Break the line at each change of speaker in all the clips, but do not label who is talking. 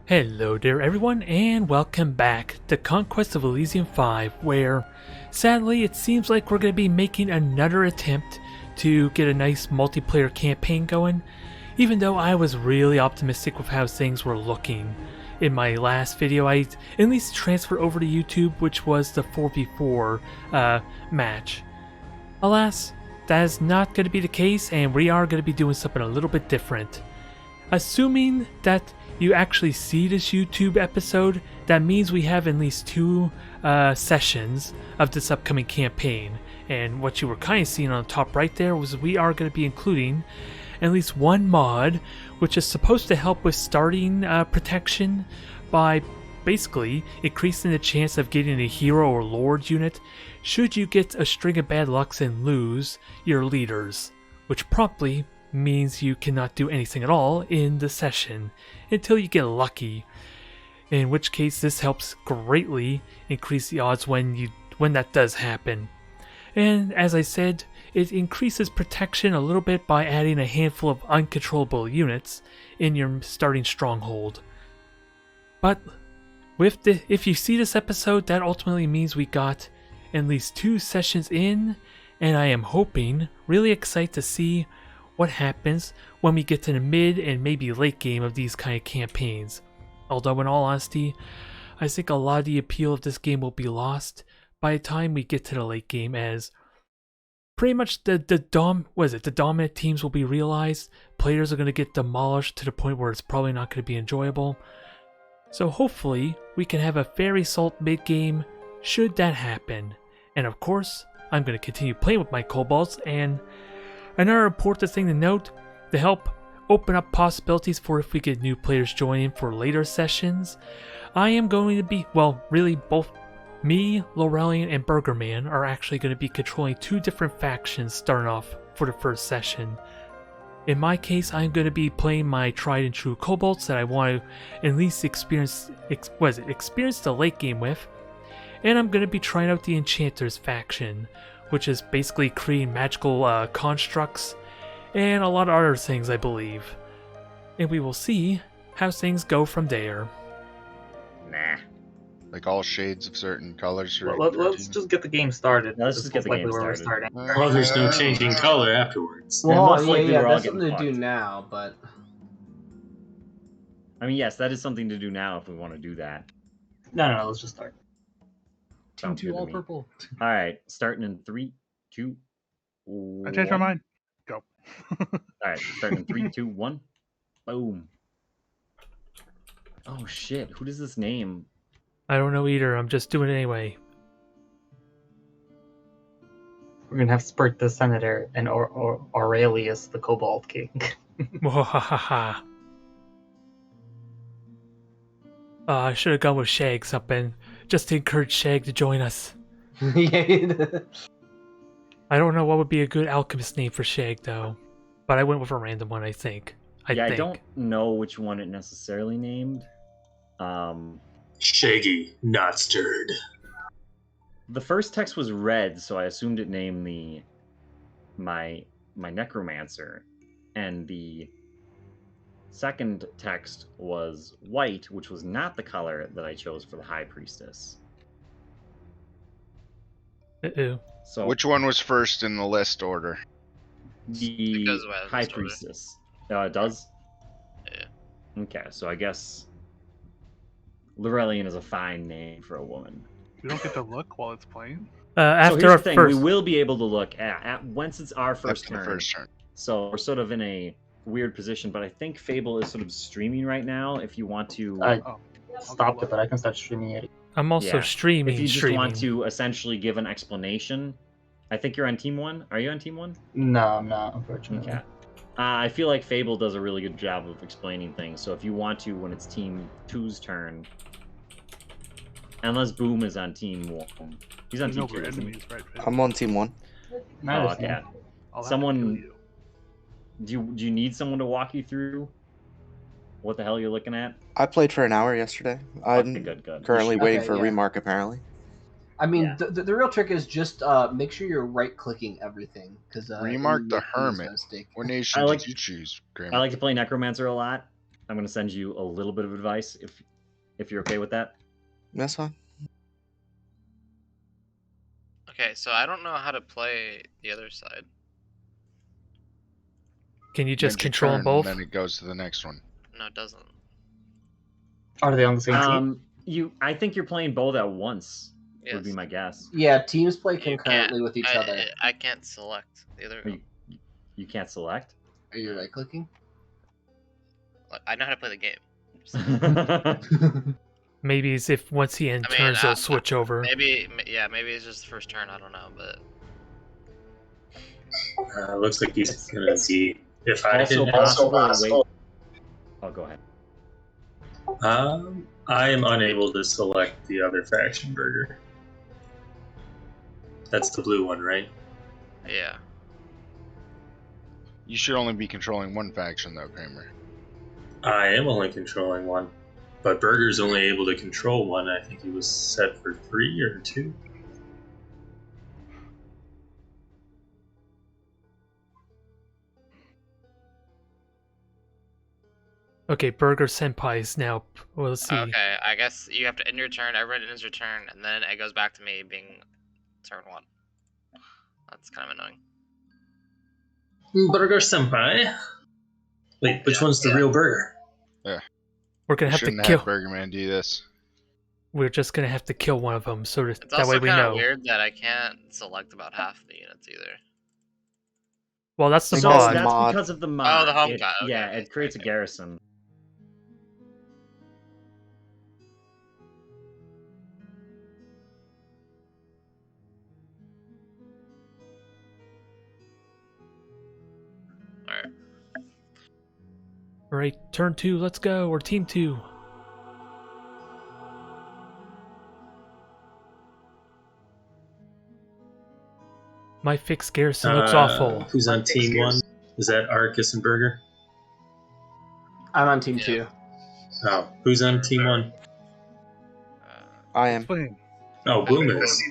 Hello there everyone, and welcome back to Conquest of Elysium 5, where sadly it seems like we're going to be making another attempt to get a nice multiplayer campaign going, even though I was really optimistic with how things were looking. In my last video I at least transferred over to YouTube, which was the 4v4 match. Alas, that is not going to be the case, and we are going to be doing something a little bit different. Assuming that you actually see this YouTube episode, that means we have at least two sessions of this upcoming campaign. And what you were kind of seeing on the top right there was we are going to be including at least one mod, which is supposed to help with starting protection by basically increasing the chance of getting a hero or lord unit should you get a string of bad lucks and lose your leaders, which promptly means you cannot do anything at all in the session until you get lucky, in which case this helps greatly increase the odds when that does happen. And as I said, it increases protection a little bit by adding a handful of uncontrollable units in your starting stronghold. But if you see this episode, that ultimately means we got at least two sessions in, and I am hoping, really excited to see what happens when we get to the mid and maybe late game of these kind of campaigns. Although in all honesty, I think a lot of the appeal of this game will be lost by the time we get to the late game, as pretty much the dominant teams will be realized. Players are going to get demolished to the point where it's probably not going to be enjoyable. So hopefully we can have a very solid mid game should that happen. And of course, I'm going to continue playing with my kobolds. And another important thing to note, to help open up possibilities for if we get new players joining for later sessions, I am going to be, well, really both me, Laurelian, and Burgerman are actually going to be controlling two different factions starting off for the first session. In my case, I'm going to be playing my tried and true kobolds that I want to at least experience the late game with, and I'm going to be trying out the Enchanters faction, which is basically creating magical constructs and a lot of other things, I believe. And we will see how things go from there.
Nah.
Like all shades of certain colors.
Let's just get the game started.
Let's just get the game started.
Well, there's no changing color afterwards.
Well,
And
yeah,
that's
something
something
to
to
do
do now, but
I mean, yes, that is something to do now if we want to do that.
No, let's just start.
Team
Sounds good
2
to
all
me.
purple.
All right, starting in 3, 2,
I changed my
1.
mind. Go.
All right, starting in 3, 2, 1. Boom. Oh shit! Who does this name?
I don't know either, I'm just doing it anyway.
We're gonna have Spurt the Senator and Aurelius the Kobold King.
Mwahaha. I should have gone with Shag something, just to encourage Shag to join us.
Yeah.
I don't know what would be a good alchemist name for Shag though, but I went with a random one, I think.
I don't know which one it necessarily named.
Shaggy, not stirred.
The first text was red, so I assumed it named my necromancer, and the second text was white, which was not the color that I chose for the high priestess.
Uh-oh.
So
Which one was first in the list order?
the
does have
high
this order.
priestess. It does?
Yeah.
Okay, so I guess Laurelian is a fine name for a woman.
You don't get to look while it's playing.
So
After
here's
our
the thing,
first,
we will be able to look at once it's our first
After
turn.
the first turn.
So we're sort of in a weird position, but I think Fable is sort of streaming right now. If you want to,
Stopped it, but I can start streaming it.
I'm also
yeah.
streaming.
if you just want to essentially give an explanation, I think you're on Team 1. Are you on Team 1?
No, I'm not, unfortunately.
Okay. I feel like Fable does a really good job of explaining things. So if you want to, when it's Team 2's turn, unless Boom is on Team 1, he's on
There's
Team
no
2. isn't he?
enemies, right?
I'm on team 1.
I
Oh,
understand.
okay.
I'll have to
Someone-
kill you.
Do you need someone to walk you through what the hell you're looking at?
I played for an hour yesterday. I'm
Okay, good.
currently waiting
Okay,
for a
yeah.
remark, apparently.
I mean,
Yeah.
the real trick is just make sure you're right-clicking everything. Because
Remark the Hermit. What nation
I like-
did you choose, Graham?
I like to play Necromancer a lot. I'm gonna send you a little bit of advice if you're okay with that.
That's fine.
Okay, so I don't know how to play the other side.
Can you just
End your
control them
turn,
both?
and then it goes to the next one.
No, it doesn't.
Are they on the same team?
I think you're playing both at once.
Yes.
Would be my guess.
Yeah, teams play
You can't-
concurrently with each other.
I can't select the other.
You can't select.
Are you right clicking?
I know how to play the game.
Maybe as if once he ends turns, they'll switch over.
Maybe it's just the first turn. I don't know, but
Looks like he's gonna be. If I
Also
did
possible. Wait. Oh, go ahead.
I am unable to select the other faction burger. That's the blue one, right?
yeah.
You should only be controlling one faction, though, Kramer.
I am only controlling one, but Burger's only able to control one. I think he was set for 3 or 2.
Okay, Burger Senpai is now. Well, let's see.
Okay, I guess you have to end your turn. Everyone ends your turn, and then it goes back to me being turn 1. That's kind of annoying.
Burger Senpai. Wait, which one's the real Burger?
We're gonna have to
Shouldn't
kill.
have Burgerman do this.
We're just gonna have to kill one of them, so
It's
that way
also
we
kind
know.
of weird that I can't select about half the units either.
Well, that's the
Because
So
mod.
that's
mod.
because of the mod.
the home
It-
guy, okay,
Yeah,
okay,
it creates a
okay.
garrison.
Alright.
All right, turn 2. Let's go. Or team 2. My fixed garrison looks awful.
Who's on team 1? Is that Arcus and Burger?
I'm on team
Yeah.
2.
Oh, who's on team 1?
I am.
Explain.
Oh, Boom is.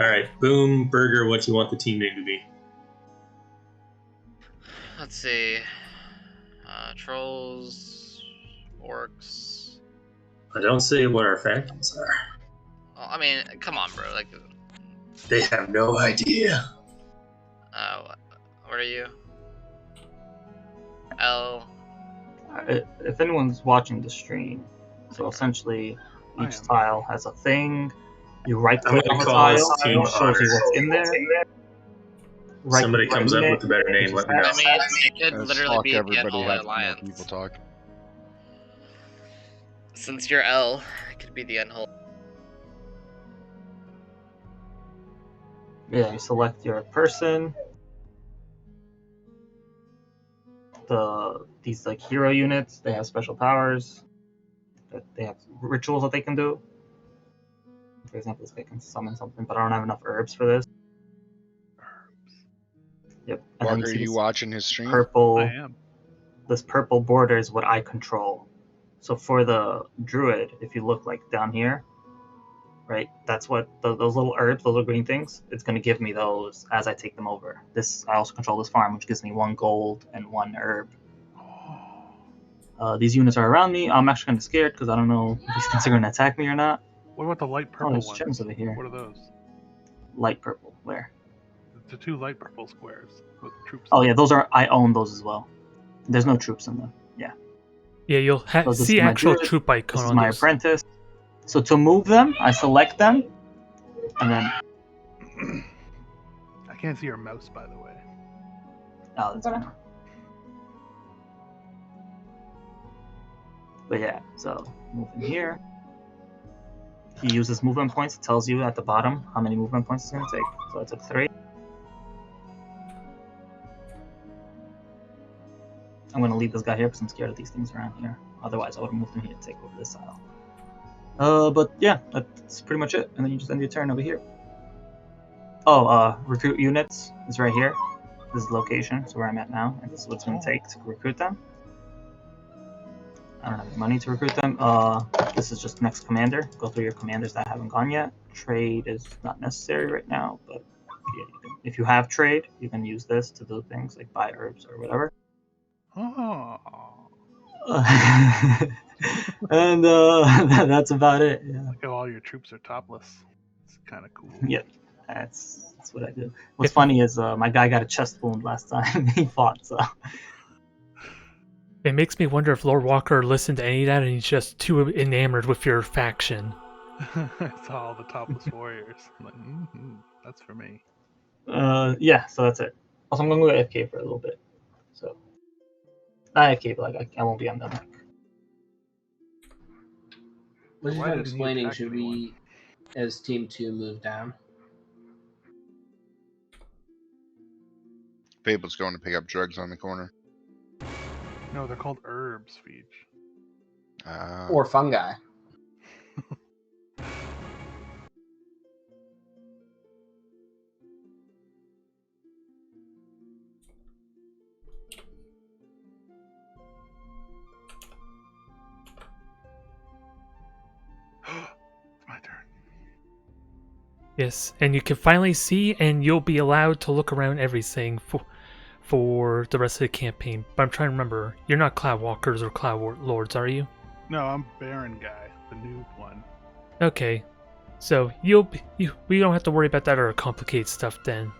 Alright, Boom, Burger, what do you want the team name to be?
Let's see. Trolls, orcs.
Don't say what our factions are.
Well, I mean, come on, bro. Like,
They have no idea.
what are you? L.
If anyone's watching the stream, so essentially
I
each
am.
tile has a thing. You right
I'm
click
gonna
on the
call
tile,
this team
and it shows you what's in there. Right
Somebody comes up with a better name, let me know.
I mean, it could
Let's
literally
talk
be the
everybody
Unholy
have more
Alliance.
people talk.
Since you're L, it could be the Unholy.
Yeah, you select your person. These like hero units, they have special powers. They have rituals that they can do. For example, this guy can summon something, but I don't have enough herbs for this. Yep. And then
Bug, are
see
you
this
watching his stream?
purple.
I am.
This purple border is what I control. So for the druid, if you look like down here, right, that's what those little herbs, those little green things, it's going to give me those as I take them over. I also control this farm, which gives me 1 gold and 1 herb. These units are around me. I'm actually kind of scared because I don't know if these things are going to attack me or not.
What about the light
Oh,
purple
there's
ones?
gems over here.
What are those?
Light purple. Where?
The 2 light purple squares with troops.
Oh yeah, those are. I own those as well. There's no troops in them. Yeah.
Yeah, you'll
So this
see
is my
actual
druid,
troop
This
icon
is
on
my
those.
apprentice. So to move them, I select them, and then
I can't see your mouse, by the way.
oh, that's fine. But yeah, so moving here. He uses movement points. It tells you at the bottom how many movement points it's going to take. So I took 3. I'm going to leave this guy here because I'm scared of these things around here. Otherwise, I would have moved him here to take over this tile. But yeah, that's pretty much it. And then you just end your turn over here. Oh, recruit units is right here. This is the location, so where I'm at now. And this is what it's going to take to recruit them. I don't have any money to recruit them. This is just next commander. Go through your commanders that haven't gone yet. Trade is not necessary right now, but yeah, if you have trade, you can use this to do things like buy herbs or whatever.
Oh.
And that's about it. Yeah.
Look how all your troops are topless. It's kind of cool.
Yeah, that's what I do. What's funny is my guy got a chest wound last time he fought. So
It makes me wonder if Lord Walker listened to any of that and he's just too enamored with your faction.
I saw all the topless warriors. I'm like, that's for me.
yeah, so that's it. Also, I'm gonna go AFK for a little bit. So not AFK, but like I won't be on the map.
What you're
Why
not
didn't you
explaining,
attack
should
anyone?
we, as Team 2, move down?
Fable's going to pick up drugs on the corner.
No, they're called herbs, Feej.
Or fungi?
It's my turn.
Yes, and you can finally see and you'll be allowed to look around everything for the rest of the campaign. But I'm trying to remember, you're not Cloud Walkers or Cloud Lords, are you?
No, I'm Baron guy, the new one.
Okay, so we don't have to worry about that or complicate stuff then.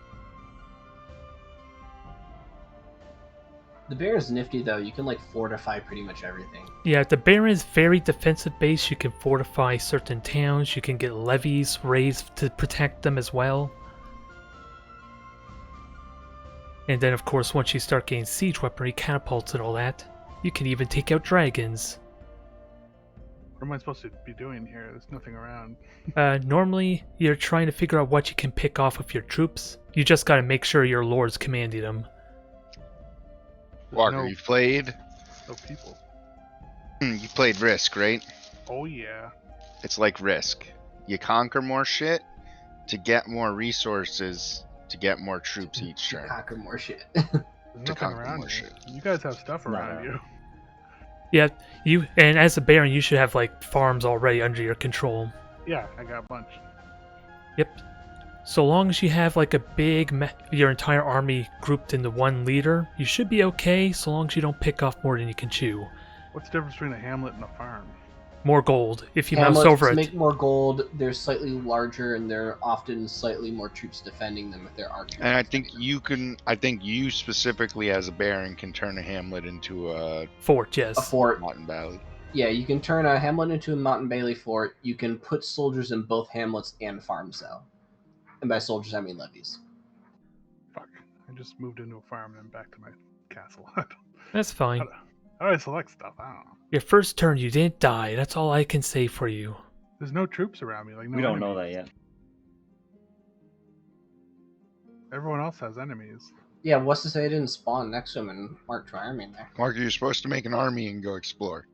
The Baron's nifty, though. You can, like, fortify pretty much everything.
Yeah, the Baron is very defensive based. You can fortify certain towns. You can get levies raised to protect them as well. And then, of course, once you start getting siege weaponry, catapults, and all that, you can even take out dragons.
What am I supposed to be doing here? There's nothing around.
Normally, you're trying to figure out what you can pick off of your troops. You just gotta make sure your lord's commanding them.
Walker,
No.
you played?
No people.
You played Risk, right?
Oh, yeah.
It's like Risk. You conquer more shit to get more resources to get more troops each
To
turn.
conquer more shit.
There's
To
nothing
conquer
around
more
here.
shit.
You guys have stuff around
No.
you.
Yeah, and as a Baron, you should have like farms already under your control.
Yeah, I got a bunch.
Yep. So long as you have like a your entire army grouped into one leader, you should be okay. So long as you don't pick off more than you can chew.
What's the difference between a hamlet and a farm?
More gold if you mouse
Hamlets
over it.
make more gold. They're slightly larger, and there are often slightly more troops defending them if there are troops.
And I think
defending them.
I think you specifically as a Baron can turn a hamlet into a
Fort, yes.
A fort.
mountain valley.
Yeah, you can turn a hamlet into a mountain bailey fort. You can put soldiers in both hamlets and farms, though. And by soldiers, I mean levies.
Fuck. I just moved into a farm and then back to my castle.
That's fine.
How do I select stuff? I don't know.
Your first turn, you didn't die. That's all I can say for you.
There's no troops around me. Like no
We don't know
enemies.
that yet.
Everyone else has enemies.
Yeah, what's to say I didn't spawn next to him and mark my army in there?
Walker, you're supposed to make an army and go explore.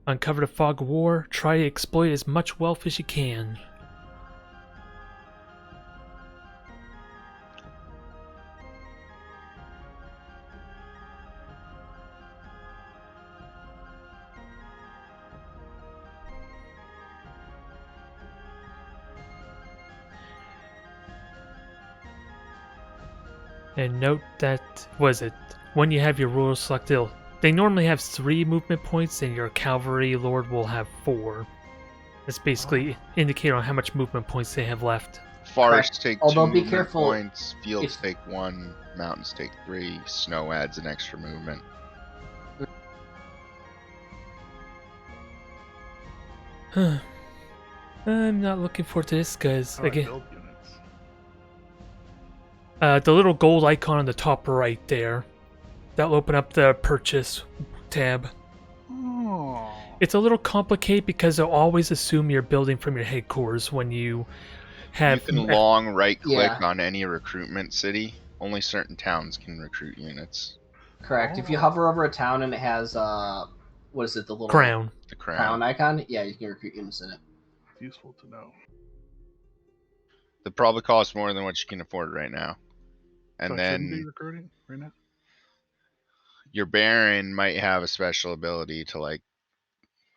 Uncover the fog of war. Try to exploit as much wealth as you can. And note that, when you have your rulers selected, they normally have 3 movement points and your cavalry lord will have 4. That's basically indicator on how much movement points they have left.
Forests take
Although
2
be
movement
careful
points, fields
if-
take 1, mountains take 3, snow adds an extra movement.
I'm not looking forward to this because,
How do I
again,
build units?
the little gold icon on the top right there, that'll open up the purchase tab.
Oh.
It's a little complicated because they'll always assume you're building from your headquarters when you have...
You can long right click
Yeah.
on any recruitment city. Only certain towns can recruit units.
Correct. If you hover over a town and it has, what is it, the little
crown.
The
crown
crown.
icon? Yeah, you can recruit units in it.
It's useful to know.
That probably costs more than what you can afford right now. And
So I shouldn't be
then
recruiting right now.
your Baron might have a special ability to like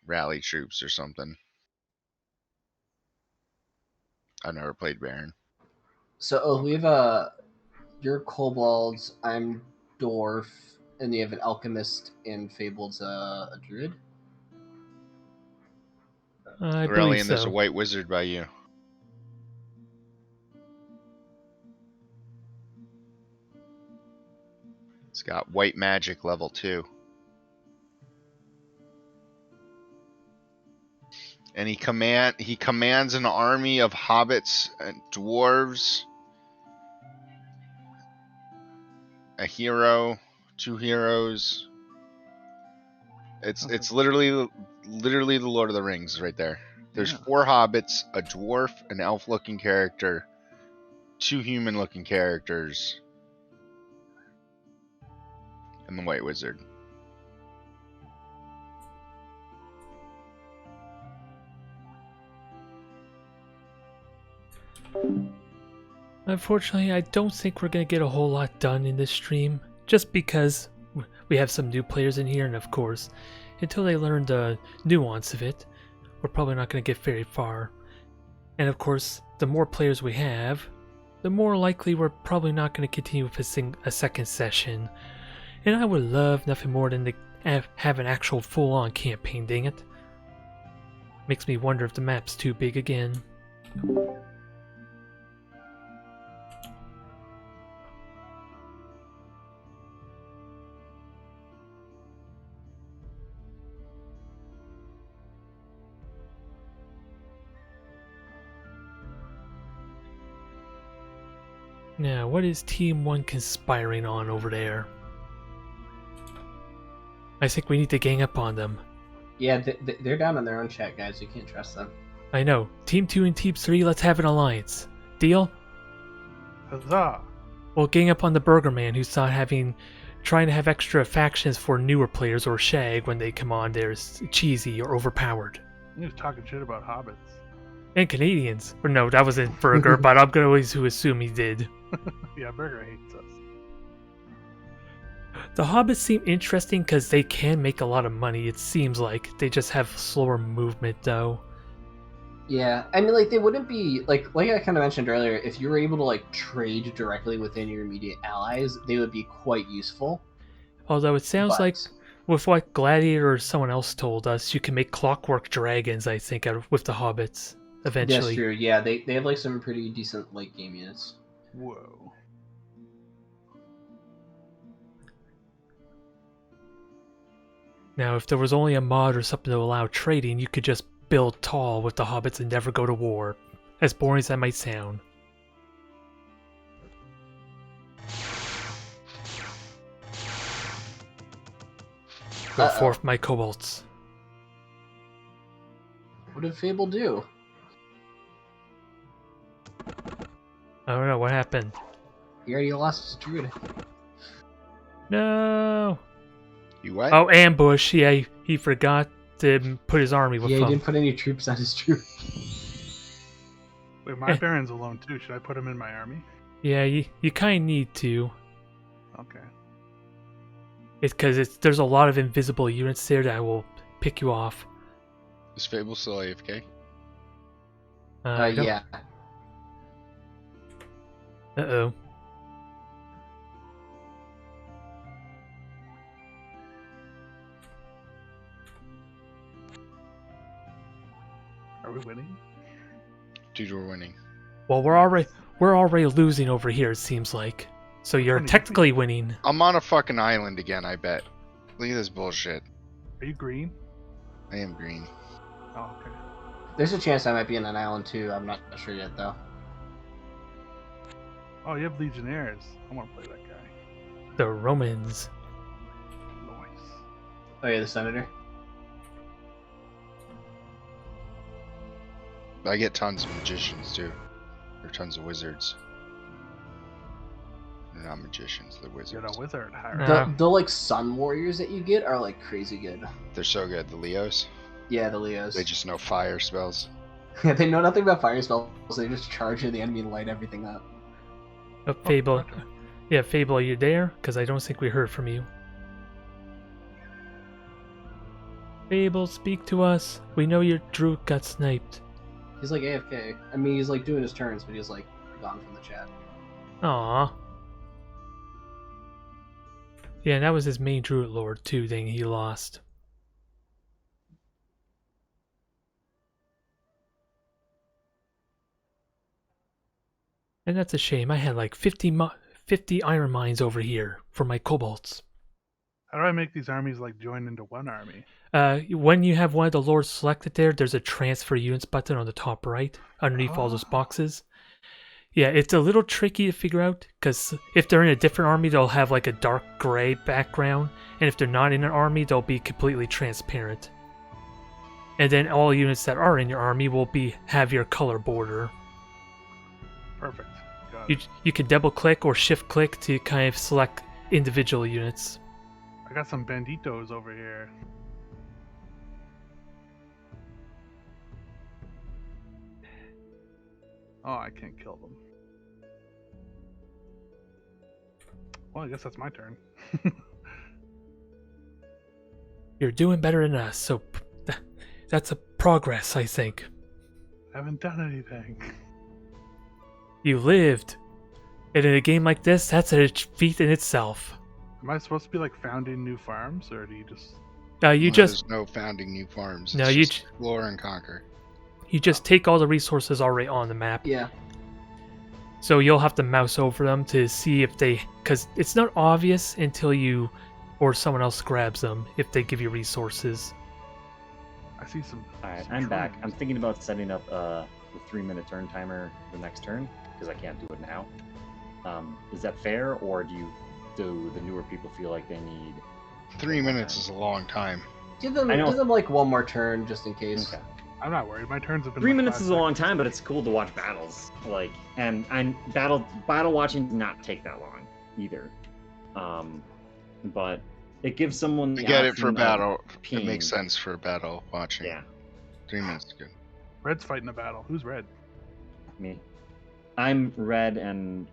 rally troops or something. I've never played Baron.
So, we have you're kobolds, I'm dwarf, And you have an alchemist, and Fabled's a druid.
I
Aurelian,
believe
there's a
so.
white wizard by you. It's got white magic level 2. And he commands an army of hobbits and dwarves, a hero, 2 heroes. It's literally the Lord of the Rings right there. There's 4 hobbits, a dwarf, an elf-looking character, 2 human-looking characters, and the white wizard.
Unfortunately, I don't think we're going to get a whole lot done in this stream, just because we have some new players in here, and of course, until they learn the nuance of it, we're probably not going to get very far. And of course, the more players we have, the more likely we're probably not going to continue with a second session. And I would love nothing more than to have an actual full-on campaign, dang it. Makes me wonder if the map's too big again. Now, what is Team 1 conspiring on over there? I think we need to gang up on them.
Yeah, they're down in their own chat, guys. You can't trust them.
I know. Team 2 and Team 3, let's have an alliance. Deal?
Huzzah!
We'll gang up on the Burger Man who's not trying to have extra factions for newer players or shag when they come on there is cheesy or overpowered.
He was talking shit about hobbits.
And Canadians. Or no, that wasn't Burger, but I'm going to assume he did.
Yeah, Burger hates us.
The hobbits seem interesting because they can make a lot of money, it seems like. They just have slower movement, though.
Yeah, I mean, like, they wouldn't be, like I kind of mentioned earlier, if you were able to, like, trade directly within your immediate allies, they would be quite useful.
Although it sounds like, with what Gladiator or someone else told us, you can make clockwork dragons, I think, with the hobbits, eventually.
That's true, yeah, they have, like, some pretty decent late game units.
Whoa.
Now, if there was only a mod or something to allow trading, you could just build tall with the hobbits and never go to war. As boring as that might sound. Go forth, my kobolds.
What did Fable do?
I don't know, what happened?
He already lost his druid.
No!
You what?
Oh, ambush. Yeah, he forgot to put his army with him.
Yeah, he didn't put any troops on his druid.
Wait, my Baron's alone too. Should I put him in my army?
Yeah, you kind of need to.
Okay.
It's because there's a lot of invisible units there that will pick you off.
Is Fable still AFK?
Yeah.
Uh-oh.
Are we winning?
Dude, we're winning.
Well, we're already losing over here, it seems like. So you're technically winning.
I'm on a fucking island again, I bet. Look at this bullshit.
Are you green?
I am green.
Oh, okay.
There's a chance I might be in an island too. I'm not sure yet, though.
Oh, you have Legionnaires. I want to play that guy.
The Romans.
Nice.
Oh yeah, the Senator.
I get tons of magicians too. Or tons of wizards. They're not magicians, they're wizards.
You're a wizard. Hire.
The like sun warriors that you get are like crazy good.
They're so good. The Leos?
Yeah, the Leos.
They just know fire spells.
Yeah, they know nothing about fire spells, so they just charge the enemy and light everything up.
Oh, Fable. Yeah, Fable, are you there? Because I don't think we heard from you. Fable, speak to us. We know your druid got sniped.
He's like AFK. I mean, he's like doing his turns, but he's like gone from the chat.
Aww. Yeah, and that was his main Druid Lord too. Thing he lost. And that's a shame. I had like 50 iron mines over here for my kobolds.
How do I make these armies like join into one army?
When you have one of the lords selected there's a transfer units button on the top right, underneath all those boxes. Yeah, it's a little tricky to figure out, because if they're in a different army, they'll have like a dark gray background, and if they're not in an army, they'll be completely transparent. And then all units that are in your army will have your color border.
Perfect. Got it.
You can double click or shift click to kind of select individual units.
I got some banditos over here. Oh, I can't kill them. Well, I guess that's my turn.
You're doing better than us, so that's a progress, I think.
I haven't done anything.
You lived. And in a game like this, that's a feat in itself.
Am I supposed to be like founding new farms, or do you just...
There's no founding new farms.
No,
It's
you
just explore and conquer.
You just take all the resources already on the map.
Yeah.
So you'll have to mouse over them to see if they... Because it's not obvious until you or someone else grabs them if they give you resources.
I see some...
Alright,
some
I'm back.
trees.
I'm thinking about setting up the 3-minute turn timer the next turn, because I can't do it now. Is that fair, or do the newer people feel like they need...
3 minutes is a long time.
Give them
I know.
like one more turn just in case.
Okay.
I'm not worried. My turns have been
3
like
minutes
5
is a long
seconds.
time, but it's cool to watch battles. Like, and battle watching does not take that long either. But it gives someone the
I get it for
option of
battle. It
peeing.
makes sense for battle watching.
Yeah,
3 minutes is good.
Red's fighting a battle. Who's red?
me. I'm red and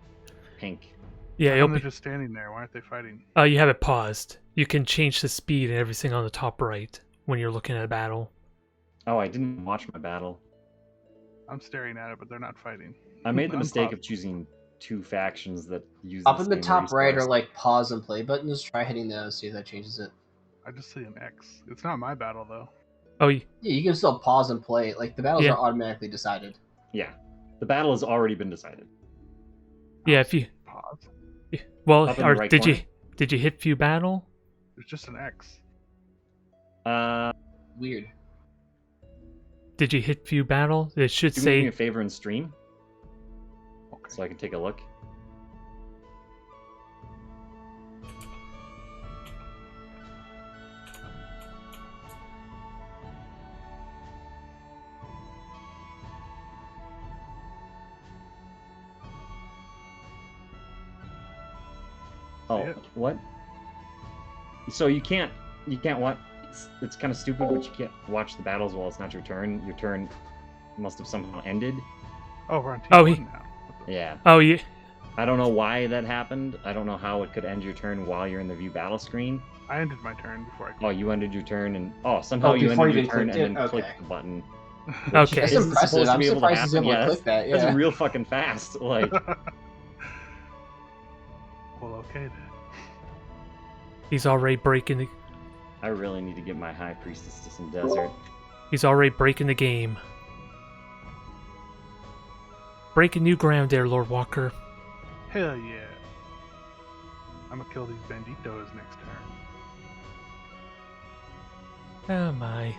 pink.
Yeah,
How
it'll
come they're
be,
just standing there? Why aren't they fighting?
you have it paused. You can change the speed and everything on the top right when you're looking at a battle.
Oh, I didn't watch my battle.
I'm staring at it, but they're not fighting.
I made the mistake
Unpause.
of choosing two factions that use
Up in the
same
top right are
resource.
like pause and play buttons. Try hitting those, see if that changes it.
I just see an X. It's not my battle though.
Oh,
Yeah, you can still pause and play. Like the battles
Yeah.
are automatically decided.
Yeah, the battle has already been decided.
yeah, if you...
Pause.
Well,
Up in the
or
right
did
corner?
you hit view battle?
There's just an X.
Weird.
Did you hit view battle? It should
Do me a
say...
favor and stream
Okay.
so I can take a look. Oh,
it.
what? So you can't watch. It's kind of stupid, but you can't watch the battles while it's not your turn. Your turn must have somehow ended.
Oh, we're on T1
Oh, he-
now. What the-
Yeah.
Oh, yeah.
I don't know why that happened. I don't know how it could end your turn while you're in the view battle screen.
I ended my turn before I
Oh, you ended your turn, and somehow
Oh,
you
before
ended
you
your turn
clicked
and then
it?
clicked
Okay.
the button.
Okay.
That's
Isn't
impressive.
supposed to
I'm
be able to
surprised he's
happen.
able
Yeah,
to click that.
That's
Yeah.
real fucking fast. Like,
Well, okay then.
He's already breaking the...
I really need to get my high priestess to some desert.
He's already breaking the game. Breaking new ground there, Lord Walker.
Hell yeah. I'm gonna kill these banditos next turn.
Oh my.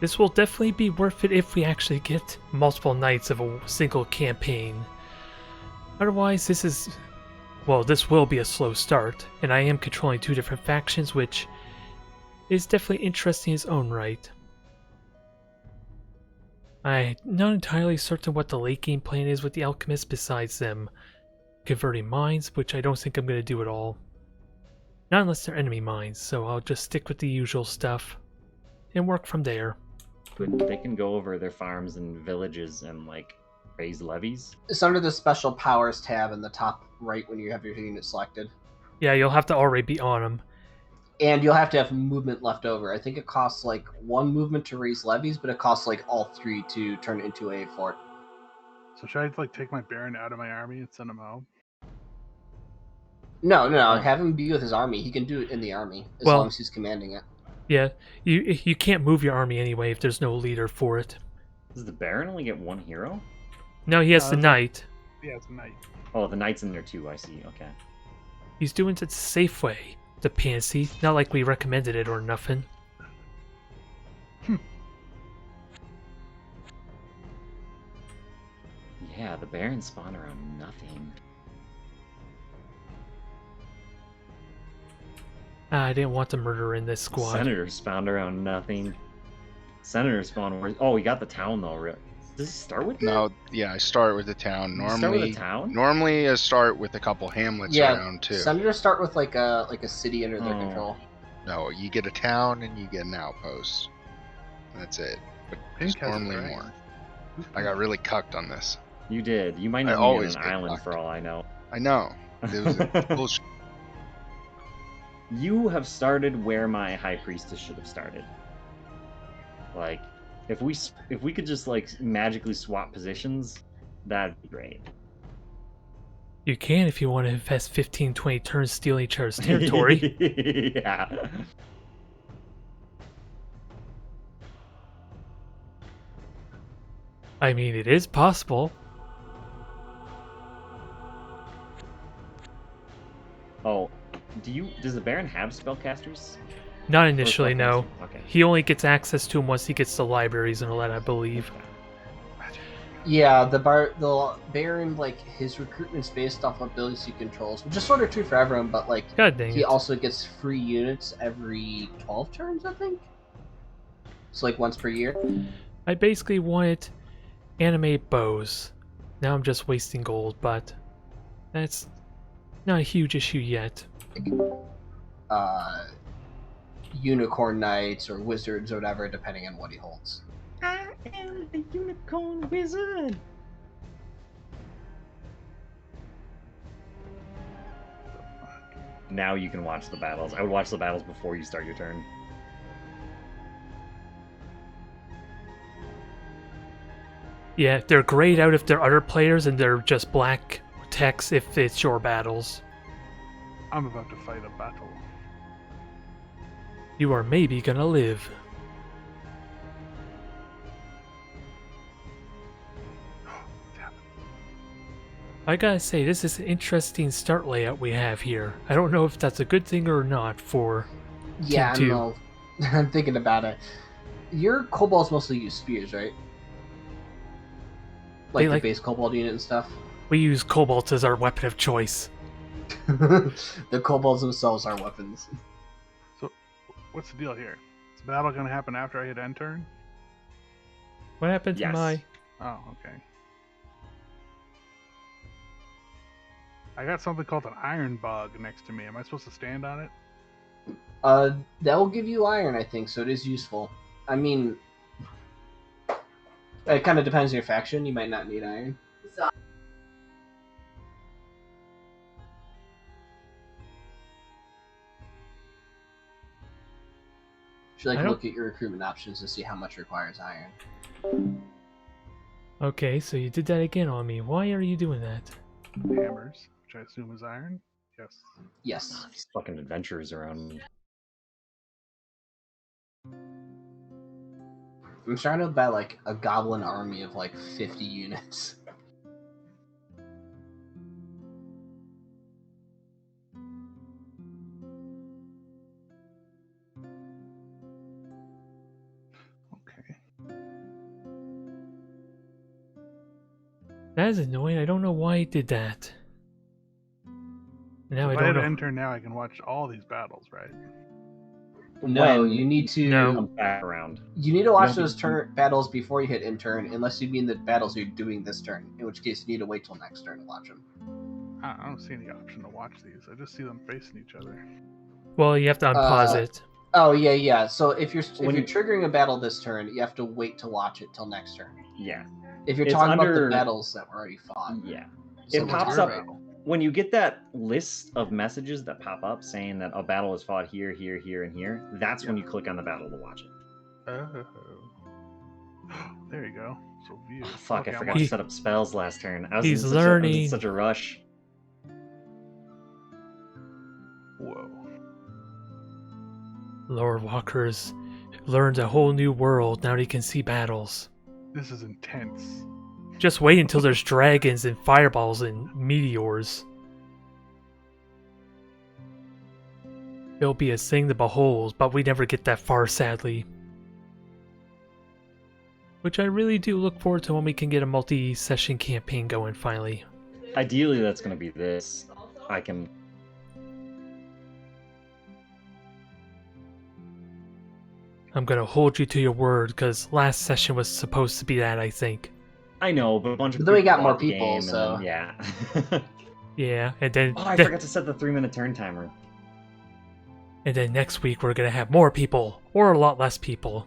This will definitely be worth it if we actually get multiple nights of a single campaign. Otherwise, this will be a slow start, and I am controlling two different factions, which is definitely interesting in its own right. I'm not entirely certain what the late game plan is with the alchemists besides them converting mines, which I don't think I'm going to do at all. Not unless they're enemy mines, so I'll just stick with the usual stuff and work from there.
But they can go over their farms and villages and like raise levies.
It's under the special powers tab in the top right when you have your unit selected.
Yeah, you'll have to already be on them.
And you'll have to have movement left over. I think it costs like one movement to raise levies, but it costs like all three to turn it into a fort.
So should I like take my Baron out of my army and send him home?
No,
Oh.
have him be with his army. He can do it in the army as
Well-
long as he's commanding it.
Yeah, you can't move your army anyway if there's no leader for it.
Does the Baron only get one hero?
No, he has the
it's
knight.
Yeah, it's a knight.
Oh, the Knight's in there too. I see. Okay.
He's doing it the safe way. The pansy, not like we recommended it or nothing.
Yeah, the Baron spawned around nothing.
I didn't want the murderer in this squad.
Senator spawned around nothing. Senator spawned where? Oh, we got the town though. Does he start with that?
No, yeah, I start with the town.
You start with a town?
Normally I start with a couple hamlets around too.
Senators start with like a city under their control.
No, you get a town and you get an outpost. That's it. But there's
Pink has it,
normally
right?
more. I got really cucked on this.
You did. You might
I
not be on
always
an
get
island
fucked.
for all I know.
I know. It was bullshit.
You have started where my High Priestess should have started. Like, if we could just like magically swap positions, that'd be great.
You can if you want to invest 15, 20 turns stealing each other's territory.
Yeah.
I mean, it is possible.
Oh, does the Baron have spellcasters?
Not initially, no.
Okay.
He only gets access to them once he gets the libraries and all that, I believe.
Yeah, the Baron, like, his recruitment's based off of abilities he controls, which is sort of true for everyone, but, like,
God dang
he
it.
also gets free units every 12 turns, I think? So, like, once per year?
I basically wanted animate bows. Now I'm just wasting gold, but that's not a huge issue yet.
Unicorn Knights or Wizards or whatever, depending on what he holds.
I am the Unicorn Wizard. Now you can watch the battles. I would watch the battles before you start your turn.
Yeah, they're grayed out if they're other players, and they're just black text if it's your battles.
I'm about to fight a battle.
You are maybe gonna live. I gotta say, this is an interesting start layout we have here. I don't know if that's a good thing or not for
Yeah,
Team 2.
no. I'm thinking about it. Your kobolds mostly use spears, right? Like the base kobold unit and stuff?
We use kobolds as our weapon of choice.
The kobolds themselves are weapons.
So, what's the deal here? Is the battle going to happen after I hit end turn?
What happened to
Yes.
my...
Oh, okay. I got something called an iron bug next to me. Am I supposed to stand on it?
That will give you iron, I think, so it is useful. I mean, it kind of depends on your faction. You might not need iron. Should like look at your recruitment options to see how much requires iron.
Okay, so you did that again on me. Why are you doing that?
Hammers, which I assume is iron. Yes.
Yes.
These fucking adventurers around me.
I'm surrounded by like a goblin army of like 50 units.
Okay.
That is annoying. I don't know why he did that. Now
If
I don't
hit
know.
end turn now, I can watch all these battles, right?
No,
When
you need to.
No.
back around.
You need to watch
don't
those battles before you hit in turn, unless you mean the battles you're doing this turn. In which case, you need to wait till next turn to watch them.
I don't see any option to watch these. I just see them facing each other.
Well, you have to unpause it.
Oh yeah. So if you're
When
you're
you-
triggering a battle this turn, you have to wait to watch it till next turn.
Yeah.
If you're
It's
talking about
under-
the battles that were already fought,
Yeah.
so
It pops
our
up
battle.
when you get that list of messages that pop up saying that a battle is fought here, here, here, and here. That's when you click on the battle to watch it.
Oh. There you go. So view.
Oh, fuck,
Okay,
I
I'm
forgot to
He-
set up spells last turn. I was,
He's
in such I was
learning.
in such a rush.
Whoa.
Lord Walker's learned a whole new world now that he can see battles.
This is intense.
Just wait until there's dragons and fireballs and meteors. It'll be a thing to behold, but we never get that far, sadly. Which I really do look forward to when we can get a multi-session campaign going finally.
Ideally, that's going to be this. I can...
I'm gonna hold you to your word, because last session was supposed to be that, I think.
I know, but a bunch of
But then we got more
bought the
people,
game,
so-
and then, yeah.
Yeah, and then
Oh, I forgot to set the 3-minute turn timer.
and then next week we're gonna have more people, or a lot less people.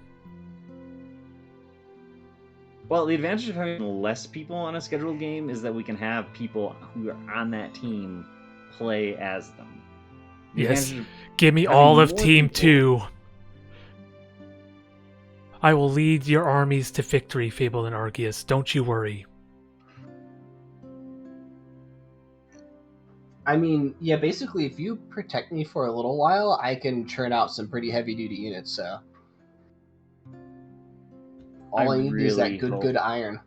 Well, the advantage of having less people on a scheduled game is that we can have people who are on that team play as them. The
Yes,
advantage
give me
having
all of
more
Team
people-
2. I will lead your armies to victory, Fabled and Arceus. Don't you worry.
I mean, yeah, basically, if you protect me for a little while, I can churn out some pretty heavy-duty units, so... All I need is that
really hope-
good iron.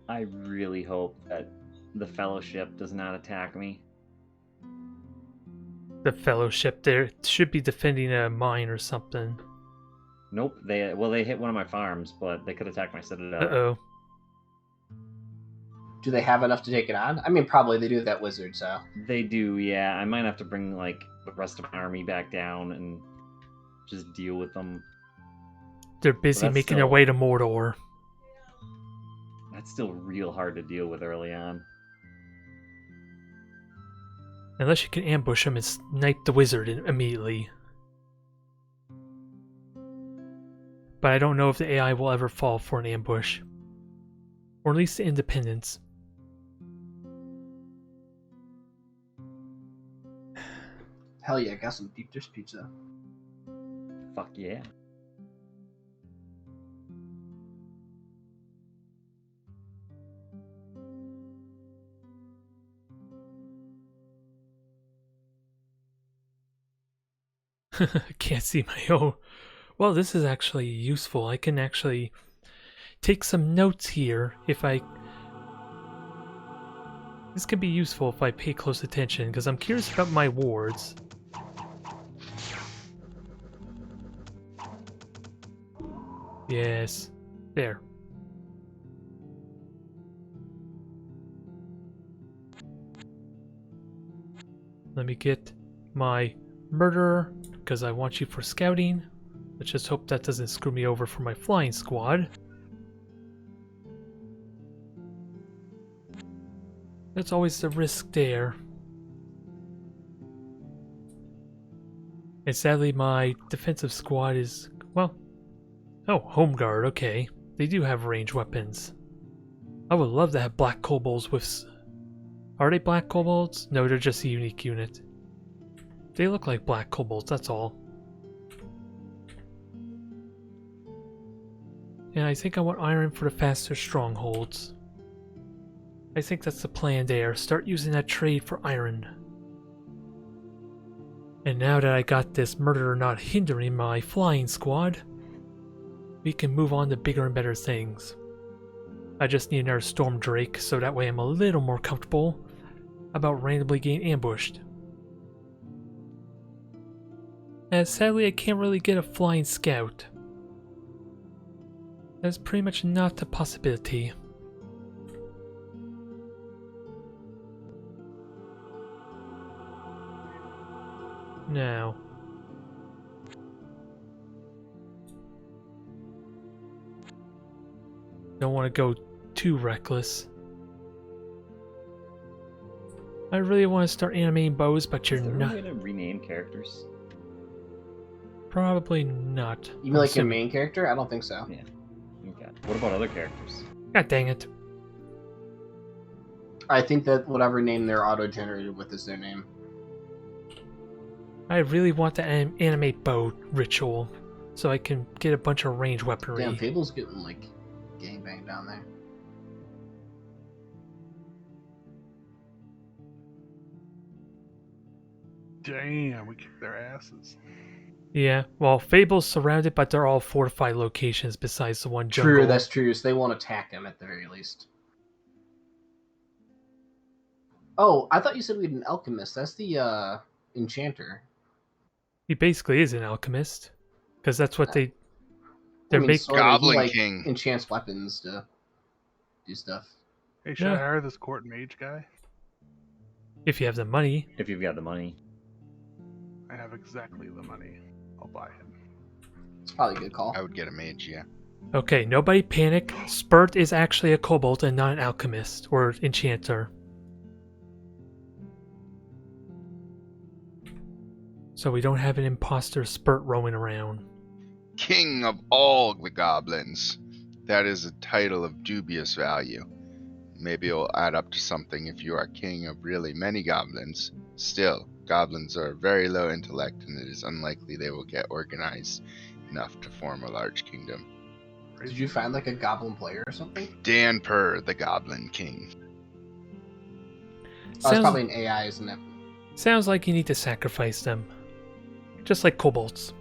I really hope that the Fellowship does not attack me.
The Fellowship there should be defending a mine or something.
Nope, they hit one of my farms, but they could attack my citadel.
Uh-oh.
Do they have enough to take it on? I mean, probably they do with that wizard, so...
They do, yeah. I might have to bring like the rest of my army back down and just deal with them.
They're busy
that's
making their
still-
way to Mordor.
That's still real hard to deal with early on.
Unless you can ambush him and snipe the wizard immediately. But I don't know if the AI will ever fall for an ambush. Or at least the independents.
Hell yeah, got some deep dish pizza.
Fuck yeah.
I can't see my own. Well, this is actually useful. I can actually take some notes here if I... This could be useful if I pay close attention, because I'm curious about my wards. Yes. There. Let me get my murderer, because I want you for scouting. Let's just hope that doesn't screw me over for my flying squad. That's always the risk there. And sadly my defensive squad is, well... Oh, Home Guard, okay. They do have ranged weapons. I would love to have black kobolds with... Are they black kobolds? No, they're just a unique unit. They look like black kobolds, that's all. And I think I want iron for the faster strongholds. I think that's the plan there. Start using that trade for iron. And now that I got this murderer not hindering my flying squad, we can move on to bigger and better things. I just need another Storm Drake, so that way I'm a little more comfortable about randomly getting ambushed. As sadly I can't really get a flying scout. That's pretty much not a possibility. Now, don't want to go too reckless. I really want to start animating bows, but you're
Is there
not.
a way to rename characters?
Probably not.
You mean like your
Assuming-
main character? I don't think so.
Yeah. Okay. What about other characters?
God dang it.
I think that whatever name they're auto-generated with is their name.
I really want to animate bow ritual. so I can get a bunch of range weaponry.
Damn, Fable's getting like gangbanged down there.
Damn, we kicked their asses.
Yeah, well, Fable's surrounded, but they're all fortified locations besides the one jungle.
True, that's true. So they won't attack him at the very least. Oh, I thought you said we had an alchemist. That's the enchanter.
He basically is an alchemist, because that's what
I
they're
mean,
making.
sorta.
Goblin
He, like,
King.
enchants weapons to do stuff.
Hey, should
Yeah.
I hire this court mage guy?
If you have the money.
If you've got the money.
I have exactly the money. I'll buy him.
It's probably a good call.
I would get a mage, yeah.
Okay, nobody panic. Spurt is actually a kobold and not an alchemist or enchanter. So we don't have an imposter Spurt roaming around.
King of all the goblins. That is a title of dubious value. Maybe it'll add up to something if you are king of really many goblins. Still, goblins are very low intellect, and it is unlikely they will get organized enough to form a large kingdom.
Did you find like a goblin player or something?
Dan Purr, the Goblin King.
Oh, it's
Sounds,
probably an AI, isn't it?
sounds like you need to sacrifice them. Just like kobolds.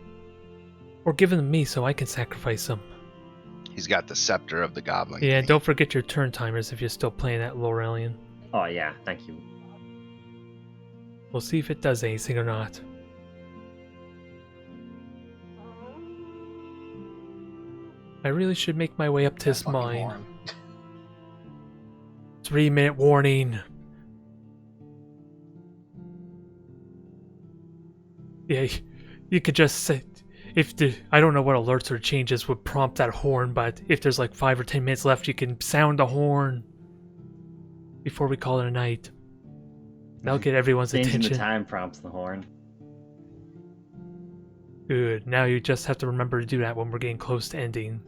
Or give them to me so I can sacrifice them.
He's got the scepter of the Goblin
Yeah,
King.
don't forget your turn timers if you're still playing at Laurelian.
Oh yeah, thank you.
We'll see if it does anything or not. I really should make my way up to
That
this
fucking
mine.
horn.
3-minute warning. Yeah, you could just say, if the, I don't know what alerts or changes would prompt that horn, but if there's like 5 or 10 minutes left, you can sound the horn before we call it a night. That'll get everyone's
Changing
attention.
the time prompts the horn.
Good. Now you just have to remember to do that when we're getting close to ending.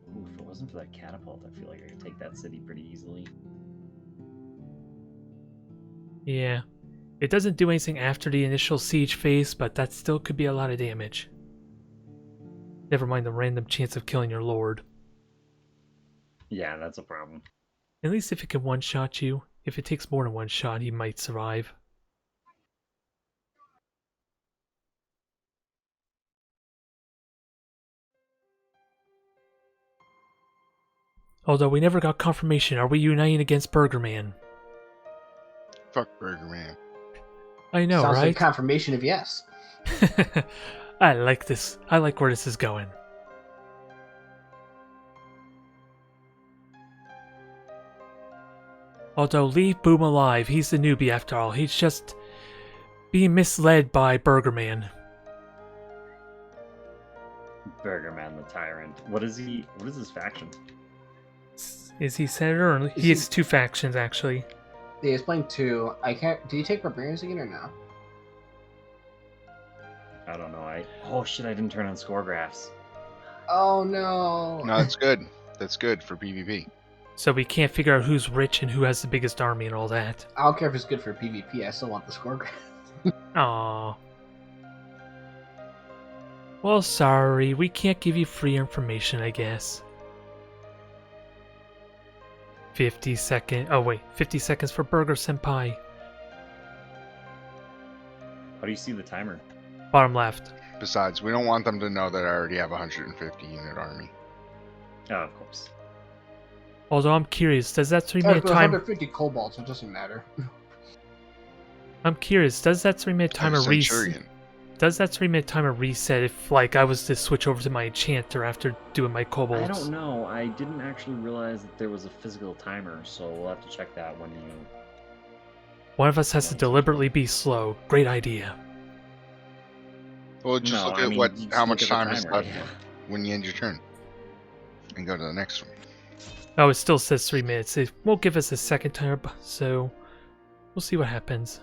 Ooh, if it wasn't for that catapult, I feel like I could take that city pretty easily.
Yeah. It doesn't do anything after the initial siege phase, but that still could be a lot of damage. Never mind the random chance of killing your lord.
Yeah, that's a problem.
At least if it can one-shot you. If it takes more than one shot, he might survive. Although we never got confirmation, are we uniting against Burger Man?
Fuck Burger Man.
I know,
Sounds
right?
like confirmation of yes.
I like this. I like where this is going. Although leave Boom alive, he's the newbie after all. He's just being misled by Burger Man.
Burger Man the Tyrant. What is he? What is his faction?
Is he senator? Or he has 2 factions actually.
They explained two. I can't. Do you take barbarians again or no?
I don't know. Oh shit! I didn't turn on score graphs.
Oh no.
No, that's good. That's good for PvP.
So we can't figure out who's rich and who has the biggest army and all that.
I don't care if it's good for PvP. I still want the score graph.
Aww. Well, sorry. We can't give you free information, I guess. 50 seconds. Oh, wait. 50 seconds for Burger Senpai.
How do you see the timer?
Bottom left.
Besides, we don't want them to know that I already have a 150 unit army.
Oh, of course.
Although I'm curious, does that 3
There's
minute timer...
150 kobolds, so it doesn't matter.
I'm curious, does that 3 minute timer reset?
Centurion.
Does that 3 minute timer reset if, like, I was to switch over to my enchanter after doing my kobolds?
I don't know. I didn't actually realize that there was a physical timer, so we'll have to check that when you...
One of us has to deliberately be slow. Great idea.
Well, just
No,
look
I
at
mean,
what
you just
how
look
much
at the
time is
timer,
left
yeah.
when you end your turn, and go to the next one.
Oh, it still says 3 minutes. It won't give us a second timer, so we'll see what happens.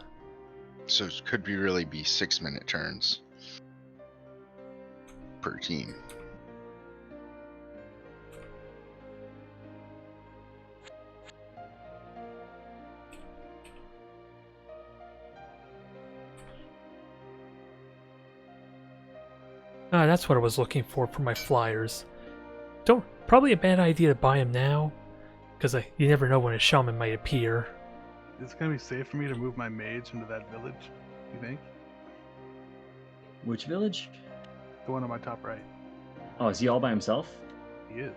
So it could be really be 6-minute turns per team.
Ah, that's what I was looking for my flyers. Probably a bad idea to buy them now, because you never know when a shaman might appear.
Is it gonna be safe for me to move my mage into that village? You think?
Which village?
The one on my top right.
Oh, is he all by himself?
He is.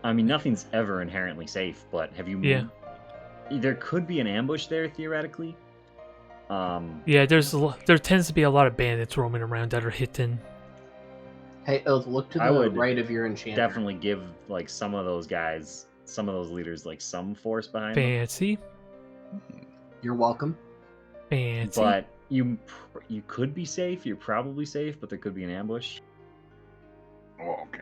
I mean, nothing's ever inherently safe, but have you...
Yeah.
There could be an ambush there, theoretically.
Yeah, there tends to be a lot of bandits roaming around that are hidden.
Hey, Oath, look to
I
the
would
right of your enchanter.
definitely give, like, some of those guys, some of those leaders, like, some force behind them.
Fancy.
You're welcome.
Fancy.
But you could be safe. You're probably safe, but there could be an ambush.
Okay.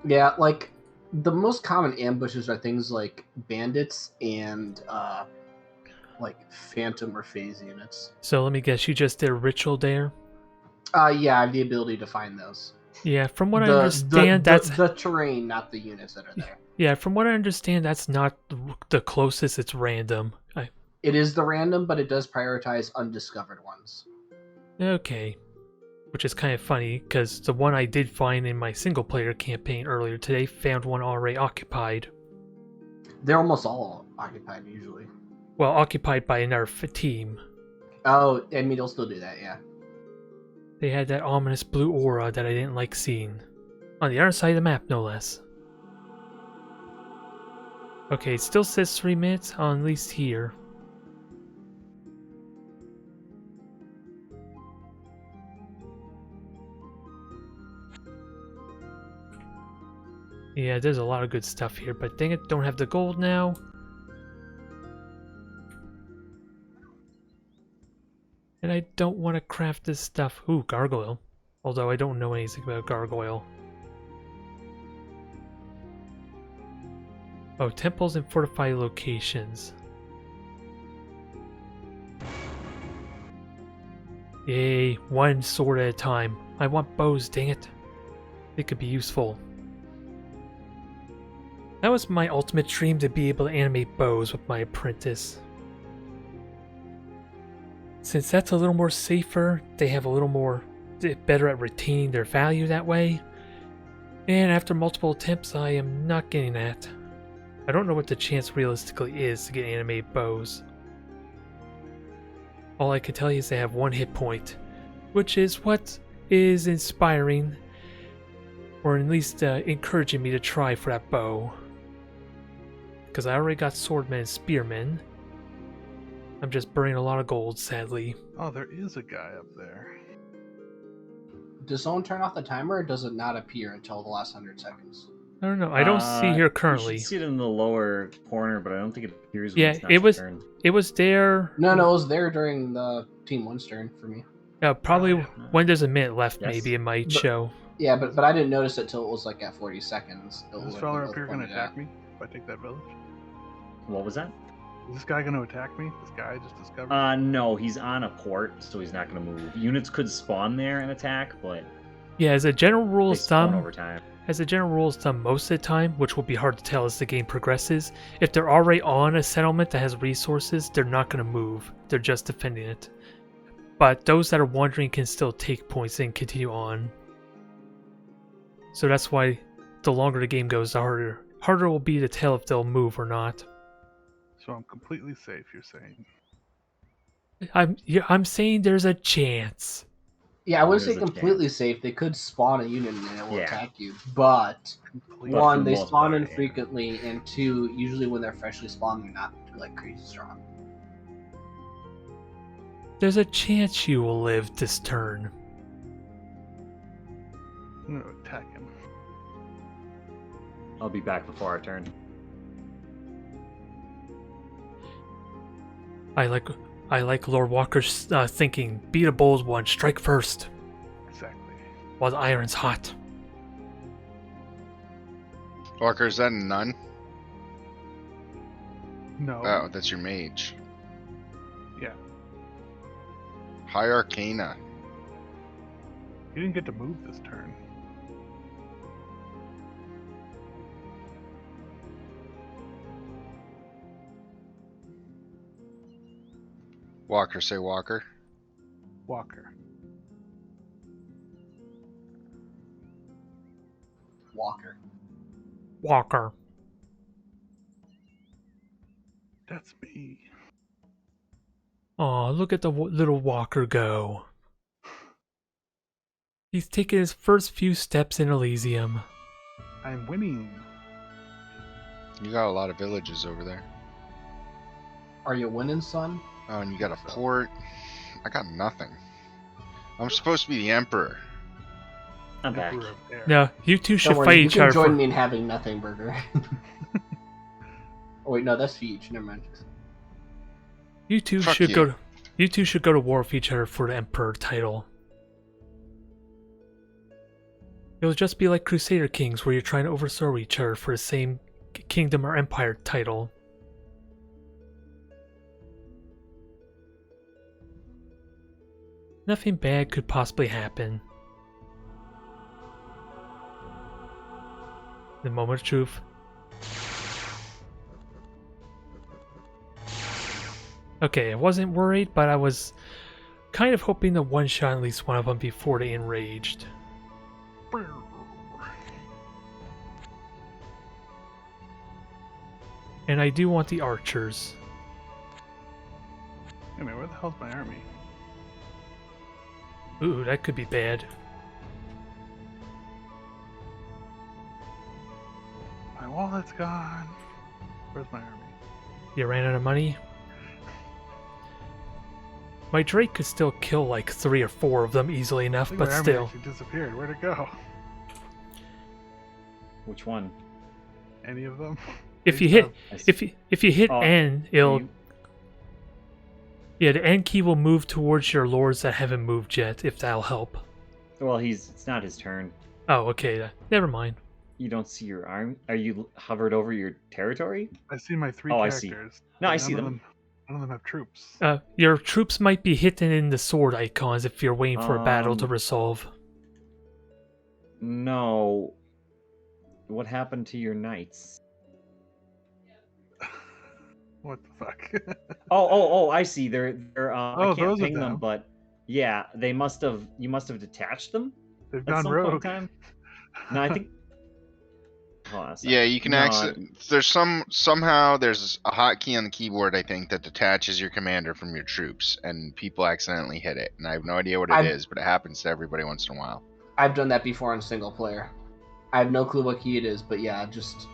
Yeah, like, the most common ambushes are things like bandits and, like, phantom or phase units.
So let me guess, you just did a ritual there?
Yeah, I have the ability to find those.
Yeah, from what I understand, that's...
The terrain, not the units that are there.
Yeah, from what I understand, that's not the closest, it's random.
It is the random, but it does prioritize undiscovered ones.
Okay. Which is kind of funny, because the one I did find in my single-player campaign earlier today found one already occupied.
They're almost all occupied, usually.
Well, occupied by another team.
Oh, I mean, they'll still do that, yeah.
They had that ominous blue aura that I didn't like seeing. On the other side of the map, no less. Okay, it still says 3 minutes, at least here. Yeah, there's a lot of good stuff here, but dang it, don't have the gold now. And I don't want to craft this stuff. Ooh, gargoyle. Although I don't know anything about gargoyle. Oh, temples and fortified locations. Yay, one sword at a time. I want bows, dang it. They could be useful. That was my ultimate dream, to be able to animate bows with my apprentice. Since that's a little more safer, they have a little more better at retaining their value that way. And after multiple attempts, I am not getting that. I don't know what the chance realistically is to get animated bows. All I can tell you is they have 1 hit point, which is what is inspiring, or at least encouraging me to try for that bow. Because I already got swordmen and spearmen. I'm just burning a lot of gold, sadly.
Oh, there is a guy up there.
Does someone turn off the timer, or does it not appear until the last 100 seconds?
I don't know. I don't see here currently.
You should see it in the lower corner, but I don't think it appears when
Yeah,
it's not your turn.
it was there.
No, it was there during the Team 1's turn for me.
Yeah, probably when there's a minute left,
Yes.
maybe it might show.
Yeah, but I didn't notice it till it was like at 40 seconds.
Is this fella up here gonna attack me if I take that village?
What was that?
Is this guy gonna attack me? This guy I just discovered?
No, he's on a port, so he's not gonna move. Units could spawn there and attack, but
Yeah, as a general rule
they
of
spawn
thumb,
over time.
most of the time, which will be hard to tell as the game progresses, if they're already on a settlement that has resources, they're not going to move. They're just defending it. But those that are wandering can still take points and continue on. So that's why the longer the game goes, the harder it will be to tell if they'll move or not.
So I'm completely safe, you're saying?
I'm saying there's a chance.
Yeah, I wouldn't say
There's a
completely
chance.
safe. They could spawn a unit and it will
Yeah.
attack you. But,
Completely.
But for
one,
the
they
most
spawn
part,
infrequently, and 2, usually when they're freshly spawned, they're not like crazy strong.
There's a chance you will live this turn.
I'm gonna attack him.
I'll be back before our turn.
I like Lord Walker's thinking. Beat a bold one, strike first,
Exactly.
while the iron's hot.
Walker, is that a nun?
No.
Oh, that's your mage.
Yeah.
High Arcana.
You didn't get to move this turn.
Walker, say Walker.
Walker.
Walker.
Walker.
That's me.
Aw, look at the little Walker go. He's taking his first few steps in Elysium.
I'm winning.
You got a lot of villages over there.
Are you winning, son?
Oh, and you got a port. I got nothing. I'm supposed to be the emperor.
I'm back.
Emperor of Air.
No, you two should
Don't worry,
fight
you
each
can
other.
join me in having nothing, Burger. Oh wait, no, that's Siege. Never mind.
You two
Fuck
should
you.
go. You two should go to war with each other for the Emperor title. It'll just be like Crusader Kings, where you're trying to overthrow each other for the same kingdom or empire title. Nothing bad could possibly happen. The moment of truth. Okay, I wasn't worried, but I was kind of hoping to one-shot at least one of them before they enraged. And I do want the archers.
Wait a minute, where the hell's my army?
Ooh, that could be bad.
My wallet's gone. Where's my army?
You ran out of money? My Drake could still kill like 3 or 4 of them easily
I
enough,
think
but
my army
still.
actually disappeared. Where'd it go?
Which one?
Any of them?
If
They
you hit,
have-
if you hit
Oh,
N, it'll
You-
yeah, the N key will move towards your lords that haven't moved yet, if that'll help.
Well, it's not his turn.
Oh, okay, never mind.
You don't see your arm. Are you hovered over your territory?
I see my 3
Oh, I see.
characters.
No,
but
I see
none of
them.
None of them have troops.
Your troops might be hidden in the sword icons if you're waiting for a battle to resolve.
No. What happened to your knights?
What the fuck?
Oh! I see. They're. I
Oh,
can't
those are
ping them,
them.
but yeah, they must have. You must have detached them
They've
at
gone
some point in
rogue.
time. No, I think. Hold on a second.
Yeah, you can
No,
there's somehow there's a hotkey on the keyboard, I think, that detaches your commander from your troops, and people accidentally hit it. And I have no idea what it is, but it happens to everybody once in a while.
I've done that before in single player. I have no clue what key it is, but yeah, just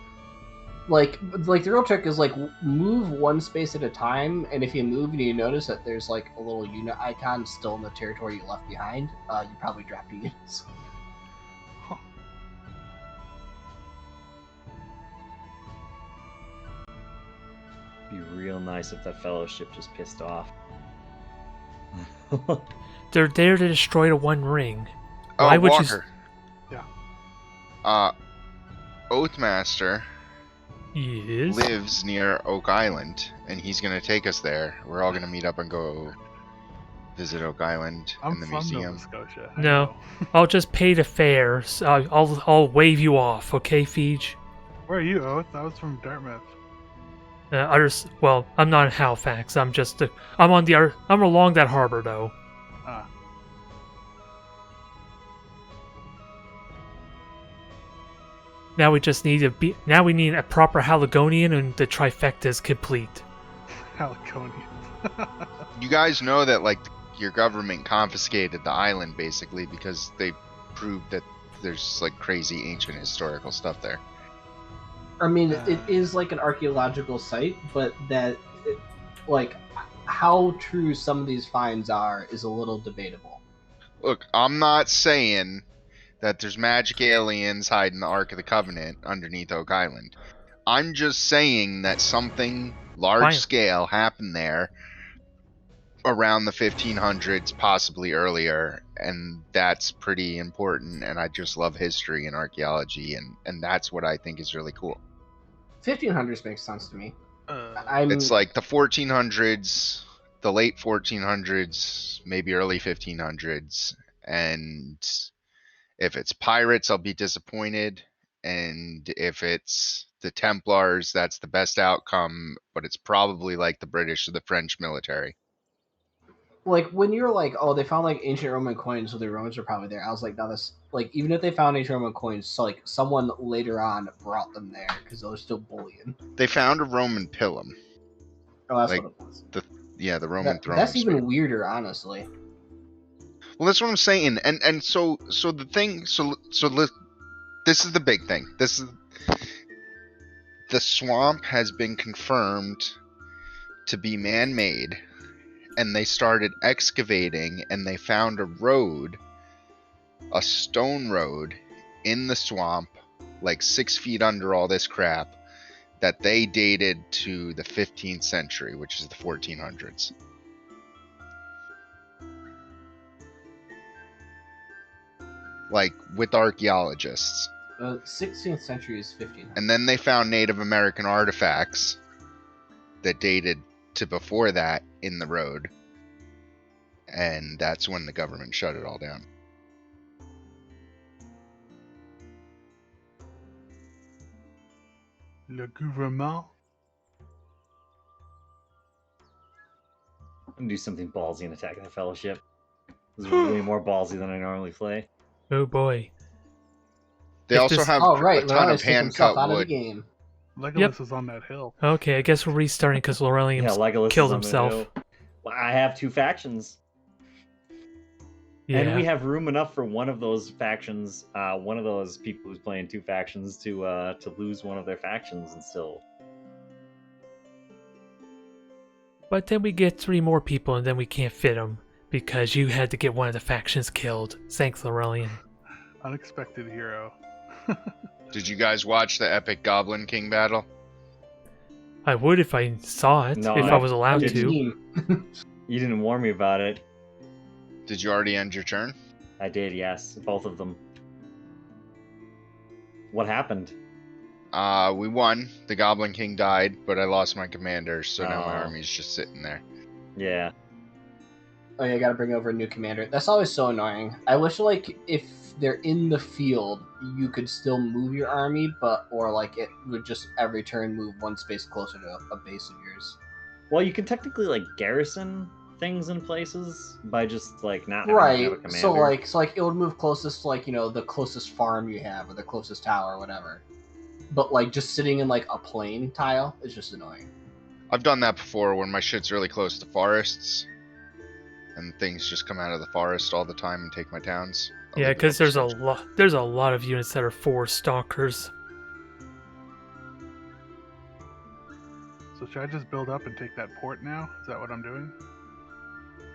like the real trick is like move one space at a time, and if you move and you notice that there's like a little unit icon still in the territory you left behind, you probably dropped units.
Be real nice if that fellowship just pissed off.
They're there to destroy the One Ring.
Oh,
Why would you?
Walker. Oathmaster
Yes.
lives near Oak Island, and he's gonna take us there. We're all gonna meet up and go visit Oak Island
I'm
in the
from
museum.
Nova Scotia. I
No.
know.
I'll just pay the fare. So I'll wave you off, okay, Feege?
Where are you, Oath? I was from Dartmouth.
Well, I'm not in Halifax. I'm I'm along that harbor though.
Ah.
Now we just need now we need a proper Haligonian, and the trifecta is complete.
Haliconian.
You guys know that like your government confiscated the island basically because they proved that there's like crazy ancient historical stuff there.
I mean, it is like an archaeological site, but like, how true some of these finds are is a little debatable.
Look, I'm not saying that there's magic aliens hiding the Ark of the Covenant underneath Oak Island. I'm just saying that something large
Fine.
scale happened there around the 1500s, possibly earlier, and that's pretty important. And I just love history and archaeology, and that's what I think is really cool.
1500s makes sense to me.
It's like the 1400s, the late 1400s, maybe early 1500s, and if it's pirates, I'll be disappointed, and if it's the Templars, that's the best outcome, but it's probably like the British or the French military.
like when you're like, oh, they found like ancient Roman coins, so the Romans are probably there. I was like, no, this like even if they found ancient Roman coins, so like someone later on brought them there because they were still bullion.
They found a Roman pilum.
Oh, that's
Like,
what it was.
The Roman throne.
That's even weirder, honestly.
Well, that's what I'm saying, and so the thing, this is the big thing. This is the swamp has been confirmed to be man-made, and they started excavating, and they found a road, a stone road, in the swamp, like 6 feet under all this crap, that they dated to the 15th century, which is the 1400s. Like, with archaeologists.
16th century is 1500.
And then they found Native American artifacts that dated to before that in the road. And that's when the government shut it all down.
Le gouvernement.
I'm gonna do something ballsy and attack the Fellowship. This is way more ballsy than I normally play.
Oh boy.
They
If
also
this-
have
Oh right,
a ton of
Lorenz took himself
hand-cut
out of the
wood.
game.
Legolas
Yep.
is on that hill.
Okay, I guess we're restarting because Laurelium
Yeah, Legolas
killed
is on the
himself.
hill. Well, I have 2 factions.
Yeah.
And we have room enough for one of those factions, one of those people who's playing 2 factions to lose one of their factions and still.
But then we get 3 more people and then we can't fit them because you had to get one of the factions killed. Thanks, Laurelian.
Unexpected hero.
Did you guys watch the epic Goblin King battle?
I would if I saw it,
No,
if I was allowed
didn't.
to.
You didn't warn me about it.
Did you already end your turn?
I did, yes, both of them. What happened?
We won. The Goblin King died, but I lost my commander, so now my
Oh.
army's just sitting there.
Yeah.
Oh yeah, I gotta bring over a new commander. That's always so annoying. I wish like if they're in the field, you could still move your army, or like it would just every turn move 1 space closer to a base of yours.
Well, you can technically like garrison things in places by just like not having to have a
Right.
commander.
So like it would move closest to like, you know, the closest farm you have or the closest tower or whatever. But like just sitting in like a plain tile is just annoying.
I've done that before when my shit's really close to forests, and things just come out of the forest all the time and take my towns. I'll
Yeah,
leave it
because
up to
there's a lot of units that are 4 stalkers.
So should I just build up and take that port now? Is that what I'm doing?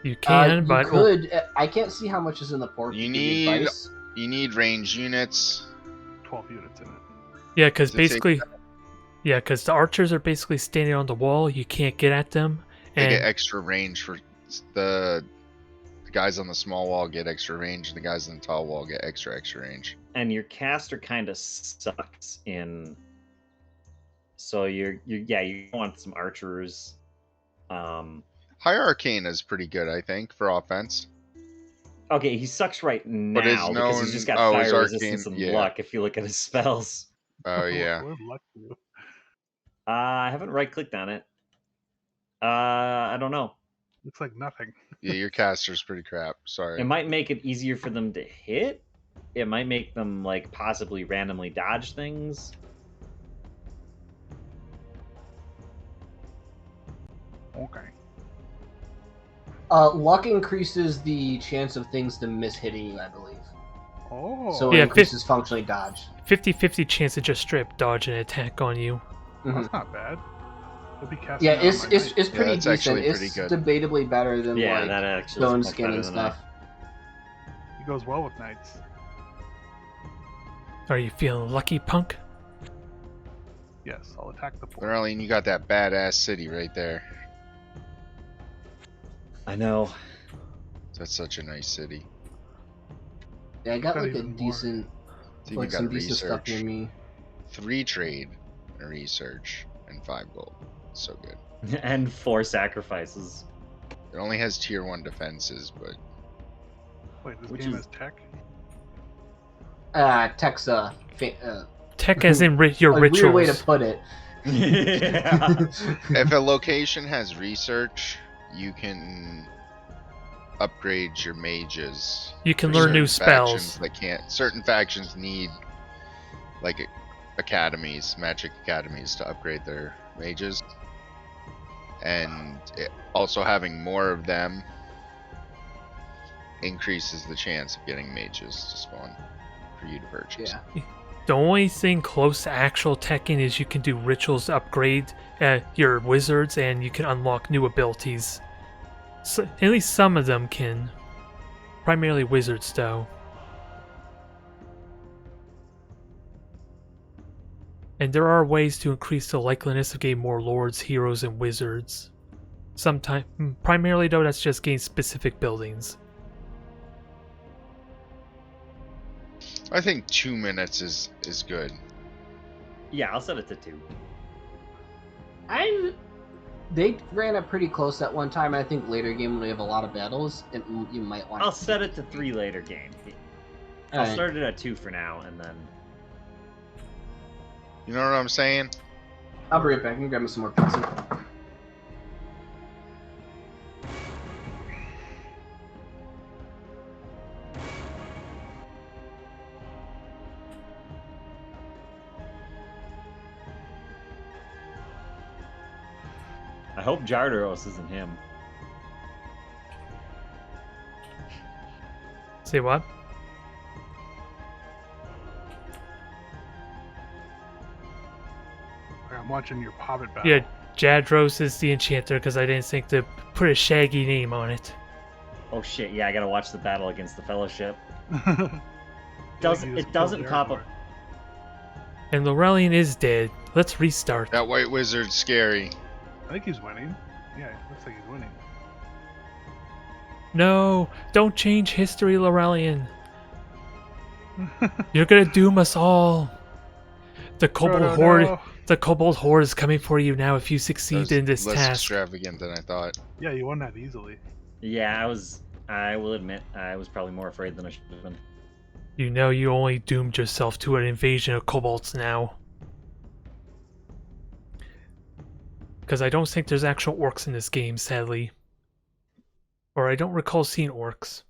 You can, but
you could. I can't see how much is in the port.
You
to give
need-
advice.
You need range units.
12 units in it.
yeah, because
to take
basically, yeah, because the archers are basically standing on the wall. You can't get at them,
They
and
get extra range for the guys on the small wall get extra range, and the guys on the tall wall get extra range.
and your caster kind of sucks in. So you want some archers.
High Arcana is pretty good, I think, for offense.
Okay, he sucks right
But is
now because he's just got
known- oh, his
fire
arcane-
resistance and
yeah.
luck. If you look at his spells,
Oh yeah.
What luck you.
I haven't right clicked on it. I don't know.
Looks like nothing.
Yeah, your caster's pretty crap. Sorry.
It might make it easier for them to hit. It might make them like possibly randomly dodge things.
Okay.
Luck increases the chance of things to miss hitting you, I believe.
Oh.
So it
Yeah,
increases functionally dodge.
50-50 chance to just straight dodge an attack on you.
Mhm.
That's not bad. I'll be casting
Yeah,
that
it's
on my
it's
knight.
it's pretty
that's
decent.
actually
It's
pretty good.
debatably better than
Yeah,
like
that actually
stone
is much
skin
better
and
than
stuff.
It goes well with knights.
Are you feeling lucky, punk?
Yes, I'll attack the port.
Arlene, you got that badass city right there.
I know.
That's such a nice city.
Yeah, I got
Got
like a
even more.
decent,
It's even
like
got
some decent stuff
research.
near me.
3 trade, and research, and 5 gold. So good.
And 4 sacrifices.
It only has tier 1 defenses, but
Wait, this
Which
game
is-
has tech?
Tech's
Tech as in your
a
rituals.
weird way to put it.
Yeah.
if a location has research, you can upgrade your mages.
You can
for
learn new
certain factions
spells.
that can't. Certain factions need like academies, magic academies, to upgrade their mages, and also having more of them increases the chance of getting mages to spawn for you to purchase.
Yeah.
The only thing close to actual Tekken is you can do rituals to upgrade your wizards, and you can unlock new abilities. So, at least some of them can. Primarily wizards, though. And there are ways to increase the likeliness of getting more lords, heroes, and wizards. Primarily, though, that's just getting specific buildings.
I think 2 minutes is good.
Yeah, I'll set it to 2.
They ran it pretty close at one time. I think later game when we have a lot of battles, you might want.
I'll set it to 3 later game. I'll start it at 2 for now, and then.
You know what I'm saying?
I'll be right back and grab me some more pizza.
I hope Jardaros isn't him.
Say what?
I'm watching your Hobbit battle.
Yeah, Jadros is the enchanter because I didn't think to put a shaggy name on it.
Oh shit! Yeah, I gotta watch the battle against the Fellowship.
It
It doesn't pop up.
And Laurelian is dead. Let's restart.
That white wizard's scary.
I think he's winning. Yeah, it looks like he's winning.
No, don't change history, Laurelian. You're gonna doom us all. The Kobold Horde.
No.
The Kobold Horde is coming for you now if you succeed in this
less
task.
extravagant than I thought.
Yeah, you won that easily.
Yeah, I will admit, I was probably more afraid than I should have been.
You know you only doomed yourself to an invasion of kobolds now. Because I don't think there's actual orcs in this game, sadly. Or I don't recall seeing orcs.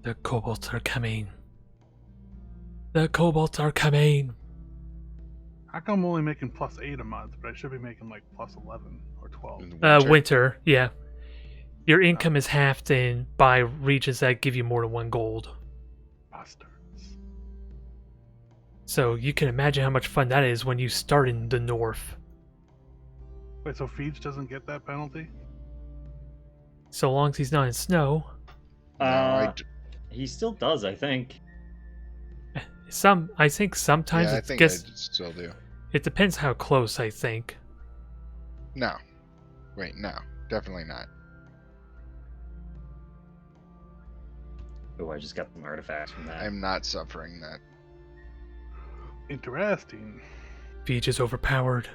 The kobolds are coming. The kobolds are coming.
How come I'm only making +8 a month, but I should be making like +11 or 12?
In the
Winter, yeah. Your income is halved in by regions that give you more than 1 gold.
Bastards.
So you can imagine how much fun that is when you start in the north.
Wait, so Feege doesn't get that penalty?
So long as he's not in snow.
He still does, I think.
I think sometimes
yeah, I
it's
think I still do.
It depends how close, I think.
No. Wait, no. Definitely not.
Oh, I just got some artifacts from that.
I'm not suffering that.
Interesting.
Feege is overpowered.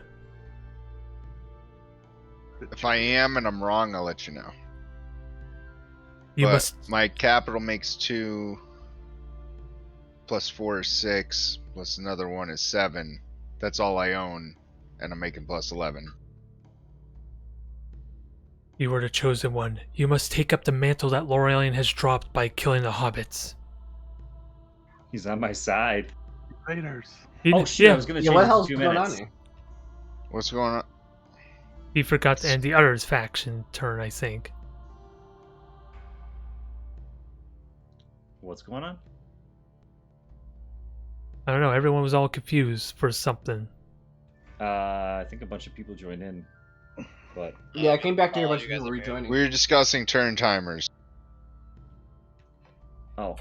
If I am and I'm wrong, I'll let you know.
But
my capital makes 2, +4 is 6, plus another one is 7. That's all I own, and I'm making +11.
You are the chosen one. You must take up the mantle that Laurelian has dropped by killing the hobbits.
He's on my side.
Raiders.
Oh shit, I was gonna change
what
it
hell's
to 2
going on
minutes.
here?
What's going on?
He forgot to end the other's faction turn, I think.
What's going on?
I don't know, everyone was all confused for something.
I think a bunch of people joined in, but
Yeah, I came back to hear a
All
bunch
you
of
guys
people
are muted.
rejoining.
We were discussing turn timers.
oh,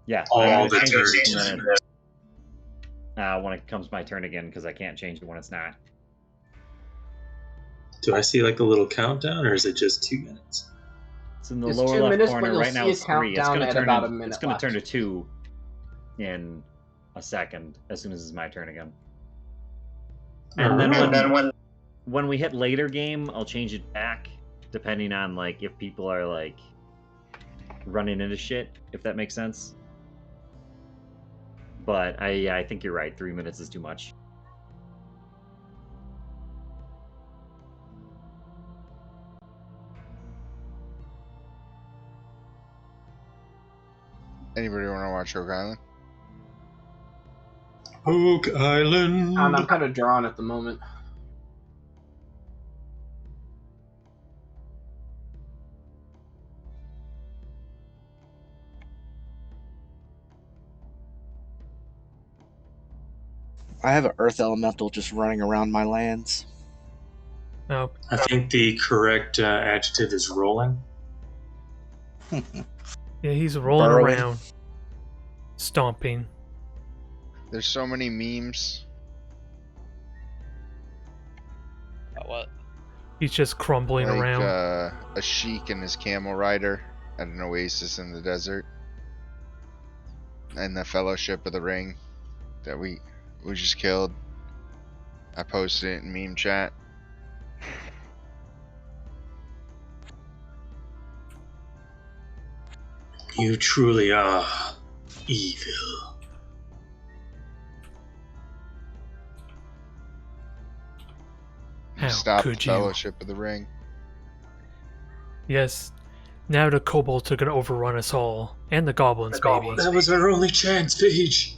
yeah.
All
I'm
the
gonna change it to 2
turns.
minutes. When it comes my turn again, because I can't change it when it's not.
Do I see like a little countdown, or is it just 2 minutes?
It's in the
It's
lower
2
left
minutes, but
corner.
you'll
Right now
see a
it's 3. It's
countdown
gonna
at
turn
about
in,
a minute
It's gonna
left.
turn to 2 in a second as soon as it's my turn again. And then when we hit later game, I'll change it back depending on like if people are like running into shit, if that makes sense. But I think you're right. 3 minutes is too much.
Anybody want to watch Oak Island?
Oak Island.
I'm kind of drawn at the moment.
I have an earth elemental just running around my lands.
Oh,
I think the correct adjective is rolling.
yeah, he's rolling
Burrowing.
around, stomping.
There's so many memes.
What?
He's just crumbling
Like
around.
a sheik and his camel rider at an oasis in the desert. And the Fellowship of the Ring that we just killed. I posted it in meme chat.
You truly are evil.
How
Stop the
could you?
Fellowship of the Ring.
Yes. Now the kobolds are gonna overrun us all, and the goblins, maybe.
That was our only chance, Paige.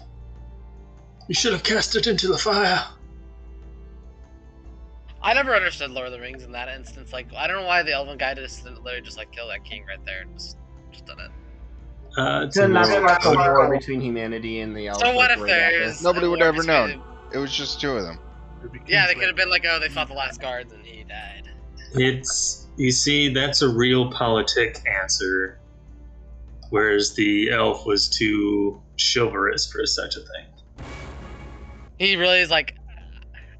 You should have cast it into the fire.
I never understood Lord of the Rings in that instance. Like, I don't know why the elven guy just literally just like kill that king right there and just done it.
It's
Then
more
that's
of
like a
a-
war between humanity and the elves.
So what
like,
if
right after.
there's
Nobody
a
would
war
ever
between-
known. It was just two of them.
Yeah, they could have been like, oh, they fought the last guards and he died.
You see, that's a real politic answer, whereas the elf was too chivalrous for such a thing.
He really is like,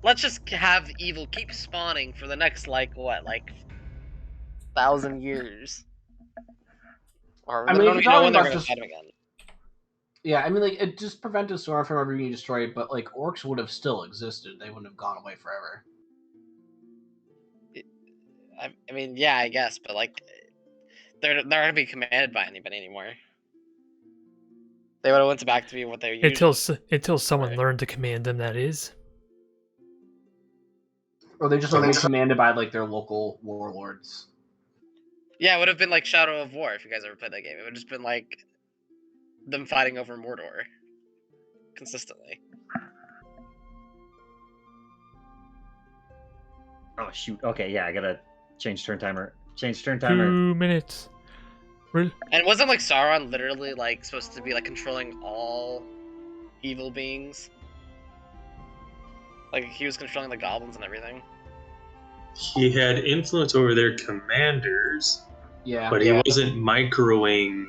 let's just have evil keep spawning for the next like 1,000 years. Or
I
I
mean,
don't
if
even
you're
know when
talking
they're
about
gonna
just-
fight him again.
Yeah, I mean, like, it just prevented Sauron from ever being destroyed, but, like, orcs would have still existed. They wouldn't have gone away forever.
I mean, yeah, I guess, but like, they're not gonna be commanded by anybody anymore. They would have went back to be what they usually.
Until someone
Right.
learned to command them, that is.
Or they just would have been commanded by, like, their local warlords.
Yeah, it would have been like Shadow of War if you guys ever played that game. It would have just been like them fighting over Mordor consistently.
Oh shoot. Okay, yeah, I gotta change turn timer. Change turn timer.
2 minutes.
And it wasn't like Sauron literally like supposed to be like controlling all evil beings. Like he was controlling the goblins and everything.
He had influence over their commanders,
Yeah.
but he wasn't microing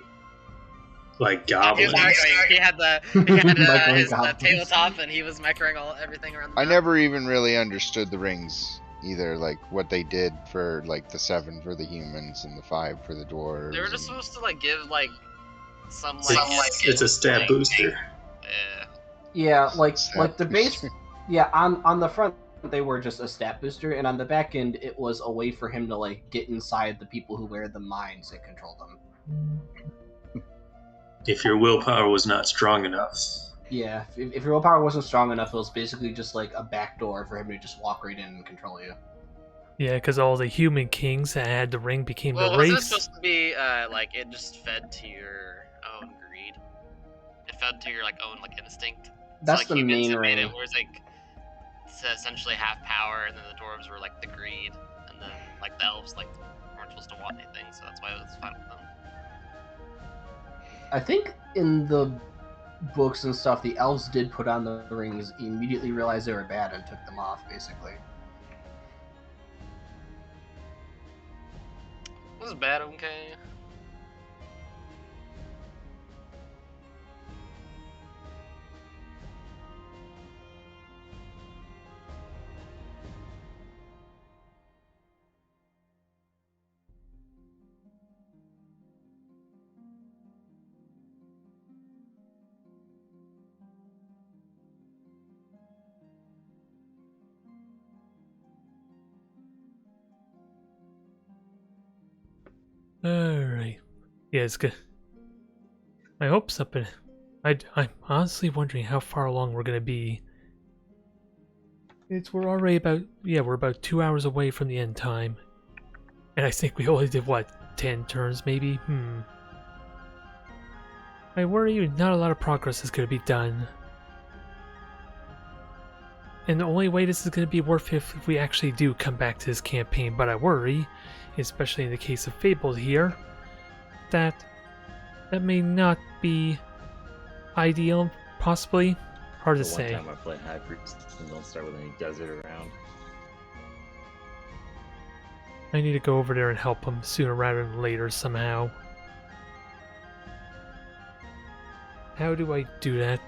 like
He was
goblins.
microing. He had
Microing
his
goblins.
tabletop and he was microing everything around the
I
map.
never even really understood the rings either, like what they did for like the 7 for the humans and the 5 for the dwarves.
They were just supposed to like give like some
It's a stat booster.
Yeah.
Yeah, like
Stat
the base. Yeah, on the front they were just a stat booster, and on the back end it was a way for him to like get inside the people who wear the minds and control them.
If your willpower was not strong enough.
Yeah, if your willpower wasn't strong enough, it was basically just like a backdoor for him to just walk right in and control you.
Yeah, because all the human kings that had the ring became
Well,
the
wasn't it
race.
supposed to be like it just fed to your own greed? It fed to your like own like instinct.
That's
so, like,
the
humans
main
had made
ring.
it, where it's like it's essentially half power, and then the dwarves were like the greed, and then like the elves like weren't supposed to want anything, so that's why it was fine with them.
I think in the books and stuff, the elves did put on the rings, immediately realized they were bad, and took them off, basically.
It was bad, okay.
Alright. Yeah, it's good. I hope something. I'm honestly wondering how far along we're gonna be. We're already we're about 2 hours away from the end time. And I think we only did what, 10 turns maybe? I worry not a lot of progress is going to be done. And the only way this is going to be worth it if we actually do come back to this campaign. But I worry, especially in the case of Fabled here, that may not be ideal, possibly. Hard to say.
One time I played High Priest and don't start with any desert around.
I need to go over there and help him sooner rather than later somehow. How do I do that?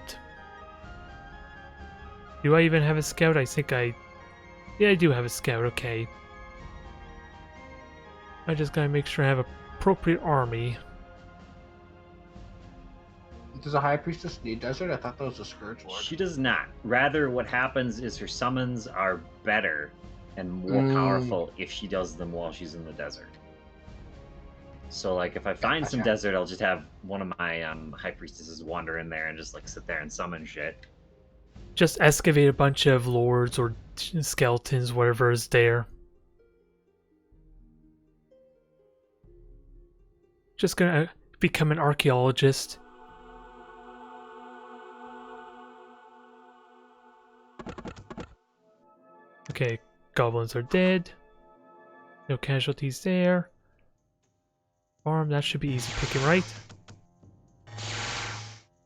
Do I even have a scout? I think yeah, I do have a scout, okay. I just gotta make sure I have an appropriate army.
Does a High Priestess need desert? I thought that was a Scourge Lord.
She does not. Rather, what happens is her summons are better and more powerful if she does them while she's in the desert. So, like, if I find some desert, I'll just have one of my High Priestesses wander in there and just, like, sit there and summon shit.
Just excavate a bunch of lords or skeletons, whatever is there. Just gonna become an archaeologist. Okay, goblins are dead. No casualties there. Farm, that should be easy picking, right?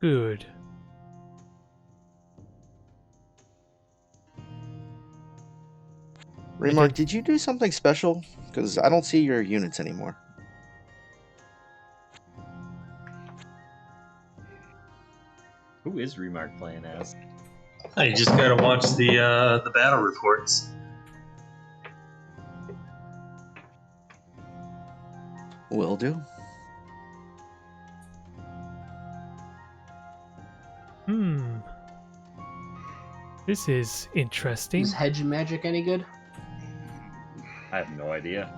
Good.
Remark, did you do something special? Because I don't see your units anymore.
Who is Remark playing as?
Oh, you just gotta watch the battle reports.
Will do.
This is interesting.
Is hedge magic any good?
I have no idea.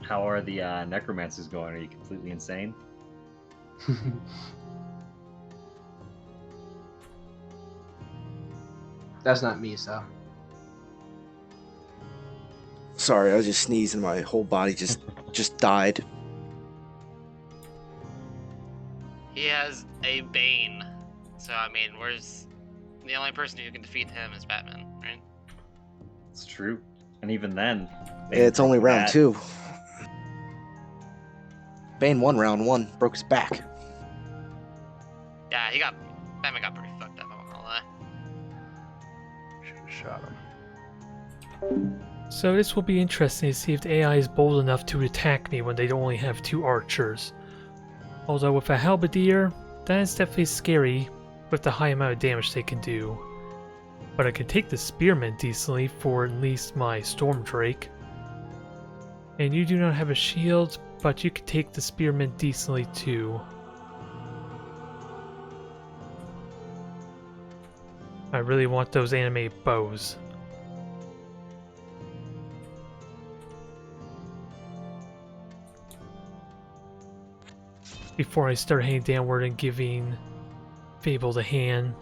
How are the necromancers going? Are you completely insane?
That's not me, so.
Sorry, I just sneezed and my whole body just died.
He has a Bane. So, I mean, where's... The only person who can defeat him is Batman, right?
It's true. And even then...
It's only round 2. Bane won round 1, broke his back.
Yeah, Batman got pretty fucked up, I won't lie.
Should have shot him.
So this will be interesting to see if the AI is bold enough to attack me when they only have 2 archers. Although with a halberdier, that is definitely scary with the high amount of damage they can do. But I can take the spearmen decently for at least my storm drake. And you do not have a shield, but you can take the spearmen decently too. I really want those animated bows. Before I start heading downward and giving Fabled a hand.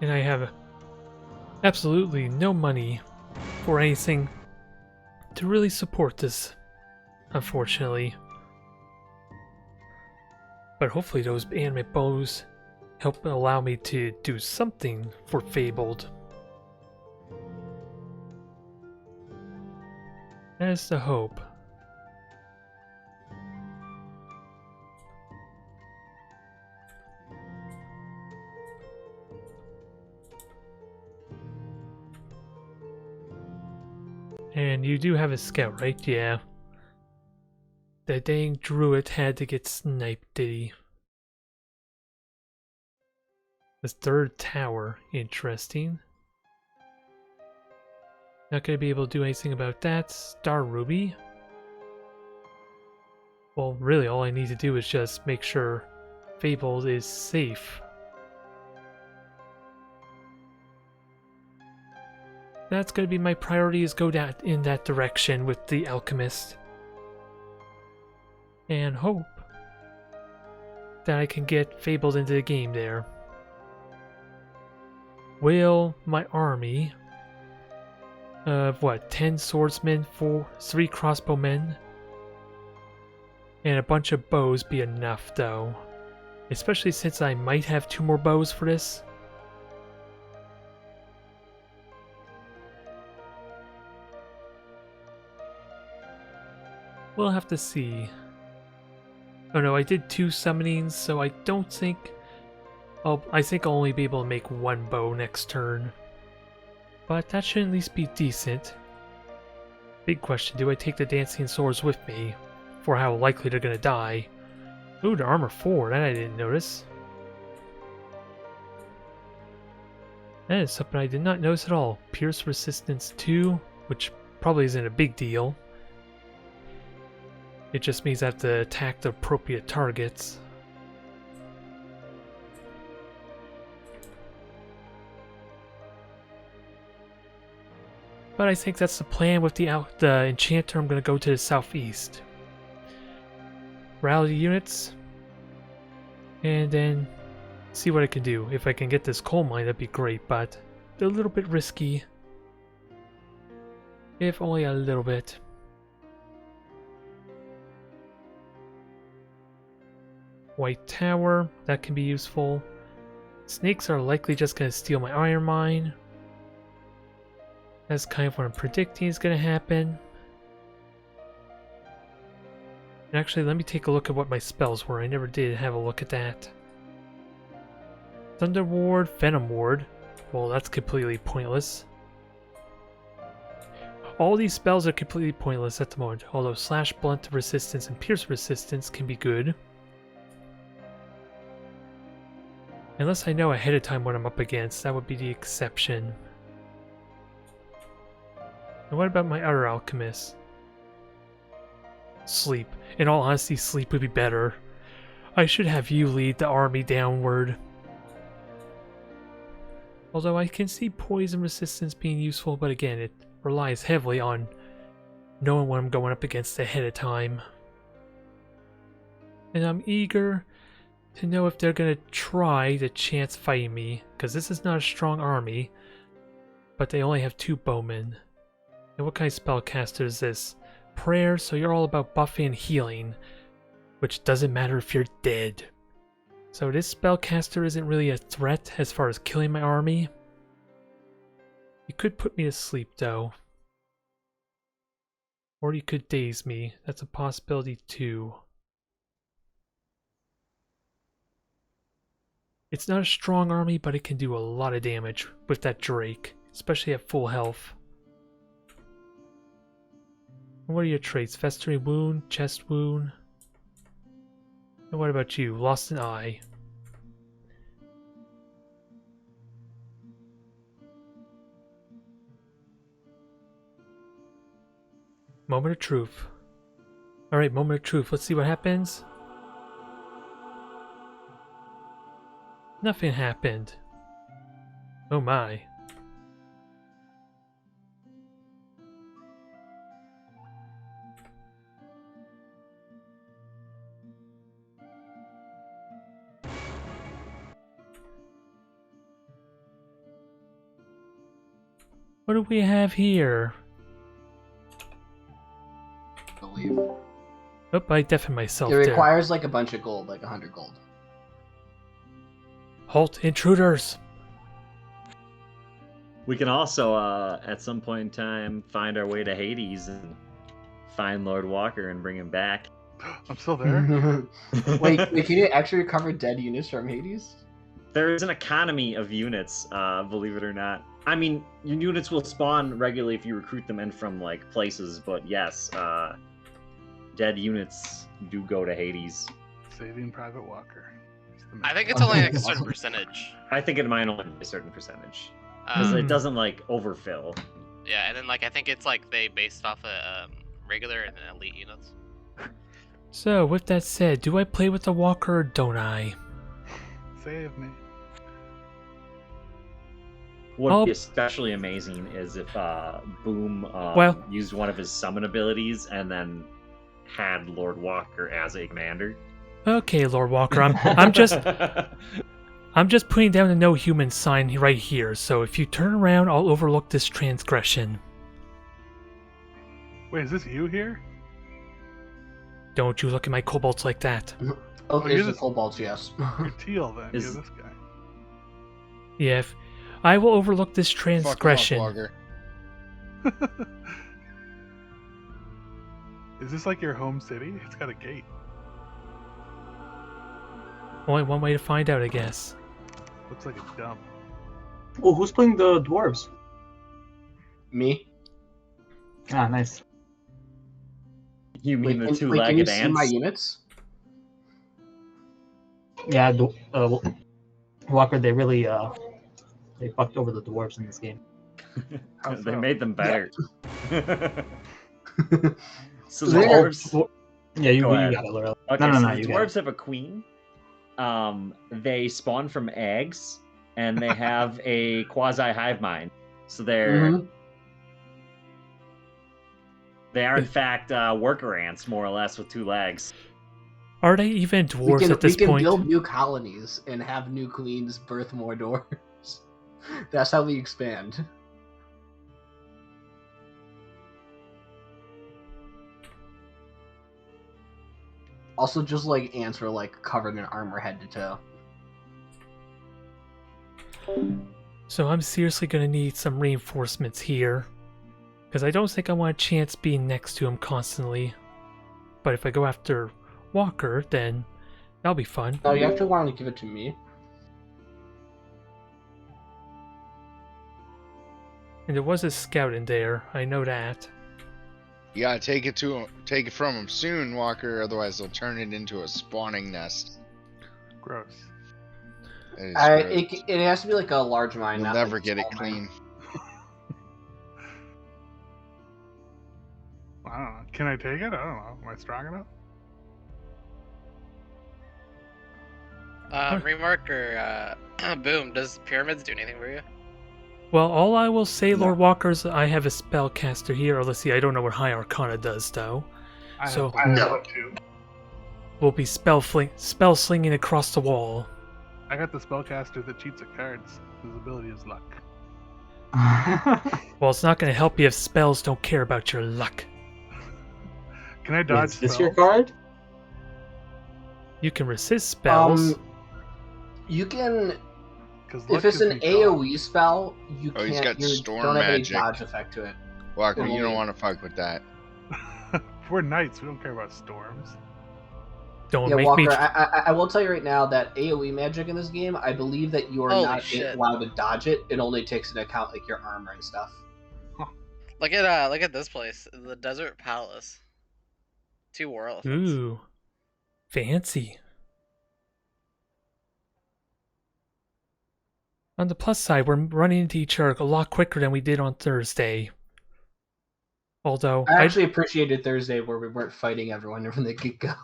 And I have absolutely no money for anything to really support this, unfortunately. But hopefully those anime bows help allow me to do something for Fabled. That's the hope. And you do have a scout, right? Yeah. The dang druid had to get sniped, did he? The 3rd tower, interesting. Not gonna be able to do anything about that. Star Ruby. Well, really all I need to do is just make sure Fabled is safe. That's gonna be my priority, is go down in that direction with the alchemist. And hope that I can get Fabled into the game there. will my army of 10 swordsmen, 3 crossbowmen, and a bunch of bows be enough though? Especially since I might have 2 more bows for this. We'll have to see. Oh no, I did 2 summonings, so I don't think... I think I'll only be able to make 1 bow next turn. But that should at least be decent. Big question, do I take the dancing swords with me? For how likely they're gonna die. Ooh, the armor 4, that I didn't notice. That is something I did not notice at all. Pierce resistance 2, which probably isn't a big deal. It just means I have to attack the appropriate targets. But I think that's the plan with the enchanter. I'm going to go to the southeast. Rally units. And then see what I can do. If I can get this coal mine, that'd be great, but they're a little bit risky. If only a little bit. White tower, that can be useful. Snakes are likely just going to steal my iron mine. That's kind of what I'm predicting is going to happen. And actually, let me take a look at what my spells were. I never did have a look at that. Thunder Ward, Venom Ward. Well, that's completely pointless. All these spells are completely pointless at the moment, although Slash, Blunt Resistance, and Pierce Resistance can be good. Unless I know ahead of time what I'm up against, that would be the exception. And what about my other alchemists? Sleep. In all honesty, sleep would be better. I should have you lead the army downward. Although I can see poison resistance being useful, but again, it relies heavily on knowing what I'm going up against ahead of time. And I'm eager to know if they're going to try to chance fighting me, because this is not a strong army, but they only have 2 bowmen. And what kind of spellcaster is this? Prayer, so you're all about buffing and healing, which doesn't matter if you're dead. So this spellcaster isn't really a threat as far as killing my army. You could put me to sleep though. Or you could daze me. That's a possibility too. It's not a strong army, but it can do a lot of damage with that Drake, especially at full health. What are your traits? Festering Wound, Chest Wound. And what about you? Lost an Eye. Moment of Truth. Alright, Moment of Truth. Let's see what happens. Nothing happened. Oh my. What do we have here?
I believe.
Oh, I deafened myself
It
there.
requires like a bunch of gold, like 100 gold.
Halt, intruders!
We can also, at some point in time, find our way to Hades and find Lord Walker and bring him back.
I'm still there.
Wait, can you actually recover dead units from Hades?
There is an economy of units, believe it or not. I mean, your units will spawn regularly if you recruit them in from, like, places, but yes, dead units do go to Hades.
Saving Private Walker.
I think it's only like a certain percentage.
I think it might only be a certain percentage. Because it doesn't, like, overfill.
Yeah, and then, like, I think it's, like, they based off of regular and then elite units.
So, with that said, do I play with the Walker or don't I?
Save me.
What would be especially amazing is if Boom used one of his summon abilities and then had Lord Walker as a commander.
Okay, Lord Walker, I'm just I'm just putting down a no human sign right here, so if you turn around, I'll overlook this transgression.
Wait, is this you here?
Don't you look at my kobolds like that.
Oh,
you're
there's the
the-
kobolds, yes.
You're Teal then.
Is-
You're this guy.
Yeah, I will overlook this
Fuck off,
transgression.
Logger.
Is this like your home city? It's got a gate.
Only one way to find out, I guess.
Looks like a dump.
Oh, who's playing the dwarves?
Me?
Ah, nice.
You mean the
can you
two-legged
see my
ants?
units?
Yeah, Walker, they really they fucked over the dwarves in this game.
How
They
so?
made them better. So the
They're-
dwarves.
Yeah, you
Go ahead.
got it, Laura.
Okay,
no,
so
no,
the
you got
dwarves have a queen. They spawn from eggs, and they have a quasi hive mind. So
Mhm.
they are in fact worker ants, more or less, with 2 legs.
Are they even
We
dwarves
can,
at this
we can
point?
build new colonies and have new queens birth more dwarves. That's how we expand. Also, just like ants were like covered in armor head to toe.
So I'm seriously gonna need some reinforcements here. Because I don't think I want a chance being next to him constantly. But if I go after Walker, then that'll be fun.
No, you actually want to give it to me.
And there was a scout in there, I know that.
You gotta take it from him soon, Walker. Otherwise, they'll turn it into a spawning nest.
Gross.
That is gross.
It has to be like a large mine.
You'll
not
never
like a
get it
small mine.
clean.
I don't know. Can I take it? I don't know. Am I strong enough?
Remark or Boom, does pyramids do anything for you?
Well, all I will say,
No.
Lord Walker, is I have a spellcaster here. Or let's see, I don't know what High Arcana does, though. So-
I have one too.
We'll be spell slinging across the wall.
I got the spellcaster that cheats at cards. His ability is luck.
Well, it's not going to help you if spells don't care about your luck.
Can I dodge
Is this
spells?
your card?
You can resist spells.
You can.
'Cause luck
If it's
gives
an
me dodge.
AoE spell, you
Oh, he's
can't.
got
You
storm
don't have
magic.
any dodge effect to it.
Walker, you
Only-
don't want to fuck with that.
We're knights. We don't care about storms.
Don't
Yeah,
make
Walker.
me.
I will tell you right now that AoE magic in this game, I believe that you are
Holy
not
shit.
allowed to dodge it. It only takes into account like your armor and stuff.
Look at this place, the Desert Palace. 2 war elephants.
Ooh. Fancy. On the plus side, we're running into each other a lot quicker than we did on Thursday. Although,
I actually appreciated Thursday where we weren't fighting everyone from the get-go.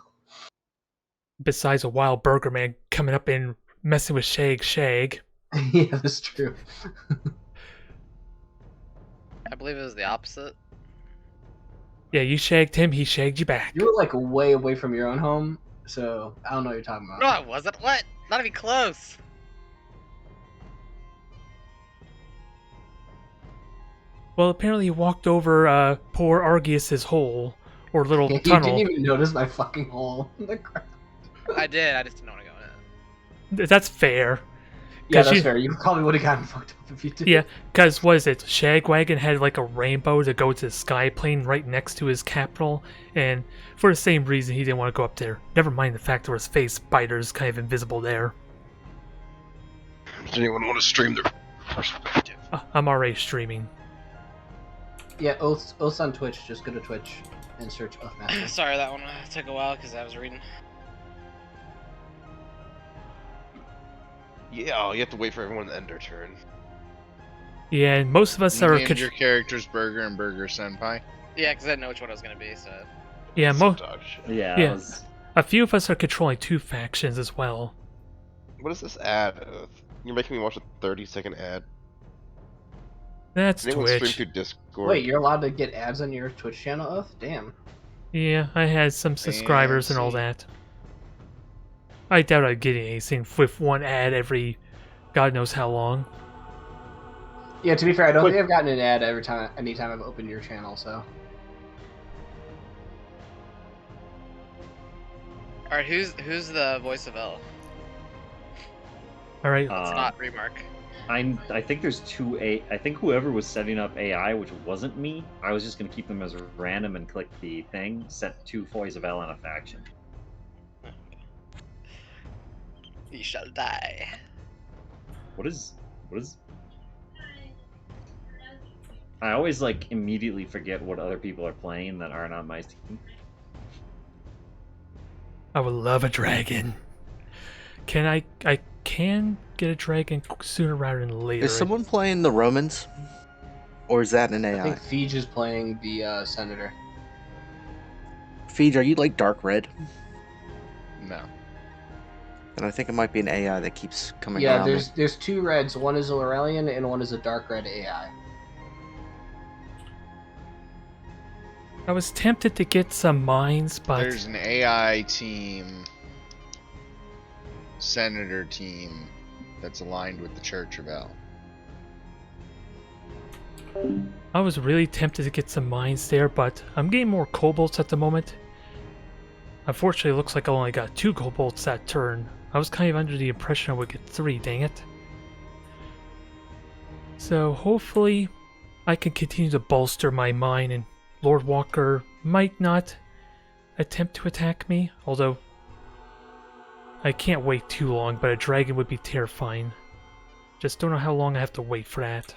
besides a wild burger man coming up and messing with Shag.
Yeah, that's true.
I believe it was the opposite.
Yeah, you shagged him, he shagged you back.
You were like way away from your own home, so I don't know what you're talking about.
No, I wasn't. What? Not even close.
Well, apparently you walked over poor Argius's hole, or little
You
tunnel.
didn't even notice my fucking hole in the ground.
I did. I just didn't want to go in it.
That's fair.
Yeah,
'Cause
that's
you-
fair. You probably would have gotten fucked up if you did.
Yeah, because what is it? Shagwagon had like a rainbow to go to the sky plane right next to his capital, and for the same reason he didn't want to go up there. Never mind the fact there was face spiders kind of invisible there.
Does anyone want to stream their perspective?
I'm already streaming.
Yeah, Oaths on Twitch. Just go to Twitch and search Oathmaster.
Sorry, that one took a while because I was reading.
Yeah, you have to wait for everyone to end their turn.
Yeah, and most of us
You
are.
named your characters Burger and Burger Senpai.
Yeah, because I didn't know which one I was gonna be. So
Yeah,
Dog shit.
Yeah.
Yeah.
That was...
a few of us are controlling 2 factions as well.
What is this ad of? You're making me watch a 30-second ad.
That's
Does anyone stream
Twitch.
through Discord?
Wait, you're allowed to get ads on your Twitch channel, Oath? Damn.
Yeah, I had some subscribers and all
Fancy.
that. I doubt I'd get anything with one ad every God knows how long.
Yeah, to be fair, I don't think I've gotten an ad anytime I've opened your channel, so.
Alright, who's the voice of L?
Alright.
It's not Remark.
I think there's I think whoever was setting up AI, which wasn't me, I was just gonna keep them as random and click the thing, set 2 voice of L on a faction.
You shall die.
What is I always like immediately forget what other people are playing that aren't on my team.
I would love a dragon. Can I can get a dragon sooner rather than later.
Is someone playing the Romans? Or is that an AI?
I think Feege is playing the Senator.
Feege, are you like dark red?
No.
And I think it might be an AI that keeps coming
Yeah,
around.
there's 2 reds. One is a Laurelian and one is a dark red AI.
I was tempted to get some mines, but
There's an AI team, Senator team, that's aligned with the Church of L.
I was really tempted to get some mines there, but I'm getting more kobolds at the moment. Unfortunately, it looks like I only got 2 kobolds that turn. I was kind of under the impression I would get 3, dang it. So hopefully I can continue to bolster my mine and Lord Walker might not attempt to attack me, although I can't wait too long, but a dragon would be terrifying. Just don't know how long I have to wait for that.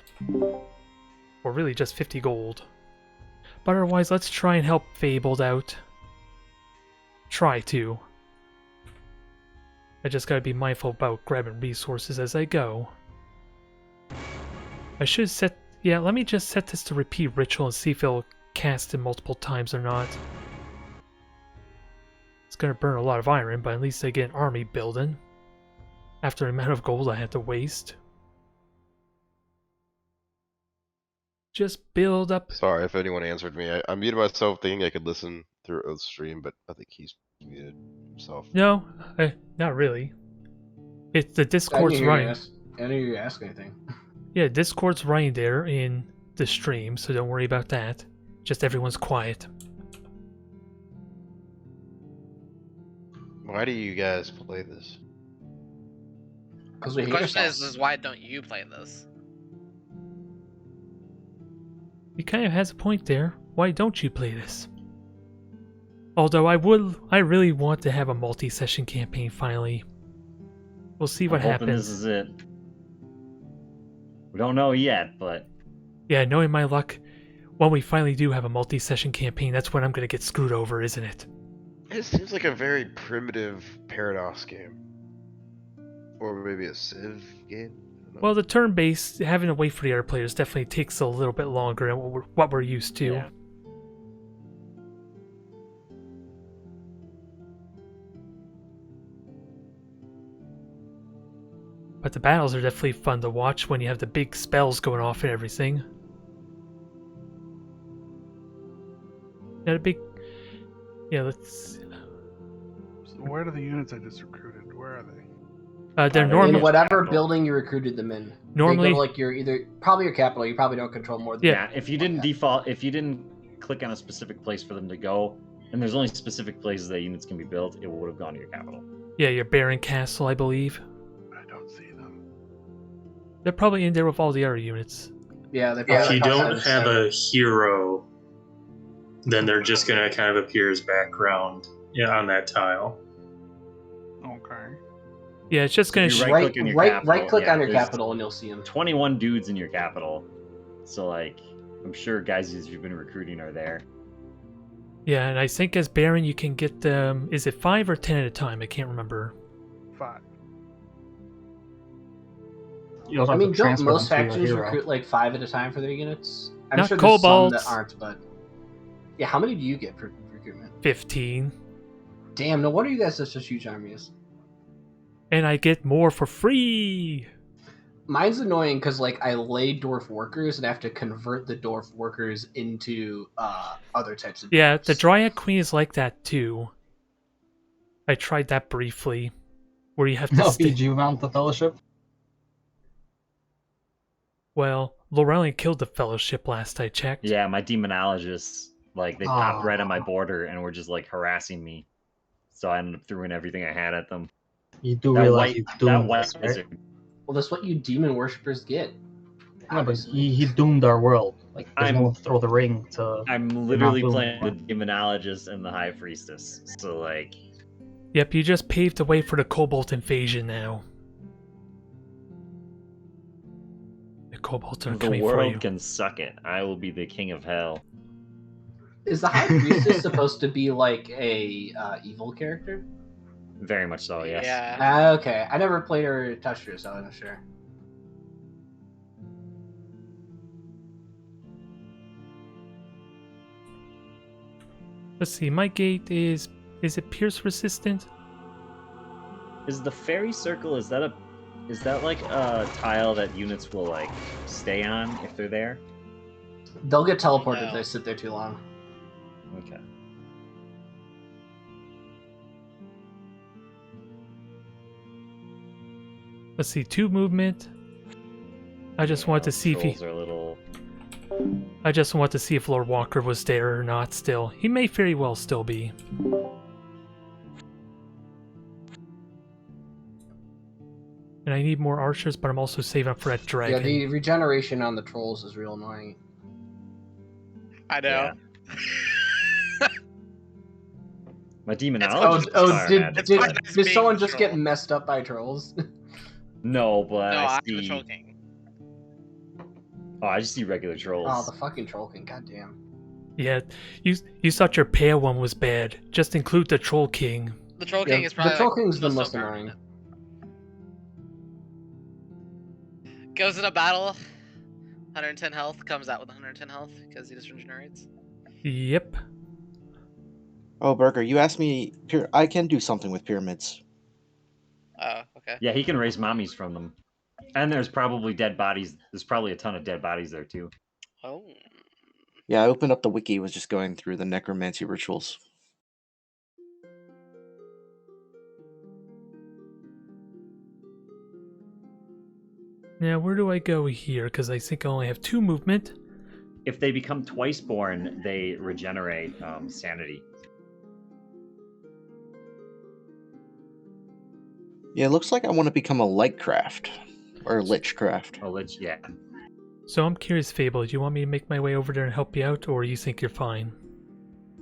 Or really just 50 gold. But otherwise, let's try and help Fabled out. Try to. I just gotta be mindful about grabbing resources as I go. I should set... Yeah, let me just set this to repeat ritual and see if it'll cast it multiple times or not. It's gonna burn a lot of iron, but at least I get an army building. After the amount of gold I had to waste. Just build up.
Sorry if anyone answered me. I muted myself thinking I could listen through the stream, but I think he's muted himself.
No, not really. It's the Discord's running.
I knew you were asking anything.
Yeah, Discord's running there in the stream, so don't worry about that. Just everyone's quiet.
Why do you guys play this?
Because we
The
hate
question
ourselves.
is why don't you play this?
He kind of has a point there. Why don't you play this? Although I really want to have a multi-session campaign finally. We'll see what
I'm hoping
happens.
This is it. We don't know yet, but
yeah, knowing my luck, when we finally do have a multi-session campaign, that's when I'm gonna get screwed over, isn't it?
It seems like a very primitive Paradox game. Or maybe a Civ game? I don't know.
Well, the turn-based, having to wait for the other players definitely takes a little bit longer than what we're used to.
Yeah.
But the battles are definitely fun to watch when you have the big spells going off and everything. Yeah, let's...
So where are the units I just recruited? Where are they?
They're
In
normally...
whatever building you recruited them in.
Normally...
They go to, like probably your capital. You probably don't control more than
yeah, if you didn't if you didn't click on a specific place for them to go, and there's only specific places that units can be built, it would have gone to your capital.
Yeah, your Baron Castle, I believe.
I don't see them.
They're probably in there with all the other units.
Yeah, they
If you don't have a hero, then they're just going to kind of appear as background on that tile.
Okay.
Yeah, it's just going to...
right click on your capital and you'll see them.
21 dudes in your capital. So, like, I'm sure guys you've been recruiting are there.
Yeah, and I think as Baron you can get them... Is it 5 or 10 at a time? I can't remember.
5.
I mean, don't most factions recruit like 5 at a time for their units? I'm
Not
sure there's
kobolds.
some that aren't, but... Yeah, how many do you get per recruitment?
15.
Damn, no wonder you guys have such huge armies.
And I get more for free!
Mine's annoying because, like, I lay dwarf workers and have to convert the dwarf workers into other types of
Yeah,
dwarves.
the Dryad Queen is like that too. I tried that briefly. where you have to
No, did you mount the Fellowship?
Well, Lorellian killed the Fellowship last I checked.
Yeah, my demonologists, like, they popped right on my border and were just, like, harassing me. So I ended up throwing everything I had at them.
You do realize you doomed us, right?
wizard.
Well, that's what you demon worshippers get.
No, but he doomed our world. Like, there's no one to throw the ring to.
I'm literally playing the demonologist and the high priestess. So, like...
Yep, you just paved the way for the Cobalt invasion now. The Cobalts are coming for you.
The world can suck it. I will be the king of hell.
Is the high priestess supposed to be like a evil character?
Very much so, yes.
Yeah.
Okay, I never played her or touched her, so I'm not sure.
Let's see, my gate is it pierce resistant?
Is the fairy circle, is that like a tile that units will like stay on if they're there?
They'll get teleported if they sit there too long.
Okay.
Let's see, 2 movement. I just wanted to see if he... I just want to see if Lord Walker was there or not still. He may very well still be. And I need more archers, but I'm also saving up for that dragon.
Yeah, the regeneration on the trolls is real annoying.
I know.
Yeah. My demonologist.
Did someone just get messed up by trolls?
No, but
No,
I
I'm
see...
the Troll King.
Oh, I just see regular trolls.
Oh, the fucking Troll King, goddamn.
Yeah, you thought your pale one was bad. Just include the Troll King.
The Troll King is probably
the Troll King's the most annoying.
Goes in a battle, 110 health, comes out with 110 health because he just regenerates.
Yep.
Oh, Burger, you asked me. I can do something with pyramids.
Oh, okay.
Yeah, he can raise mommies from them. And there's probably dead bodies. There's probably a ton of dead bodies there, too.
Oh.
Yeah, I opened up the wiki, was just going through the necromancy rituals.
Now, where do I go here? Because I think I only have 2 movement.
If they become twice born, they regenerate sanity.
Yeah, it looks like I want to become a lightcraft. Or lichcraft.
A lich, yeah.
So I'm curious, Fable, do you want me to make my way over there and help you out, or you think you're fine?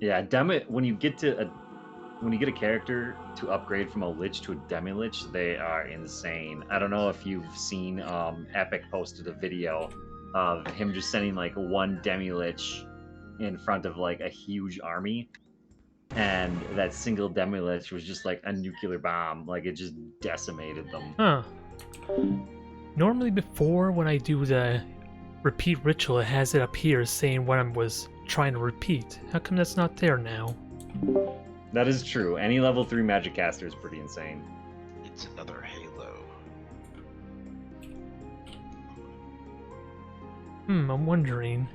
Yeah, when you get a character to upgrade from a lich to a demi-lich, they are insane. I don't know if you've seen Epic posted a video of him just sending like one demi-lich in front of like a huge army, and that single demi-lich was just like a nuclear bomb. Like, it just decimated them.
Huh. Normally before, when I do the repeat ritual, it has it up here saying what I was trying to repeat. How come that's not there now?
That is true. Any level 3 magic caster is pretty insane.
It's another Halo.
I'm wondering.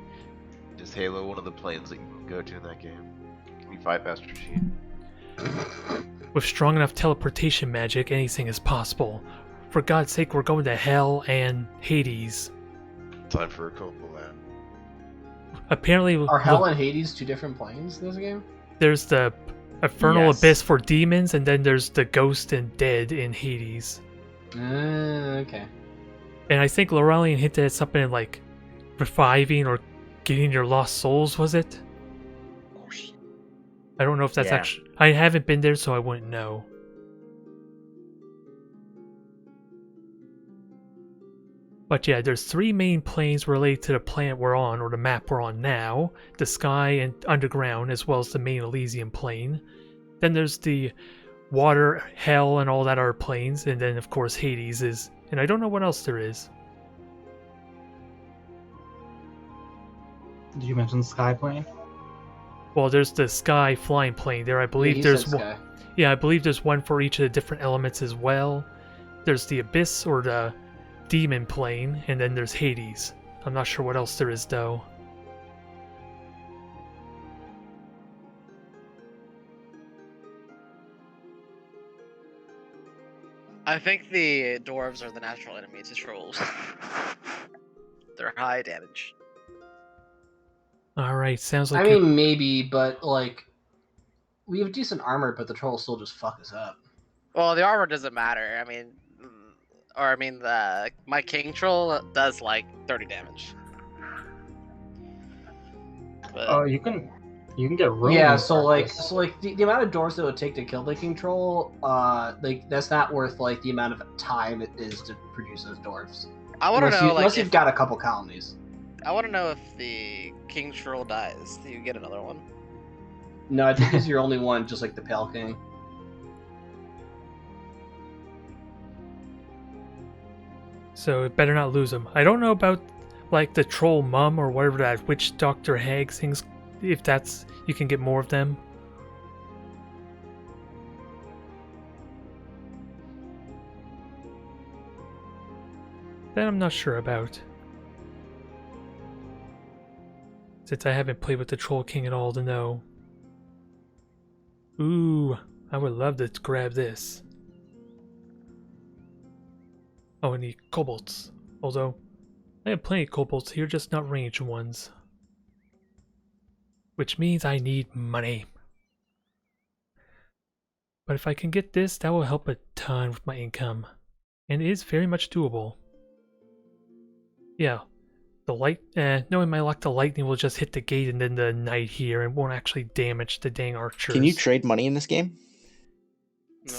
Is Halo one of the planes that you can go to in that game? Can you bypass machine?
With strong enough teleportation magic, anything is possible. For God's sake, we're going to Hell and Hades.
Time for a combo lab.
Apparently,
Are Hell and Hades 2 different planes in this game?
There's the Infernal
Yes.
Abyss for demons, and then there's the Ghost and Dead in Hades.
Okay.
And I think Lorellian hinted at something like reviving or getting your lost souls, was it? I don't know if that's
Yeah.
actually... I haven't been there, so I wouldn't know. But yeah, there's 3 main planes related to the planet we're on, or the map we're on now. The sky and underground, as well as the main Elysium plane. Then there's the water, hell, and all that other planes. And then, of course, Hades is... And I don't know what else there is.
Did you mention Sky Plane?
Well, there's the sky flying plane there. I believe
he
there's
said
one.
Sky.
Yeah, I believe there's one for each of the different elements as well. There's the abyss or the demon plane, and then there's Hades. I'm not sure what else there is though.
I think the dwarves are the natural enemy to trolls. They're high damage.
Alright, sounds like
I mean, maybe, but like, we have decent armor, but the trolls still just fuck us up.
Well, the armor doesn't matter. My king troll does like 30 damage. But...
Oh, you can get room.
Yeah, so the amount of dwarves that it would take to kill the king troll, like that's not worth like the amount of time it is to produce those dwarves.
I want to know,
unless you've got a couple colonies.
I want to know if the king troll dies, do you get another one?
No, I think he's your only one, just like the Pale King.
So it better not lose him. I don't know about like the troll mum or whatever that witch Dr. Hag things, if that's you can get more of them. That I'm not sure about. Since I haven't played with the Troll King at all to know. Ooh, I would love to grab this. Oh, I need kobolds. Although, I have plenty of kobolds here, just not ranged ones. Which means I need money. But if I can get this, that will help a ton with my income. And it is very much doable. Yeah. The light, knowing my luck, the lightning will just hit the gate and then the knight here and won't actually damage the dang archers.
Can you trade money in this game?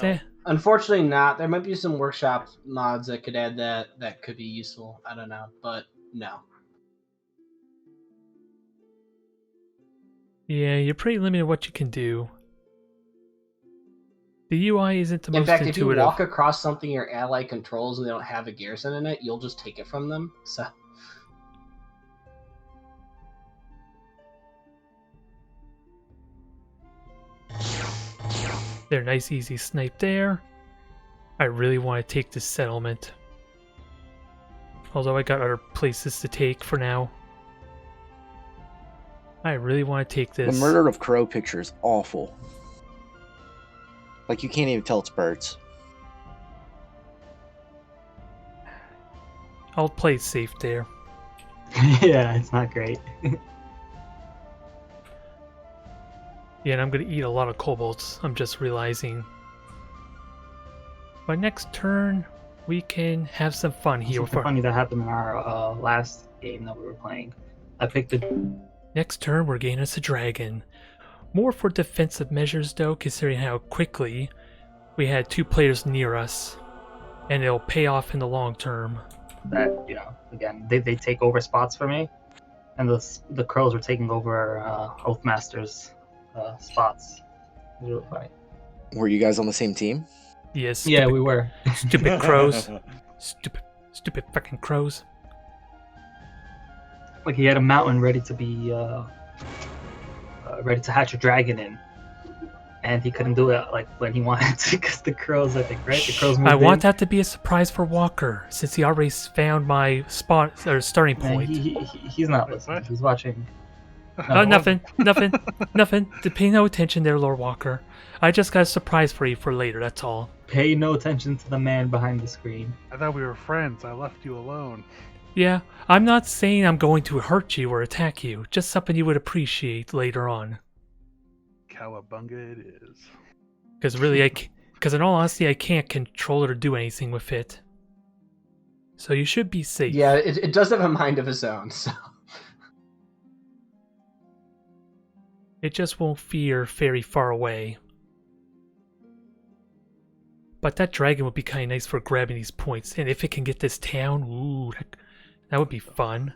No.
Unfortunately not. There might be some workshop mods that could add that could be useful. I don't know, but no.
Yeah, you're pretty limited what you can do. The UI isn't the most intuitive.
In fact, if you walk across something your ally controls and they don't have a garrison in it, you'll just take it from them. So.
There, nice easy snipe there. I really want to take this settlement. Although I got other places to take for now. I really want to take this.
The Murder of Crow picture is awful. Like, you can't even tell it's birds.
I'll play it safe there.
Yeah, it's not great.
Yeah, and I'm going to eat a lot of kobolds. I'm just realizing. By next turn, we can have some fun here.
Something funny that happened in our last game that we were playing. I picked a...
Next turn, we're gaining us a dragon. More for defensive measures, though, considering how quickly we had 2 players near us. And it'll pay off in the long term.
That, you know, again, they take over spots for me. And the crows were taking over Oathmaster's spots. It was really funny.
Were you guys on the same team?
Yes.
Yeah, we were.
Stupid crows. Stupid fucking crows.
Like, he had a mountain ready to be ready to hatch a dragon in, and he couldn't do it like when he wanted to because the crows, I think, right? The crows moved
I want
in.
that to be a surprise for Walker, since he already found my spot or starting point.
He's not listening. He's watching.
Oh, nothing. Pay no attention there, Lord Walker. I just got a surprise for you for later, that's all.
Pay no attention to the man behind the screen.
I thought we were friends. I left you alone.
Yeah, I'm not saying I'm going to hurt you or attack you, just something you would appreciate later on.
Cowabunga it is.
Because really, because in all honesty, I can't control it or do anything with it. So you should be safe.
Yeah, it does have a mind of its own, so...
It just won't fear very far away. But that dragon would be kind of nice for grabbing these points. And if it can get this town, ooh, that would be fun.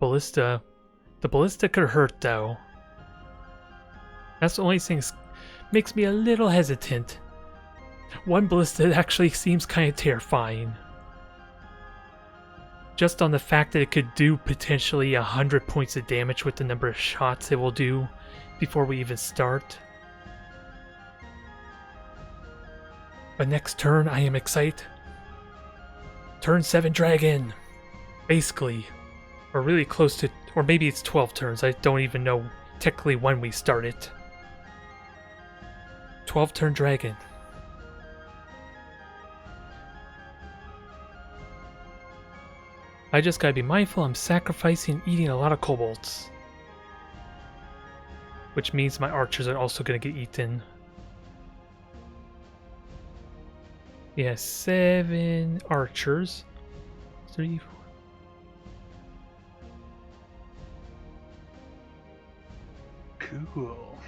Ballista. The ballista could hurt, though. That's the only thing that makes me a little hesitant. One ballista actually seems kind of terrifying. Just on the fact that it could do potentially 100 points of damage with the number of shots it will do before we even start. But next turn, I am excited. Turn 7 dragon! Basically. Or really close to, or maybe it's 12 turns. I don't even know technically when we start it. 12 turn dragon. I just gotta be mindful I'm sacrificing and eating a lot of kobolds. Which means my archers are also gonna get eaten. Yeah, 7 archers. 3, 4.
Cool.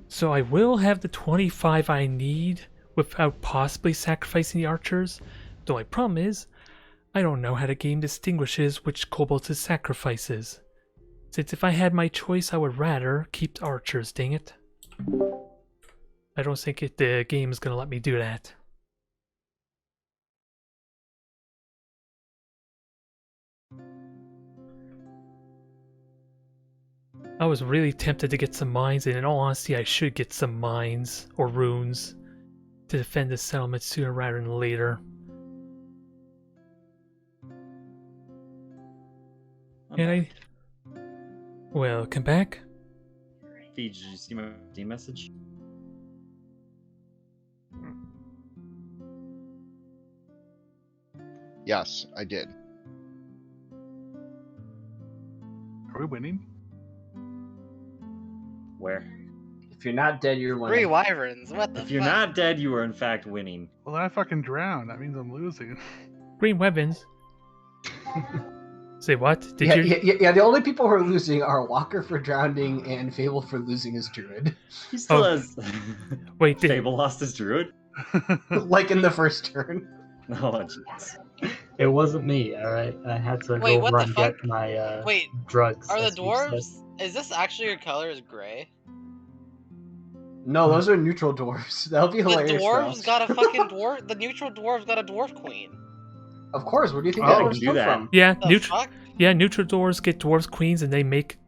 So I will have the 25 I need without possibly sacrificing the archers. The only problem is, I don't know how the game distinguishes which kobolds it sacrifices. Since if I had my choice, I would rather keep the archers, dang it. I don't think the game is going to let me do that. I was really tempted to get some mines, and in all honesty, I should get some mines or runes to defend the settlement sooner rather than later. Welcome back.
Did you see my Steam message?
Yes, I did.
Are we winning?
Where?
If you're not dead, you're winning.
3 wyverns. What the
If you're
fuck?
not dead, you are in fact winning.
Well, then I fucking drowned. That means I'm losing.
Green weapons. Say what?
Yeah, the only people who are losing are Walker for drowning and Fable for losing his druid.
He still has.
Wait,
Fable lost his druid?
Like in the first turn.
Oh, jeez.
It wasn't me, alright? I had to
Wait,
go
what
run
the fuck?
get my
Wait,
drugs.
are the
as you said.
dwarves? Is this actually your color is gray?
No, those are neutral dwarves. That'll be
The
hilarious.
dwarves got a fucking dwarf. The neutral dwarves got a dwarf queen.
Of course. Where do you think
Oh,
that
you
dwarves
can do
come
that.
from?
Yeah,
The
neutral.
fuck?
Yeah, neutral dwarves get dwarf queens, and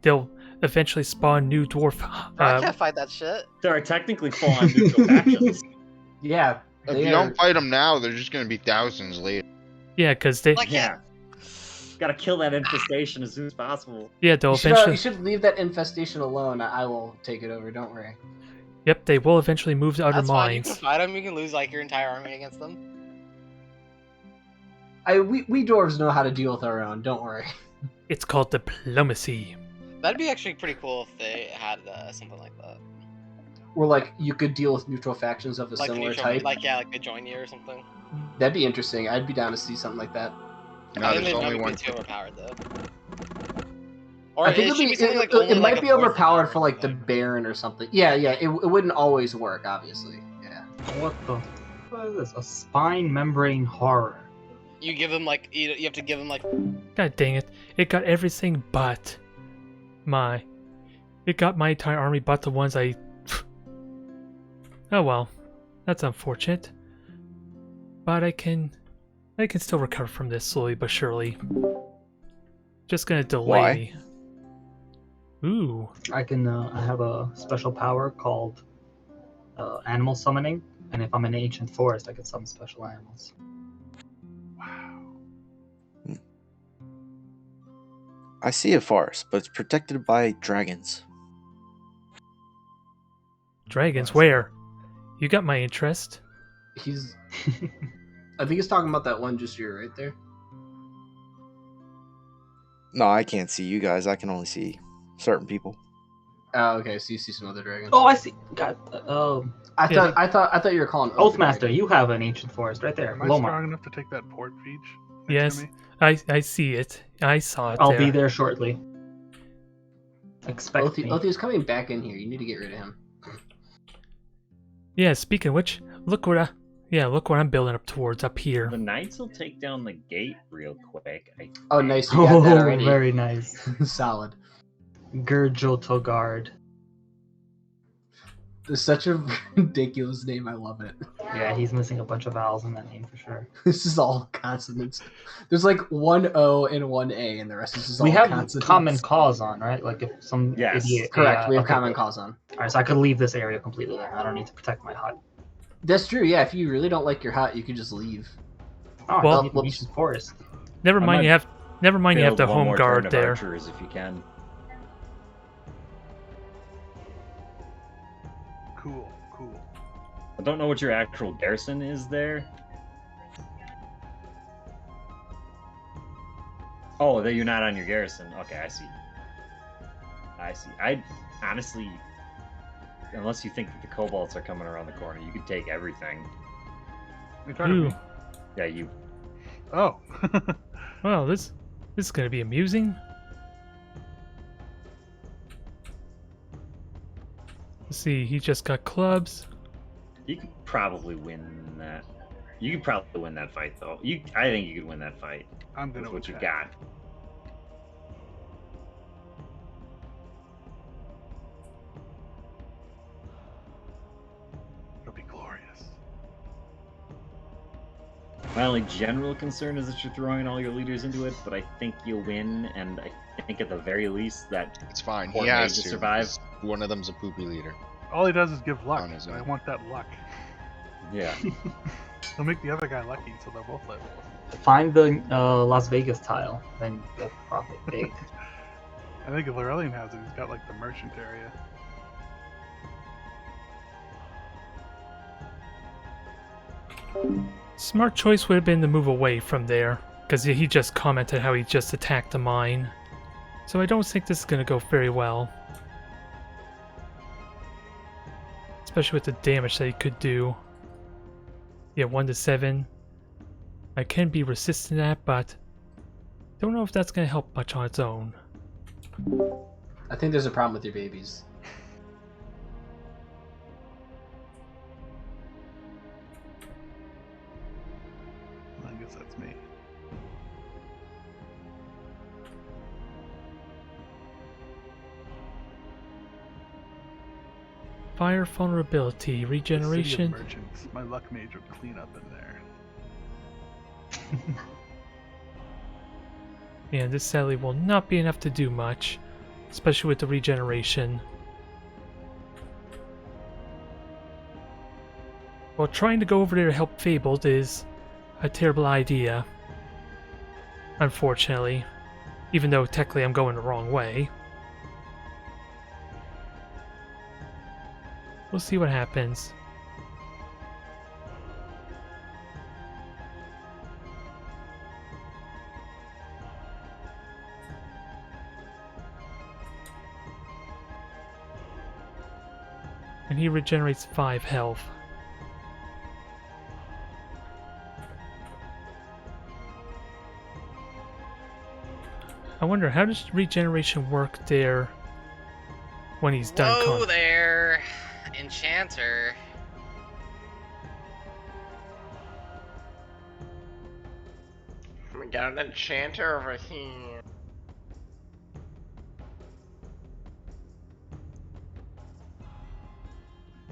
they'll eventually spawn new dwarf.
I can't fight that shit.
There are technically full-on neutral factions.
Yeah.
If you don't fight them now, they're just going to be thousands later.
Yeah, because they.
Like,
Yeah. Gotta kill that infestation as soon as possible.
Yeah, they'll
You
eventually.
should leave that infestation alone. I will take it over. Don't worry.
Yep, they will eventually move to other
That's fine. You can
mines.
fight them. You can lose like your entire army against them.
We dwarves know how to deal with our own. Don't worry.
It's called diplomacy.
That'd be actually pretty cool if they had something like that.
Where like you could deal with neutral factions of a
Like
similar
neutral,
type.
like yeah, like they join you or something.
That'd be interesting. I'd be down to see something like that.
No,
I think
there's
they'd
only
probably
one.
be too overpowered though. Or
I think
it should be something like
it
only
might
like
be
a fourth
overpowered
power
for like the
thing.
Baron or something. Yeah, it wouldn't always work, obviously. Yeah.
What the? What is this? A spine membrane horror.
You give them like you have to give them like
God dang it! It got everything but my. It got my entire army but the ones I. Oh well, that's unfortunate. But I can still recover from this slowly but surely. Just gonna delay
Why?
me. Ooh.
I can. I have a special power called animal summoning, and if I'm in an ancient forest, I can summon special animals.
I see a forest, but it's protected by dragons.
Dragons, where? You got my interest.
He's. I think he's talking about that one just here, right there.
No, I can't see you guys. I can only see certain people.
Oh, okay. So you see some other dragons.
Oh, I see. God.
I thought you were calling
Oathmaster, you have an ancient forest right there.
Am I
Lomar.
strong enough to take that port feach?
Yes, I see it. I saw it.
I'll be there shortly. Expect
Oathie,
me.
Oathie's coming back in here. You need to get rid of him.
Yeah, speaking of which, look what I'm building up towards up here.
The knights will take down the gate real quick.
Oh, nice. You got that already.
Very nice.
Solid.
Gurgel Togard.
It's such a ridiculous name. I love it.
Yeah, he's missing a bunch of vowels in that name for sure.
This is all consonants. There's like one O and one A, and the rest is just
We
all
have
consonants.
common cause on, right? Like if some
Yes,
idiot.
Correct. We have
okay,
common
good.
cause on.
Alright, so I could leave this area completely then. I don't need to protect my hut.
That's true. Yeah. If you really don't like your hut, you could just leave.
Oh,
Well-
I need the ancient forest.
Never mind, you have the
Build one
home
more
guard
turn of
there.
archers if you can.
Cool.
I don't know what your actual garrison is there. Oh, that you're not on your garrison. Okay, I see. I see. I honestly, unless you think that the kobolds are coming around the corner, you could take everything.
You're talking to me.
Yeah, you.
Oh.
Well, this is gonna be amusing. Let's see, he just got clubs.
You could probably win that. You could probably win that fight, though. I think you could win that fight.
I'm gonna
with what you
attack.
got.
It'll be glorious.
My only general concern is that you're throwing all your leaders into it, but I think you'll win, and I think at the very least that
It's fine.
Port
He has
mage
to
survive.
because one of them's a poopy leader.
All he does is give luck.
On his
I
own.
want that luck.
Yeah.
He'll make the other guy lucky, so they'll both live.
Find the Las Vegas tile, then you'll profit big.
I think if Lorellian has it, he's got like the merchant area.
Smart choice would have been to move away from there, because he just commented how he just attacked a mine. So I don't think this is going to go very well. Especially with the damage that he could do. Yeah, 1 to 7. I can be resistant to that, but don't know if that's going to help much on its own.
I think there's a problem with your babies.
I guess that's me.
Fire vulnerability,
City
regeneration.
of merchants. My luck mage would clean up in there.
And this sadly will not be enough to do much, especially with the regeneration. Well, trying to go over there to help Fabled is a terrible idea. Unfortunately. Even though technically I'm going the wrong way. We'll see what happens. And he regenerates 5 health. I wonder, how does regeneration work there when he's done?
Whoa there, Enchanter. We got an Enchanter over here.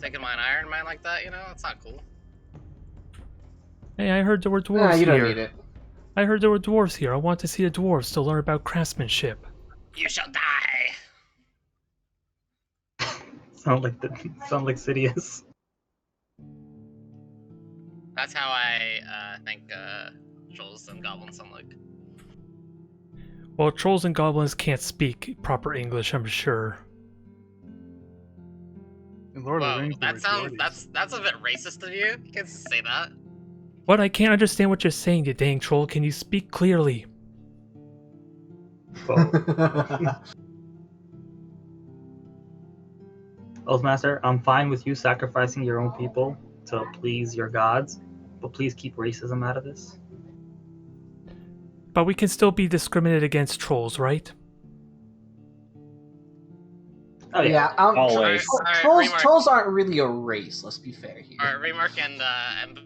Taking my iron mine like that, you know? That's not cool.
Hey, I heard there were dwarves
Nah, you
here.
don't need it.
I heard there were dwarves here. I want to see the dwarves to learn about craftsmanship.
You shall die.
Sound like Sidious.
That's how I think trolls and goblins sound like.
Well, trolls and goblins can't speak proper English, I'm sure.
In Lord of the
Whoa,
Rings, there
that
were
sounds
dwarves.
that's a bit racist of you. You can't say that.
What? I can't understand what you're saying, you dang troll. Can you speak clearly?
Oathmaster, I'm fine with you sacrificing your own people to please your gods, but please keep racism out of this.
But we can still be discriminated against trolls, right?
Oh yeah.
Always.
Trolls aren't really a race. Let's be fair here.
Alright, Remark and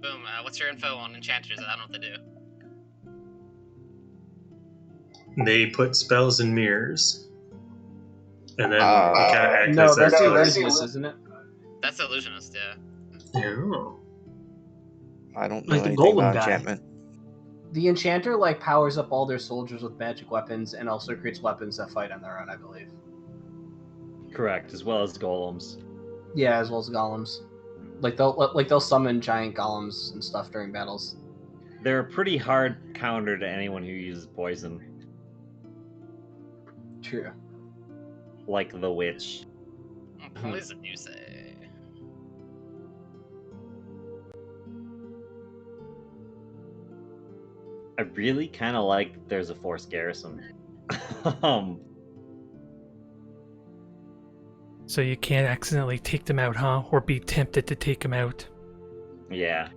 Boom, what's your info on enchanters? I don't know what they do.
They put spells in mirrors. And then
Ah.
they kind of act
No,
as
that's
that
the
does.
illusionist, isn't it?
That's the illusionist, yeah.
Yeah.
I don't know
Like the
anything
golem
about
guy.
enchantment.
The enchanter like powers up all their soldiers with magic weapons and also creates weapons that fight on their own, I believe.
Correct, as well as golems.
Yeah, as well as golems. They'll summon giant golems and stuff during battles.
They're a pretty hard counter to anyone who uses poison,
True.
like the witch.
Poison, you say?
I really kind of like there's a forced garrison. um,
So you can't accidentally take them out, huh? Or be tempted to take them out.
yeah.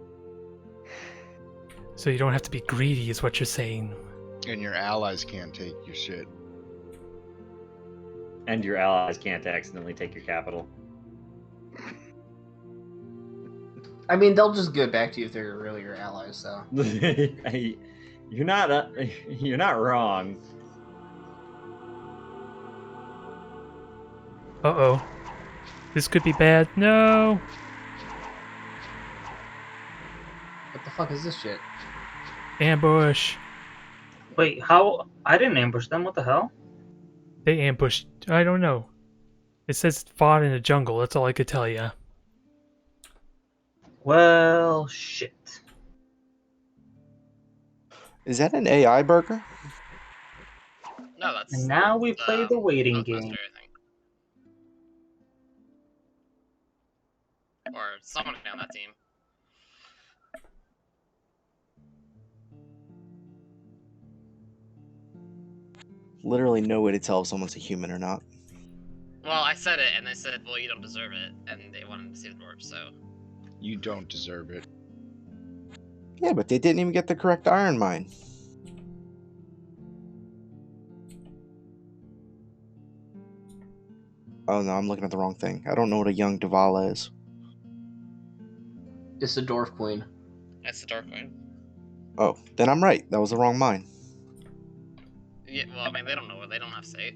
So you don't have to be greedy, is what you're saying.
And your allies can't take your shit.
And your allies can't accidentally take your capital.
I mean, they'll just get back to you if they're really your allies. So
You're not wrong.
Uh-oh. This could be bad. No!
what the fuck is this shit?
Ambush.
Wait, how? I didn't ambush them. What the hell?
They ambushed. I don't know. It says fought in a jungle. That's all I could tell you.
Well, shit.
Is that an AI burger?
No, that's.
And now we play the waiting
Postmaster,
game.
I think. Or someone on that team.
Literally no way to tell if someone's a human or not.
Well, I said it, and they said, "Well, you don't deserve it," and they wanted to see the dwarves. So.
You don't deserve it.
Yeah, but they didn't even get the correct iron mine. Oh no, I'm looking at the wrong thing. I don't know what a young Davala is.
It's the dwarf queen.
That's the dark one.
Oh, then I'm right. That was the wrong mine.
Yeah, well, I mean, they don't know. They don't have say.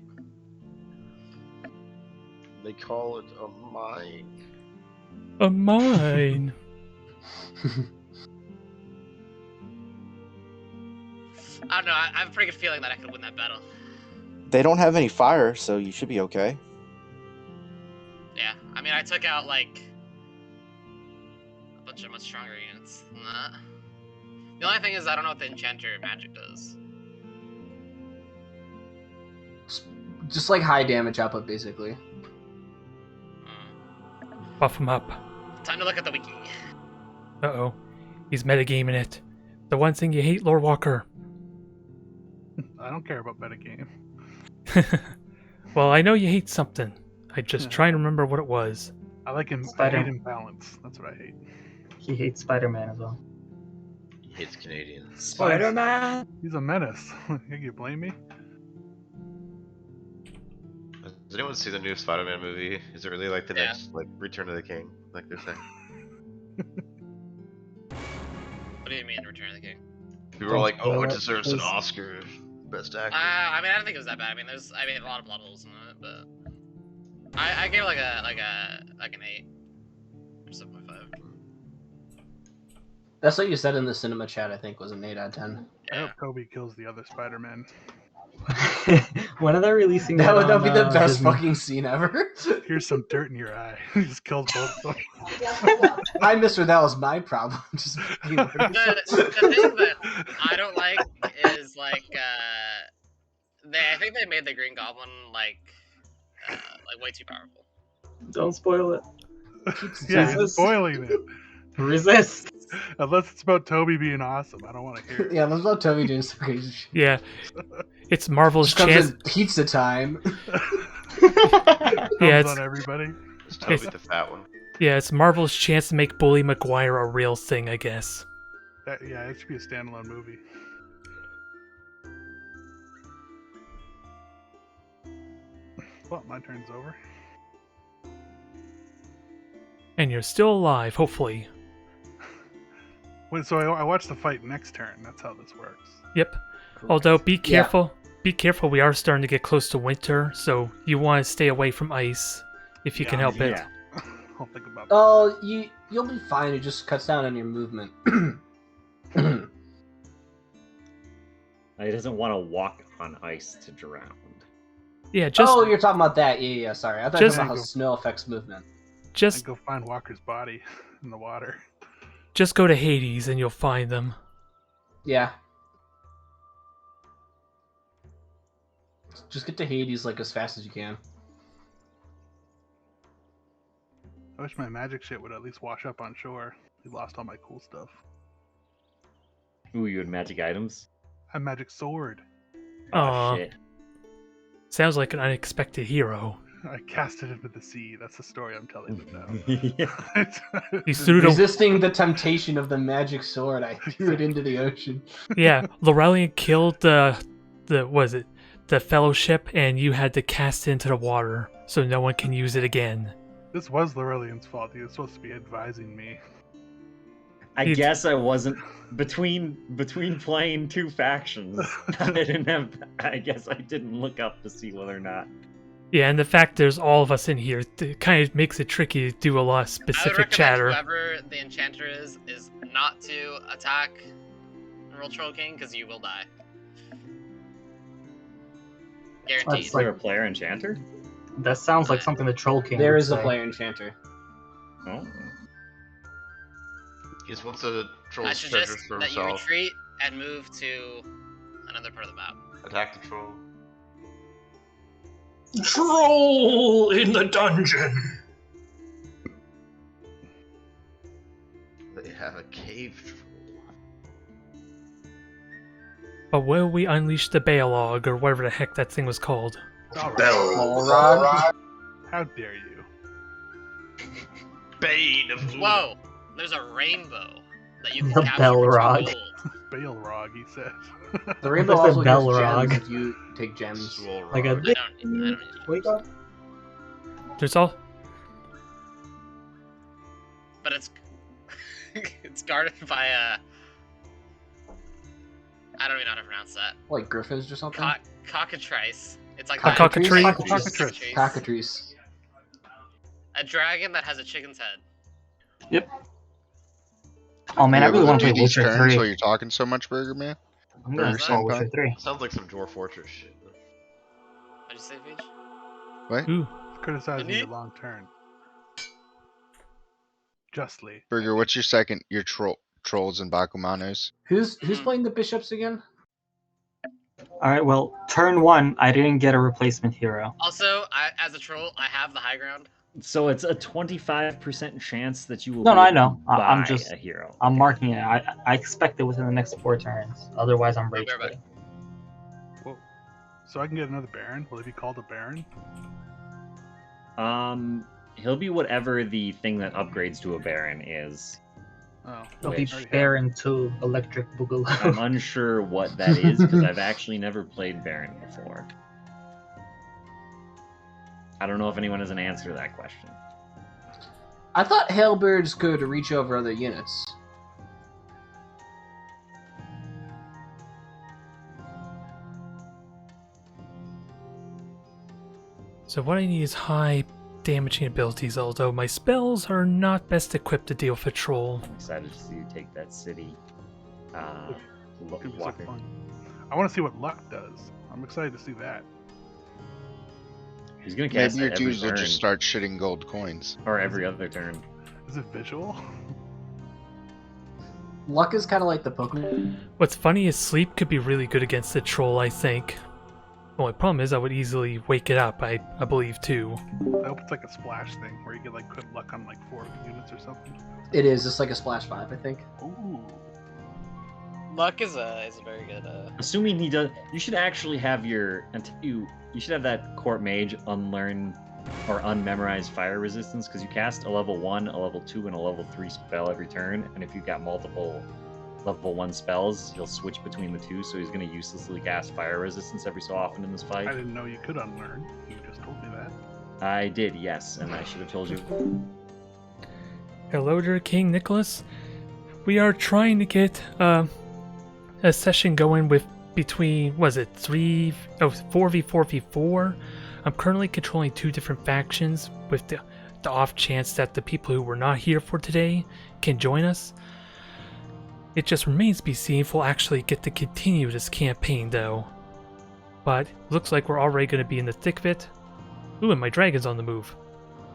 They call it a mine.
A mine.
I don't know. I have a pretty good feeling that I could win that battle.
They don't have any fire, so you should be okay.
Yeah, I mean, I took out like a bunch of much stronger units than that. The only thing is, I don't know what the enchanter magic does.
Just like high damage output, basically.
Buff him up.
Time to look at the wiki.
Uh-oh. He's metagaming it. The one thing you hate, Lord Walker.
I don't care about metagame.
Well, I know you hate something. I just try and remember what it was.
I like him. I
Spider.
hate imbalance. That's what I hate.
He hates Spider-Man as well.
He hates Canadians.
Spider-Man!
He's a menace. You blame me?
Does anyone see the new Spider-Man movie? Is it really like the
Yeah.
next like Return of the King, like they're saying?
What do you mean, Return of the King?
People were like, "Oh,
spoil
it
it,
deserves an
please.
Oscar, best actor."
I mean, I don't think it was that bad. I mean, there's, a lot of plot holes in it, but I gave it like an 8 or 7.5.
That's what you said in the cinema chat. I think was an 8 out of 10.
I hope Toby kills the other Spider-Man.
When are they releasing
That would
on,
be the best
Disney?
fucking scene ever.
Here's some dirt in your eye. He just kills both of them.
I missed her. That was my problem. Just fucking
The thing that I don't like is like I think they made the Green Goblin like way too powerful.
Don't spoil it.
Yeah, you're
Jesus.
spoiling it.
Resist.
Unless it's about Toby being awesome. I don't want to hear it.
yeah, let's let Toby do some crazy shit.
Yeah. It's Marvel's
Just comes
chance.
in pizza time.
Yeah,
Comes
it's,
on everybody.
It's Toby the fat one.
yeah, it's Marvel's chance to make Bully Maguire a real thing, I guess.
Yeah, it should be a standalone movie. Well, my turn's over.
And you're still alive, hopefully.
Wait, so I watched the fight next turn. That's how this works.
Yep. Although, be careful. Be careful, we are starting to get close to winter, so you want to stay away from ice if you can help it.
Yeah.
I'll think about that.
Oh, you'll be fine. It just cuts down on your movement.
He doesn't want to walk on ice to drown.
Yeah, just
Oh, you're talking about that. Yeah, sorry. I thought you were
Just-
talking about how snow affects movement.
And
just
go find Walker's body in the water.
just go to Hades and you'll find them.
Yeah. Just get to Hades like as fast as you can.
I wish my magic shit would at least wash up on shore. We lost all my cool stuff.
Ooh, you had magic items?
A magic sword.
Oh, shit.
Sounds like an unexpected hero.
I cast it into the sea. That's the story I'm telling them now.
He threw it
Resisting the temptation of the magic sword, I threw it into the ocean.
Yeah, Laurelian killed the fellowship, and you had to cast it into the water so no one can use it again.
This was Laurelian's fault. He was supposed to be advising me.
I guess I wasn't between playing two factions. I guess I didn't look up to see whether or not.
Yeah, and the fact there's all of us in here kind of makes it tricky to do a lot of specific chatter.
Whoever the enchanter is not to attack Roll Troll King, because you will die. Guaranteed.
Is there a player enchanter?
That sounds like something the Troll King
There
would
is a
say.
player enchanter.
Oh.
He just wants to troll
I
his treasures
suggest
for
that you
himself.
retreat and move to another part of the map.
Attack the troll.
Troll in the dungeon.
They have a cave troll.
But will we unleash the Balog, or whatever the heck that thing was called?
Balrog?
How dare you?
Bane of
Whoa! There's a rainbow that you can
The
capture for
Balrog.
2 gold.
Balrog, he said.
The rainbow
That's a
also gives
Balrog.
gems if you take gems.
Like a
I don't need
wake up.
There's all.
but it's it's guarded by a. I don't even know how to pronounce that.
Like griffins or something?
Cockatrice. It's like
Cockatrice?
Cockatrice.
Cockatrice.
A dragon that has a chicken's head.
Yep. Oh man, I really want to
do
play
these
Witcher
turns
3.
while you're talking so much, Burger Man.
I'm gonna
Is
install
that-
Witcher 3.
Sounds like some Dwarf Fortress shit.
What'd you say, Peach?
What?
Ooh.
Criticizing
Indeed.
your long turn. Justly.
Burger, what's your second? Your trolls and Bakumanos?
Who's playing the bishops again?
Alright, well, turn 1, I didn't get a replacement hero.
Also, as a troll, I have the high ground.
So it's a 25% chance that you will.
No,
be
no, I
able
know.
to
I'm
buy
just-
a hero.
I'm marking it. I expect it within the next 4 turns. Otherwise, I'm rage
Bear
quitting.
Whoa. So I can get another Baron? Will it be called a Baron?
He'll be whatever the thing that upgrades to a Baron is.
Oh.
It'll be
Which-
Baron 2 Electric
I'm
Boogaloo.
unsure what that is because I've actually never played Baron before. I don't know if anyone has an answer to that question.
I thought Hailbirds could reach over other units.
So what I need is high damaging abilities, although my spells are not best equipped to deal with a troll.
I'm excited to see you take that city.
Could be so
Walker.
fun. I want to see what luck does. I'm excited to see that.
He's gonna cast
Maybe your
it every
dudes will
turn,
just start shitting gold coins.
or every other turn.
Is it visual?
Luck is kind of like the Pokemon.
What's funny is sleep could be really good against the troll, I think. The only problem is I would easily wake it up, I believe, too.
I hope it's like a splash thing where you get like good luck on like 4 units or something.
It is. It's like a Splash 5, I think.
Ooh.
Luck is a very good.
Assuming he does, you should actually have your you should have that court mage unlearn or unmemorize fire resistance because you cast a level 1, a level 2, and a level 3 spell every turn, and if you've got multiple level 1 spells, he'll switch between the two, so he's going to uselessly cast fire resistance every so often in this
I
fight.
didn't know you could unlearn. You just told me that.
I did, yes, and I should have told you.
Hello there, King Nicholas. We are trying to get a session going with between, 4v4v4. I'm currently controlling 2 different factions with the off chance that the people who were not here for today can join us. It just remains to be seen if we'll actually get to continue this campaign though. But looks like we're already going to be in the thick of it. Ooh, and my dragon's on the move.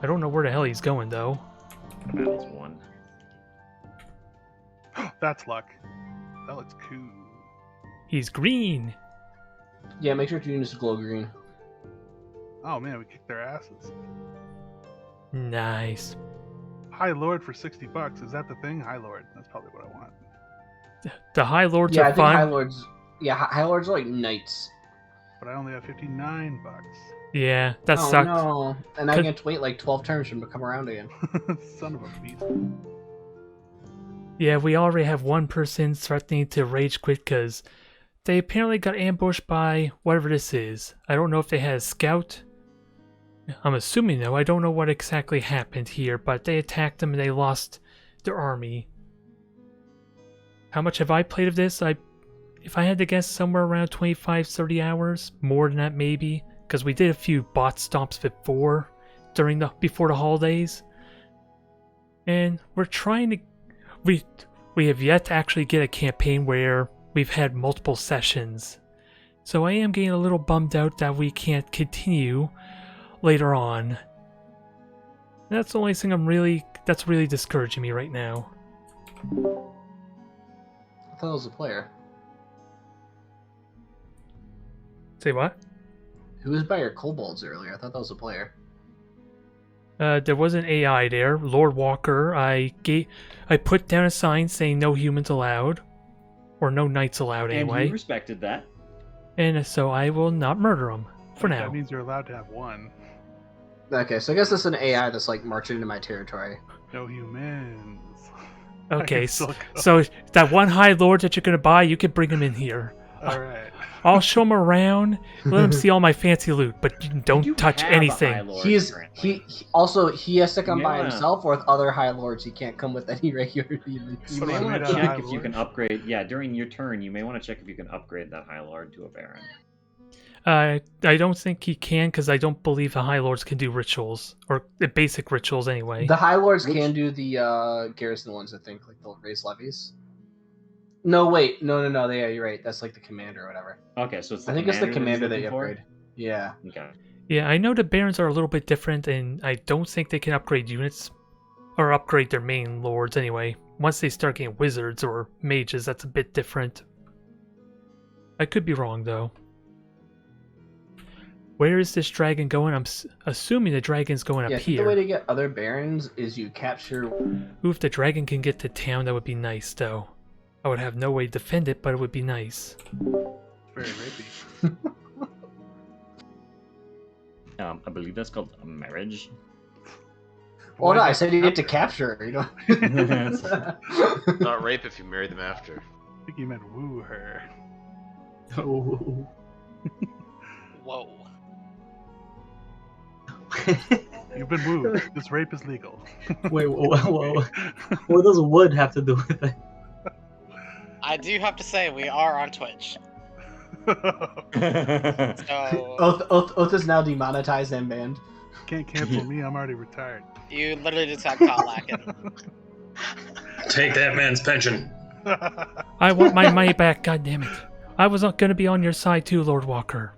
I don't know where the hell he's going though.
Battle's 1.
That's luck. That looks cool.
He's green!
Yeah, make sure your units glow green.
Oh man, we kicked their asses.
Nice.
High Lord for $60. Is that the thing? High Lord. That's probably what I want.
The High Lords
Yeah, I
are
think
fun.
High Lords Yeah, High Lords are like knights.
But I only have 59 bucks.
Yeah, that
Oh
sucked.
no! And I get to wait like 12 turns for them to come around again.
Son of a beast.
Yeah, we already have one person threatening to rage quit because they apparently got ambushed by whatever this is. I don't know if they had a scout. I'm assuming though. I don't know what exactly happened here, but they attacked them and they lost their army. How much have I played of this? If I had to guess, somewhere around 25-30 hours. More than that maybe. Because we did a few bot stomps before the holidays. And we're trying to... We have yet to actually get a campaign where we've had multiple sessions. So I am getting a little bummed out that we can't continue later on. That's the only thing that's really discouraging me right now.
I thought it was a player.
Say what?
Who was by your kobolds earlier? I thought that was a player.
There was an AI there, Lord Walker. I put down a sign saying no humans allowed, or no knights allowed anyway.
And you respected that.
And so I will not murder him for now.
That means you're allowed to have one.
Okay, so I guess it's an AI that's like marching into my territory.
No humans.
Okay, so that one High Lord that you're gonna buy, you can bring him in here.
All right.
I'll show him around, let him see all my fancy loot, but don't touch anything.
He has to come by himself or with other High Lords. He can't come with any regular humans.
You may want to check if you can upgrade. Yeah, during your turn, you may want to check if you can upgrade that High Lord to a Baron.
I don't think he can, because I don't believe the High Lords can do rituals, or basic rituals anyway.
The High Lords can do the garrison ones, I think, like they'll raise levies. No, wait, no, yeah, you're right. That's like the commander or whatever.
Okay, so it's
I think it's the commander that you upgrade. Yeah.
Okay.
Yeah, I know the Barons are a little bit different, and I don't think they can upgrade units, or upgrade their main lords anyway. Once they start getting wizards or mages, that's a bit different. I could be wrong, though. Where is this dragon going? I'm assuming the dragon's going up here.
The way to get other barons is you capture...
Ooh, if the dragon can get to town, that would be nice, though. I would have no way to defend it, but it would be nice.
Very rapey.
I believe that's called a marriage.
Well, no, I said you get to capture her, you know?
Not rape if you marry them after.
I think you meant woo her.
Oh.
Whoa.
You've been wooed. This rape is legal.
Wait, whoa. What does wood have to do with it?
I do have to say, we are on Twitch. So...
Oath is now demonetized and banned.
Can't cancel me, I'm already retired.
You literally just got caught lacking.
Take that man's pension.
I want my money back, goddammit. I was not gonna be on your side too, Lord Walker.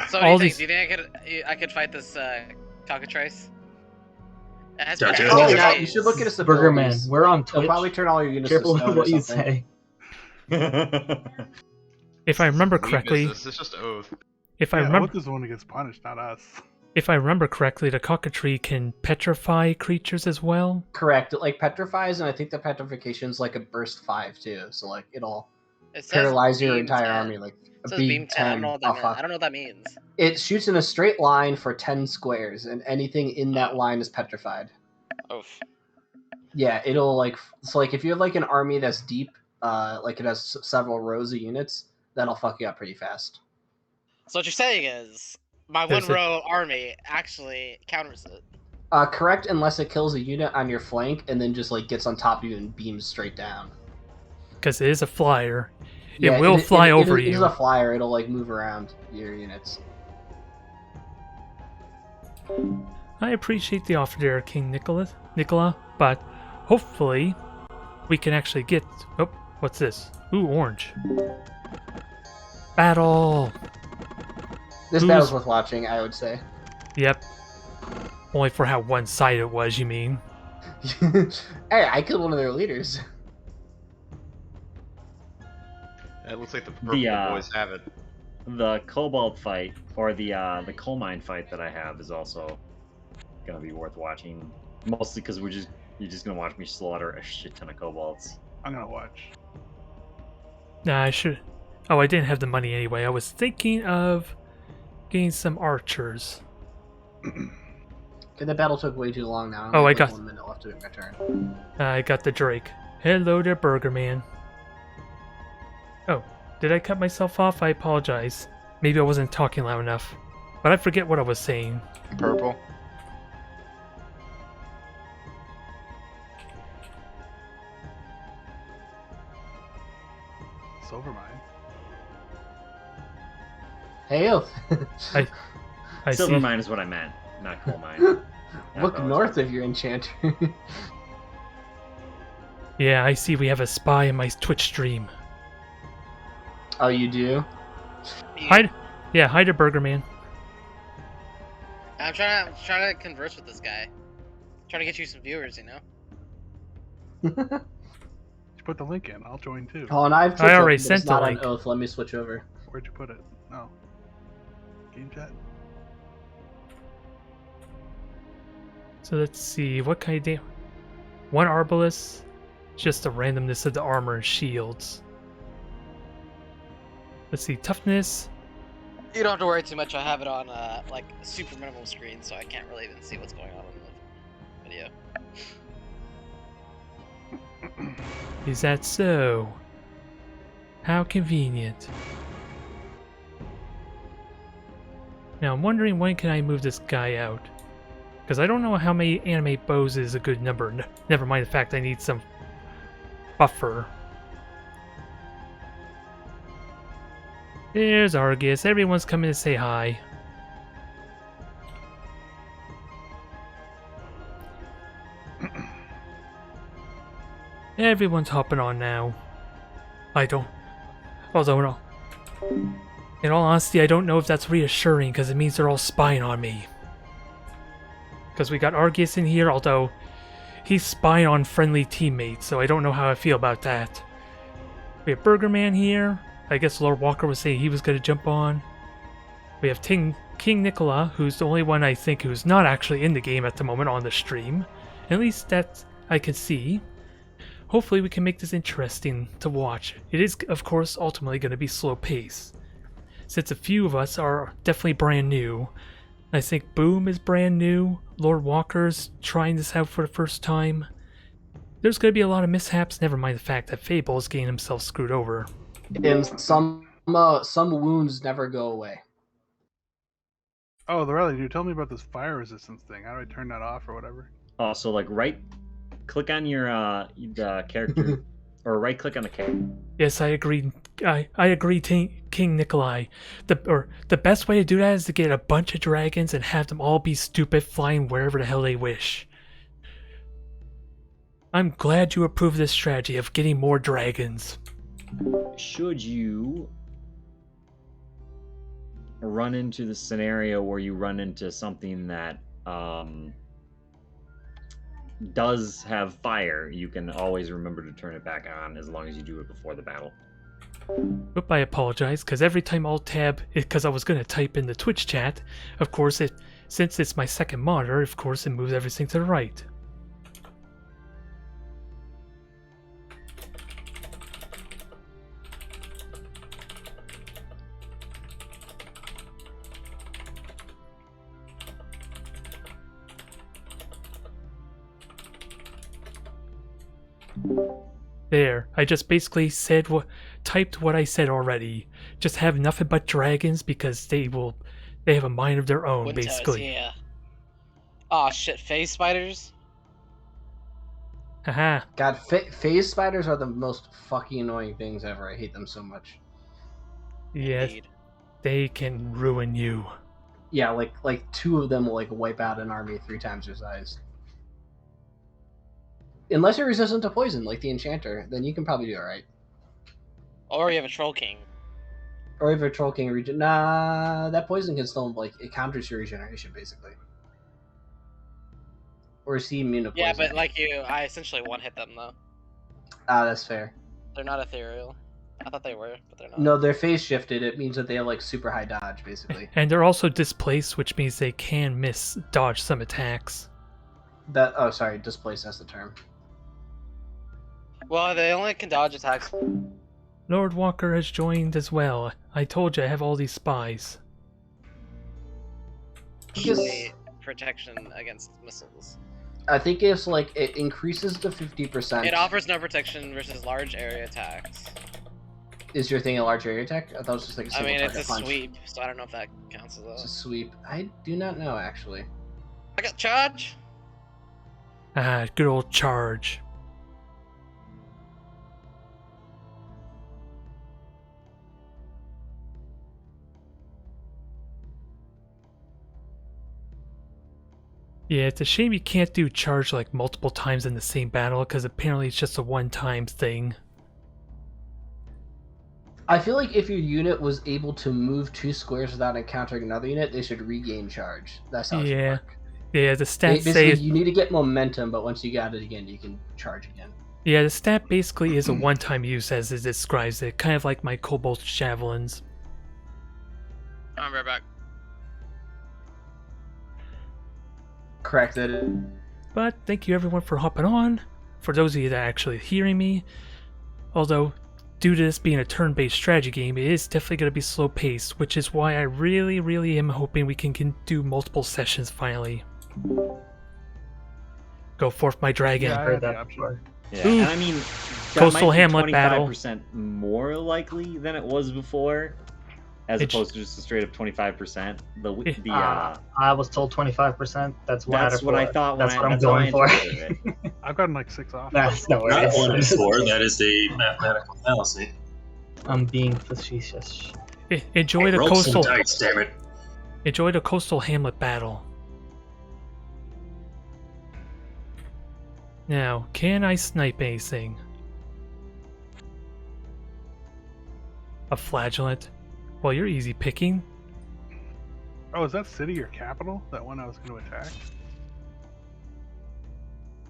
So what do you think? Do you think I could fight this cockatrice?
You should look at his
Burger Man, we're on Twitch.
They'll probably turn all your units
Careful
to stone
what
or
you
something.
say.
If I remember correctly,
It's just oath.
if I remember,
Oath is the one who gets punished, not us.
if I remember correctly, the cockatrice can petrify creatures as well.
Correct. It like petrifies, and I think the petrification's like a burst 5 too. So like it'll
It says
paralyze your
beam
entire
10.
army like
It
a
says
beam
beam 10. I don't know what that
off
means. I don't know what that means.
It shoots in a straight line for 10 squares, and anything in that line is petrified.
Oof.
Yeah, it'll like so like if you have like an army that's deep, like it has several rows of units, that'll fuck you up pretty fast.
So what you're saying is my one row army actually counters it.
Correct, unless it kills a unit on your flank and then just like gets on top of you and beams straight down.
Because it is a flyer. It will fly over you.
It is a flyer. It'll like move around your units.
I appreciate the offer there, King Nicola, but hopefully we can actually get... Oh, what's this? Ooh, orange. Battle!
This battle's worth watching, I would say.
Yep. Only for how one-sided it was, you mean?
Hey, I killed one of their leaders.
It looks like the purple boys have it.
The Cobalt fight, or the coal mine fight that I have is also gonna be worth watching. Mostly because you're just gonna watch me slaughter a shit ton of Kobolds.
I'm gonna watch.
Nah, I should Oh, I didn't have the money anyway. I was thinking of getting some archers.
Okay, the battle took way too long now.
Oh, I
have,
got-
1 minute left to make my turn.
I got the Drake. Hello there, Burger Man. Oh, did I cut myself off? I apologize. Maybe I wasn't talking loud enough. But I forget what I was saying.
Purple.
Silver mine.
Hey,
I
Silver
see.
mine is what I meant, not coal mine.
look north of your enchanter.
Yeah, I see we have a spy in my Twitch stream.
Oh, you do?
Hi to Burger Man.
I'm trying to converse with this guy. Trying to get you some viewers, you know.
You put the link in. I'll join too.
Oh, and I've
I already
Twitch open, but
sent
it's not
the
on
link.
Oath. Let me switch over.
Where'd you put it? No. Game chat.
So let's see, what kind of damage? One Arbalest, just the randomness of the armor and shields. Let's see, toughness.
You don't have to worry too much. I have it on like super minimal screen, so I can't really even see what's going on in the video.
Is that so? How convenient. Now I'm wondering when can I move this guy out? Because I don't know how many animate bows is a good number. Never mind the fact I need some buffer. There's Argus. Everyone's coming to say hi. Everyone's hopping on now. I don't. Although, no. In all honesty, I don't know if that's reassuring because it means they're all spying on me. Because we got Argus in here, although he's spying on friendly teammates, so I don't know how I feel about that. We have Burger Man here. I guess Lord Walker was saying he was going to jump on. We have King Nicola, who's the only one I think who's not actually in the game at the moment on the stream. At least that I can see. Hopefully we can make this interesting to watch. It is, of course, ultimately going to be slow pace. Since a few of us are definitely brand new. I think Boom is brand new. Lord Walker's trying this out for the first time. There's going to be a lot of mishaps, never mind the fact that Fable is getting himself screwed over.
And some wounds never go away.
Oh, Lorelli, dude, tell me about this fire resistance thing. How do I turn that off or whatever?
Also, like click on your the character, or right click on the character.
Yes, I agree. I agree, King Nikolai. The best way to do that is to get a bunch of dragons and have them all be stupid, flying wherever the hell they wish. I'm glad you approve this strategy of getting more dragons.
Should you run into the scenario where you run into something that does have fire, you can always remember to turn it back on as long as you do it before the battle.
Oop, I apologize, because every time Alt-Tab, because I was going to type in the Twitch chat, of course, since it's my second monitor, of course, it moves everything to the right. There, I just basically said typed what I said already. Just have nothing but dragons because they have a mind of their own,
Windows,
basically.
yeah. Oh shit, phase spiders?
Haha.
God, phase spiders are the most fucking annoying things ever. I hate them so much.
Yes,
Indeed.
they can ruin you.
Yeah, like two of them will like wipe out an army 3 times their size. Unless you're resistant to poison, like the enchanter, then you can probably do alright.
Or you have a troll king.
Or if a troll king regen, nah, that poison can still like it counters your regeneration basically. Or is he immune to poison?
Yeah, but like I essentially one-hit them though.
Ah, that's fair.
They're not ethereal. I thought they were, but they're not.
No, they're phase shifted. It means that they have like super high dodge, basically.
And they're also displaced, which means they can dodge some attacks.
Displace, that's the term.
Well, they only can dodge attacks
Lord Walker has joined as well. I told you I have all these spies.
Usually protection against missiles.
I think it's like it increases to 50%.
It offers no protection versus large area attacks.
Is your thing a large area attack? I thought it was just like a
I
single
mean, it's
target
a
punch.
sweep, so I don't know if that counts as
It's a
a...
sweep. I do not know actually.
I got charge!
Ah, good old charge. Yeah, it's a shame you can't do charge like multiple times in the same battle, because apparently it's just a one-time thing.
I feel like if your unit was able to move 2 squares without encountering another unit, they should regain charge. That's how it should work.
Yeah, the stats
Basically,
say...
you need to get momentum, but once you got it again, you can charge again.
Yeah, the stat basically is a one-time use as it describes it, kind of like my Cobalt Javelins.
I'm right back.
Correct that.
But thank you everyone for hopping on. For those of you that are actually hearing me, although due to this being a turn-based strategy game, it is definitely going to be slow-paced, which is why I really am hoping we can do multiple sessions finally. Go forth, my dragon.
Yeah, I had the option.
Yeah,
Ooh.
and I mean, that
Coastal
might be
Hamlet battle.
25% more likely than it was before, as opposed to just a straight up 25%.
I was told 25%. That's what
I thought.
That's what I'm going for.
I've gotten like 6 off.
That's no
Not
worries.
1 to 4. That is a mathematical fallacy.
I'm being facetious.
Enjoy the
Roll
coastal.
some dice, damn it.
Enjoy the Coastal Hamlet battle. Now, can I snipe anything? A flagellant? Well, you're easy picking.
Oh, is that city or capital? That one I was going to attack?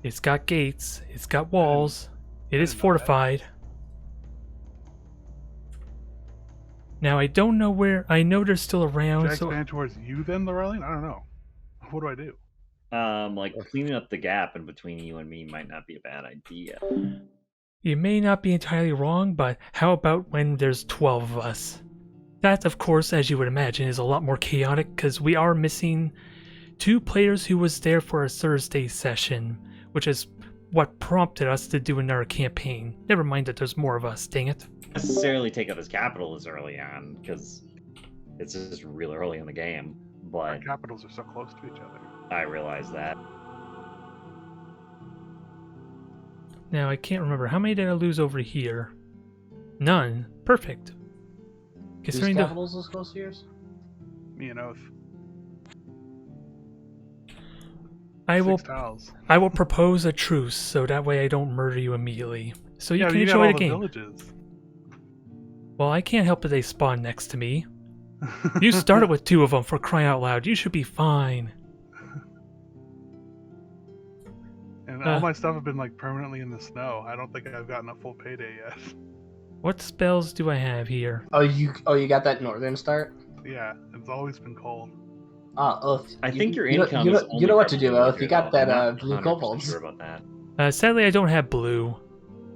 It's got gates. It's got walls. It is
didn't know that.
fortified. Now, I don't know where... I know they're still around,
Should I
so...
expand towards you then, Lorellian? I don't know. What do I do?
Like cleaning up the gap in between you and me might not be a bad idea.
You may not be entirely wrong, but how about when there's 12 of us? That, of course, as you would imagine, is a lot more chaotic, because we are missing 2 players who was there for a Thursday session, which is what prompted us to do another campaign. Never mind that there's more of us, dang it.
Necessarily take up his capital as early on, because it's just real early in the game,
Our
but
capitals are so close to each other.
I realize that.
Now, I can't remember. How many did I lose over here? None. Perfect.
Whose
Considering the...
capitals is close to yours?
Me and Oath.
I
6
will
tiles.
I will propose a truce, so that way I don't murder you immediately. So you
Yeah,
can
you got
enjoy
all
the game.
villages.
Well, I can't help it they spawn next to me. You started with 2 of them, for crying out loud. You should be fine.
And all my stuff have been like permanently in the snow. I don't think I've gotten a full payday yet.
What spells do I have here?
Oh, you got that northern start?
Yeah, it's always been cold.
Oath.
I think your
you know-
income
you know-
is only
you know what to
from
do,
being
Oath. You
here,
got
though. I'm
that,
not
blue
100%
kobolds.
Sure about that.
Sadly, I don't have blue.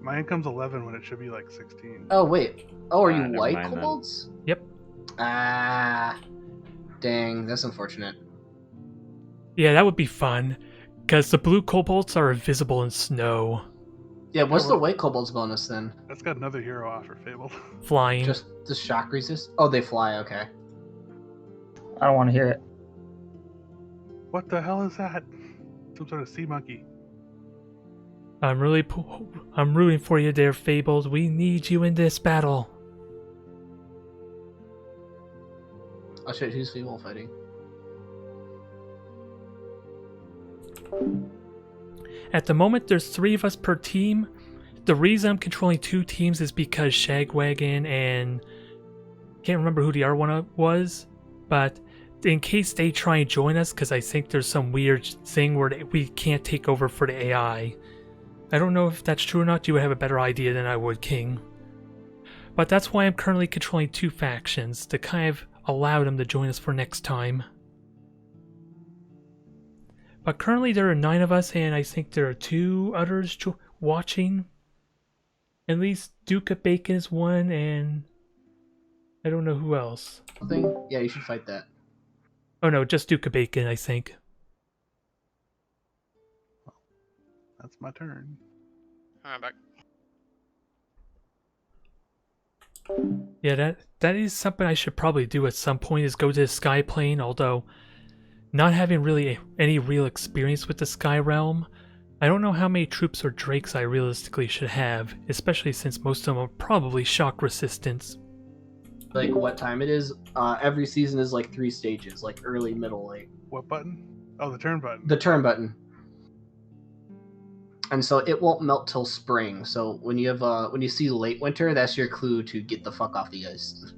My income's 11 when it should be like 16.
Oh, wait. Oh, are you
never
white
mind then.
kobolds?
Yep.
Ah. Dang, that's unfortunate.
Yeah, that would be fun, because the blue kobolds are invisible in snow.
Yeah, what's
Oh,
the
well-
white kobolds bonus then?
That's got another hero offer, Fabled.
Flying.
Just the shock resist? Oh, they fly, okay.
I don't want to hear it.
What the hell is that? Some sort of sea monkey.
I'm rooting for you there, Fabled. We need you in this battle.
Oh shit, who's Fable fighting?
At the moment, there's 3 of us per team. The reason I'm controlling 2 teams is because Shagwagon and... can't remember who the other one was, but in case they try and join us, because I think there's some weird thing where we can't take over for the AI. I don't know if that's true or not. You would have a better idea than I would, King. But that's why I'm currently controlling 2 factions, to kind of allow them to join us for next time. But currently there are 9 of us, and I think there are 2 others watching. At least Duke of Bacon is one, and I don't know who else.
Yeah, you should fight that.
Oh no, just Duke of Bacon, I think.
That's my turn.
I'm back.
Yeah, that is something I should probably do at some point, is go to the Sky Plane, although not having really any real experience with the Sky Realm, I don't know how many troops or drakes I realistically should have, especially since most of them are probably shock resistance.
Like what time it is? Every season is like 3 stages, like early, middle, late.
What button? Oh, the turn button.
The turn button. And so it won't melt till spring. So when you see late winter, that's your clue to get the fuck off the ice.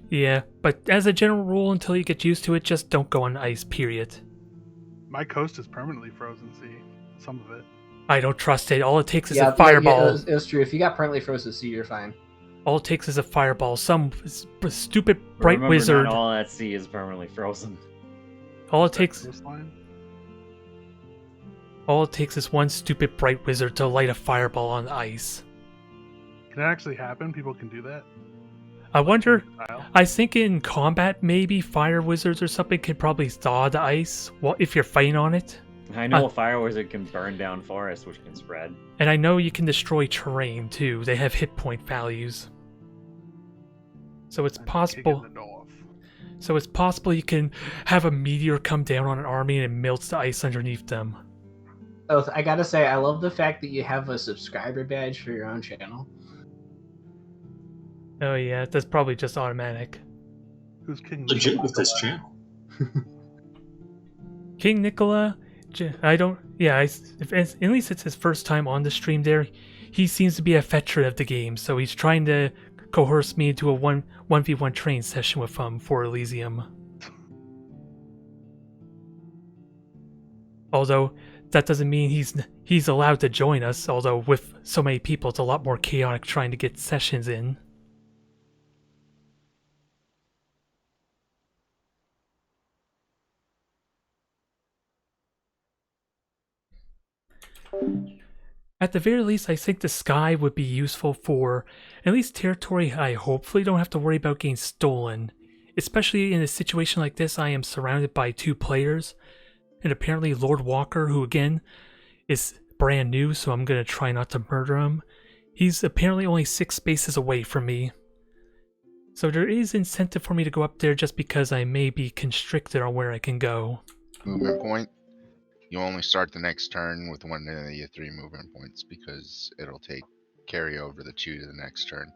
Yeah, but as a general rule, until you get used to it, just don't go on ice, period.
My coast is permanently frozen, see? Some of it.
I don't trust it. All it takes is a fireball.
Yeah, it's true. If you got permanently frozen sea, you're fine.
All it takes is a fireball. Some stupid bright wizard.
Not all at sea is permanently frozen.
All it takes is one stupid bright wizard to light a fireball on the ice.
Can that actually happen? People can do that?
I wonder, I think in combat maybe fire wizards or something can probably thaw the ice if you're fighting on it.
I know a fire wizard can burn down forests, which can spread.
And I know you can destroy terrain too. They have hit point values. So it's possible. So it's possible you can have a meteor come down on an army and it melts the ice underneath them.
Oh, I gotta say, I love the fact that you have a subscriber badge for your own channel.
Oh yeah, that's probably just automatic.
Who's King
Legit with this channel.
King Nicola, I don't. Yeah, at least it's his first time on the stream. There, he seems to be a veteran of the game, so he's trying to coerce me into a 1v1 training session with him for Elysium. Although that doesn't mean he's allowed to join us. Although with so many people, it's a lot more chaotic trying to get sessions in. At the very least, I think the sky would be useful for at least territory I hopefully don't have to worry about getting stolen. Especially in a situation like this, I am surrounded by 2 players, and apparently Lord Walker, who again is brand new, so I'm gonna try not to murder him. He's apparently only 6 spaces away from me. So there is incentive for me to go up there just because I may be constricted on where I can go.
Movement point. You only start the next turn with one of your 3 movement points because it'll carry over the 2 to the next turn.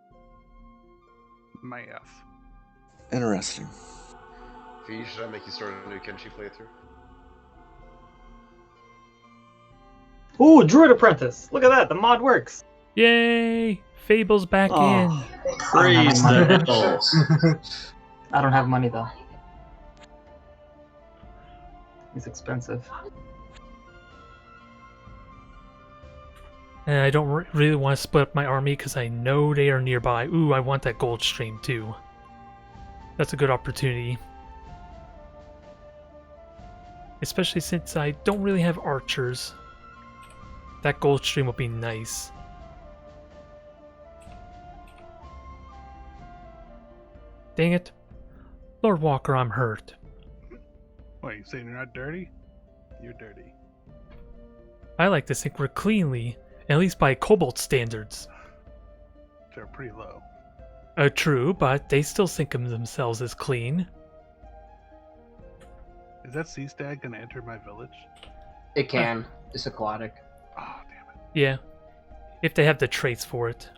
Math.
Interesting.
Fee, should I make you start a new Kenshi playthrough?
Ooh, Druid Apprentice! Look at that, the mod works!
Yay! Fable's back in!
Praise the Nichols.
I don't have money though. It's expensive.
And I don't really want to split up my army because I know they are nearby. Ooh, I want that gold stream too. That's a good opportunity. Especially since I don't really have archers. That gold stream will be nice. Dang it. Lord Walker, I'm hurt.
Wait, you saying you're not dirty? You're dirty.
I like to think we're cleanly, at least by Cobalt standards.
They're pretty low.
True, but they still think of themselves as clean.
Is that sea stag gonna enter my village?
It can. It's aquatic.
Oh, damn it.
Yeah. If they have the traits for it.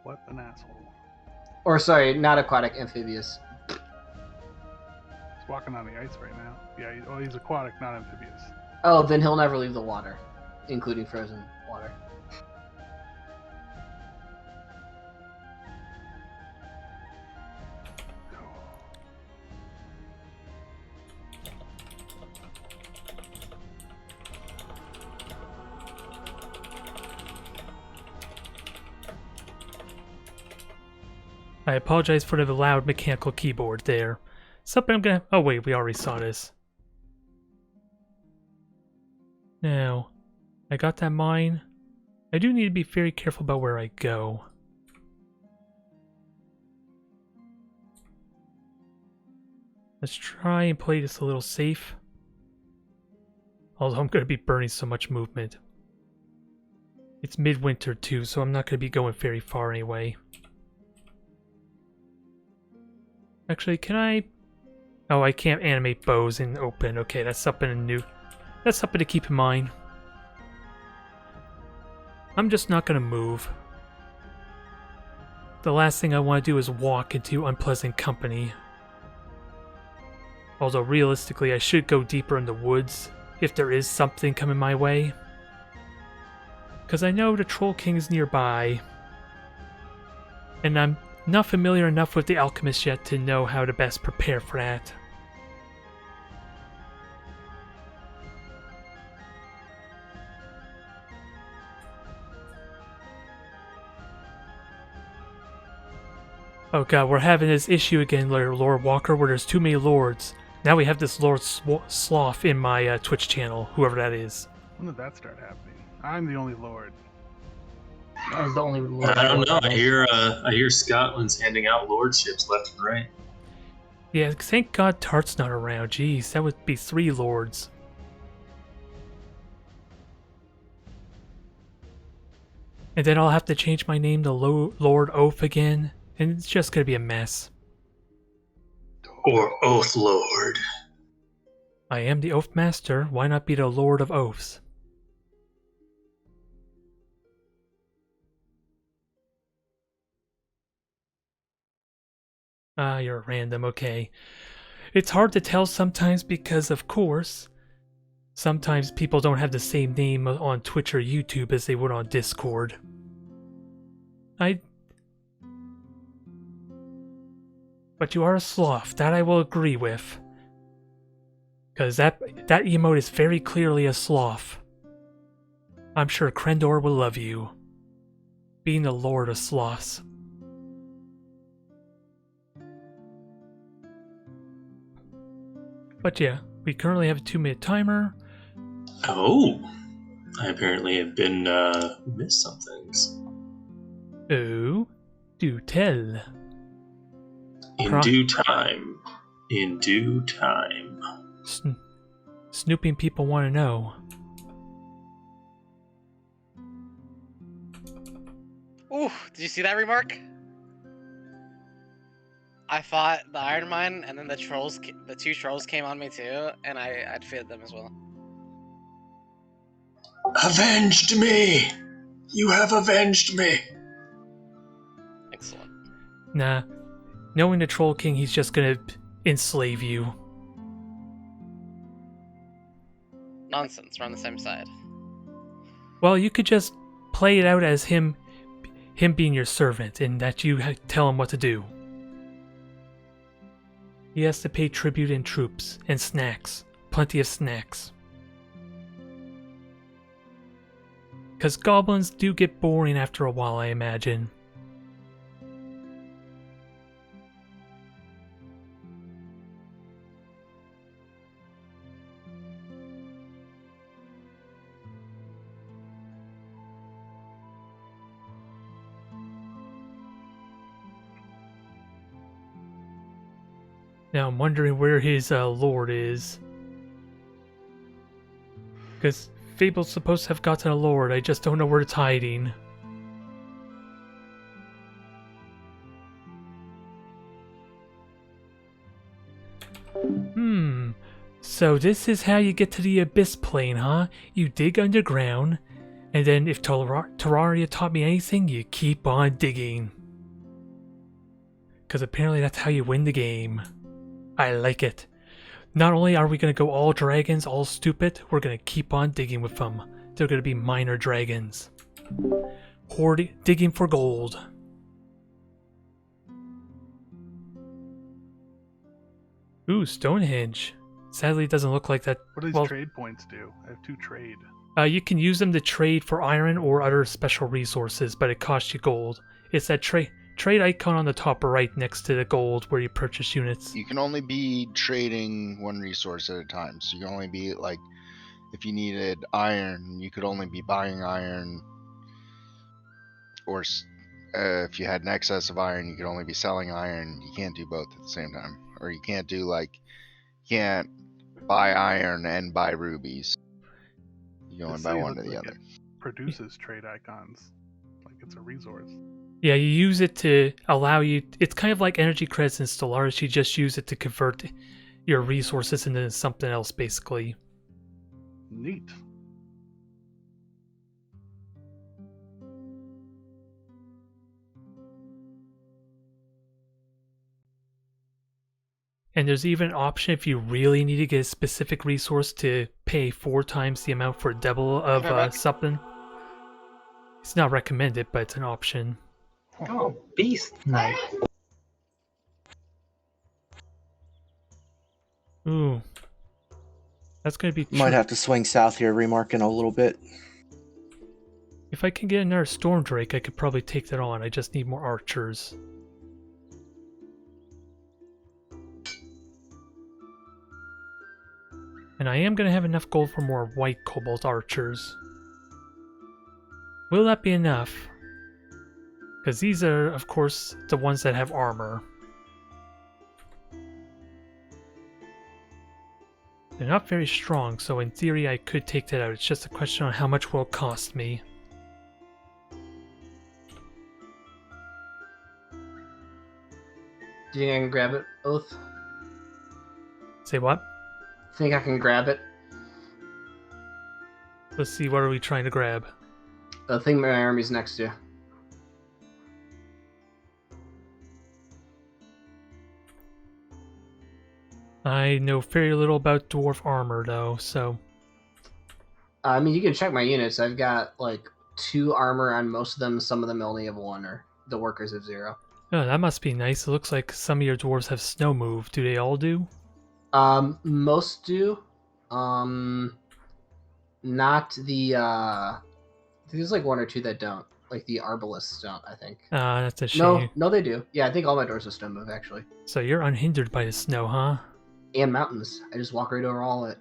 What an asshole.
Or sorry, not aquatic, amphibious.
He's walking on the ice right now. Yeah, he's aquatic, not amphibious.
Oh, then he'll never leave the water, including frozen water.
I apologize for the loud mechanical keyboard there. Something I'm gonna... Oh wait, we already saw this. Now, I got that mine. I do need to be very careful about where I go. Let's try and play this a little safe. Although I'm going to be burning so much movement. It's midwinter too, so I'm not going to be going very far anyway. Actually, can I... Oh, I can't animate bows in open. Okay, that's something new. That's something to keep in mind. I'm just not going to move. The last thing I want to do is walk into unpleasant company. Although realistically, I should go deeper in the woods if there is something coming my way. Because I know the Troll King is nearby. And I'm not familiar enough with the alchemist yet to know how to best prepare for that. Oh god, we're having this issue again, Lord Walker, where there's too many lords. Now we have this Lord Sloth in my Twitch channel, whoever that is.
When did that start happening? I'm the only lord.
I was the only lord.
I don't know. I hear Scotland's handing out lordships left and right.
Yeah, thank God Tart's not around. Jeez, that would be 3 lords. And then I'll have to change my name to Lord Oath again, and it's just gonna be a mess.
Or Oath Lord.
I am the Oath Master, why not be the Lord of Oaths? Ah, you're random, okay. It's hard to tell sometimes because, of course, sometimes people don't have the same name on Twitch or YouTube as they would on Discord. But you are a sloth, that I will agree with. Because that emote is very clearly a sloth. I'm sure Krendor will love you. Being the Lord of Sloths. But yeah, we currently have a 2-minute timer.
Oh, I apparently have been missed some things.
Oh, do tell.
In due time. In due time.
Snooping people want to know.
Ooh, did you see that remark? I fought the Iron Mine, and then the 2 trolls came on me too, and I defeated them as well.
Avenged me! You have avenged me!
Excellent.
Nah. Knowing the Troll King, he's just gonna enslave you.
Nonsense, we're on the same side.
Well, you could just play it out as him being your servant, and that you tell him what to do. He has to pay tribute in troops, and snacks. Plenty of snacks. Because goblins do get boring after a while, I imagine. Now I'm wondering where his lord is. Because Fable's supposed to have gotten a lord, I just don't know where it's hiding. So this is how you get to the Abyss Plane, huh? You dig underground, and then if Terraria taught me anything, you keep on digging. Because apparently that's how you win the game. I like it. Not only are we going to go all dragons, all stupid, we're going to keep on digging with them. They're going to be minor dragons. Digging for gold. Ooh, Stonehenge. Sadly, it doesn't look like that.
What do these trade points do? I have 2 trade.
You can use them to trade for iron or other special resources, but it costs you gold. It's that trade icon on the top right next to the gold where you purchase units.
You can only be trading 1 resource at a time. So you can only be like, if you needed iron, you could only be buying iron or if you had an excess of iron, you could only be selling iron. You can't do both at the same time, or you can't do like you can't buy iron and buy rubies. You only buy one or the other.
Produces trade icons, like it's a resource.
Yeah, you use it to allow you. It's kind of like energy credits in Stellaris. You just use it to convert your resources into something else, basically.
Neat.
And there's even an option if you really need to get a specific resource to pay 4 times the amount for double of something. It's not recommended, but it's an option.
Oh, Beast Knight.
Ooh. That's going to be...
Might have to swing south here, remarking a little bit.
If I can get another Storm Drake, I could probably take that on. I just need more archers. And I am going to have enough gold for more white cobalt archers. Will that be enough? Because these are, of course, the ones that have armor. They're not very strong, so in theory I could take that out. It's just a question on how much will it cost me.
Do you think I can grab it, Oath?
Say what?
Think I can grab it?
Let's see, what are we trying to grab?
I think my army's next to you.
I know very little about dwarf armor, though, so...
I mean, you can check my units. I've got, like, 2 armor on most of them. Some of them only have 1, or the workers have 0.
Oh, that must be nice. It looks like some of your dwarves have snow move. Do they all do?
Most do. Not the, there's like 1 or 2 that don't. Like the arbalists don't, I think.
That's a shame.
No, they do. Yeah, I think all my doors are stone move, actually.
So you're unhindered by the snow, huh?
And mountains. I just walk right over all of it.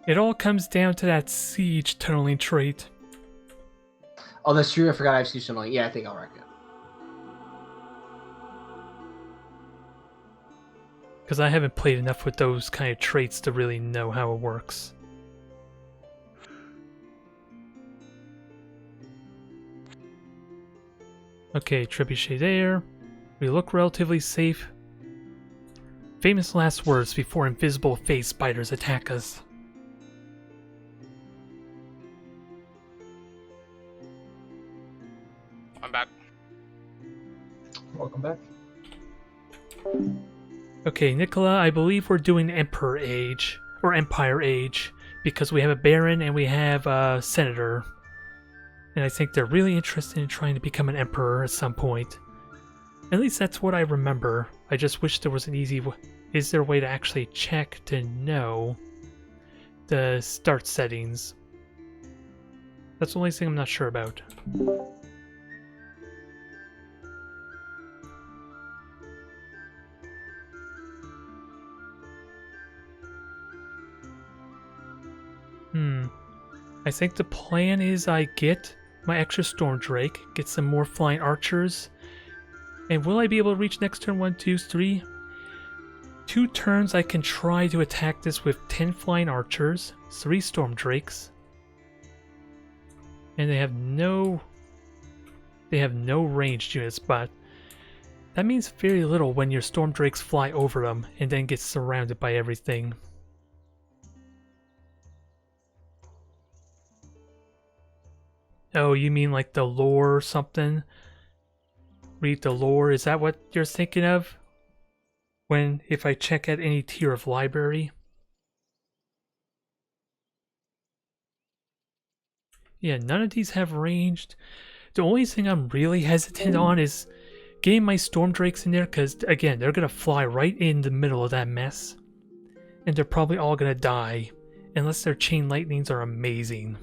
It all comes down to that siege tunneling trait.
Oh, that's true. I forgot I have siege tunneling. Yeah, I think I'll wreck it.
Because I haven't played enough with those kind of traits to really know how it works. Okay, trebuchet there. We look relatively safe. Famous last words before invisible face spiders attack us.
I'm back.
Welcome back.
Okay, Nicola, I believe we're doing Emperor Age, or Empire Age, because we have a Baron and we have a Senator. And I think they're really interested in trying to become an Emperor at some point. At least that's what I remember. I just wish there was an easy way. Is there a way to actually check to know the start settings? That's the only thing I'm not sure about. I think the plan is I get my extra Storm Drake, get some more flying archers, and will I be able to reach next turn? 1, 2, 3? 2 turns I can try to attack this with 10 flying archers, 3 Storm Drakes, and they have no ranged units, but that means very little when your Storm Drakes fly over them and then get surrounded by everything. Oh, you mean like the lore or something? Read the lore, is that what you're thinking of? If I check at any tier of library? Yeah, none of these have ranged. The only thing I'm really hesitant on is getting my Storm Drakes in there, because again, they're going to fly right in the middle of that mess. And they're probably all going to die, unless their Chain Lightnings are amazing.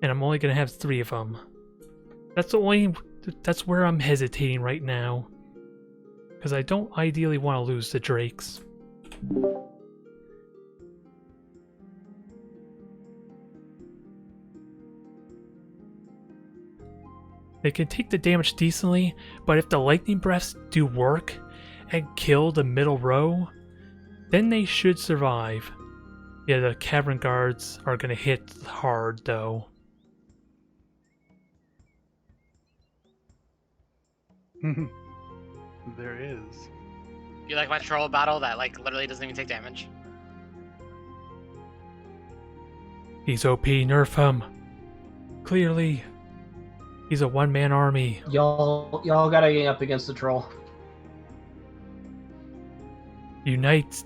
And I'm only going to have 3 of them. That's where I'm hesitating right now. Because I don't ideally want to lose the Drakes. They can take the damage decently, but if the lightning breaths do work and kill the middle row, then they should survive. Yeah, the cavern guards are gonna hit hard though.
There is.
You like my troll battle that like literally doesn't even take damage?
He's OP, nerf him. Clearly, he's a one-man army.
Y'all gotta get up against the troll.
Unite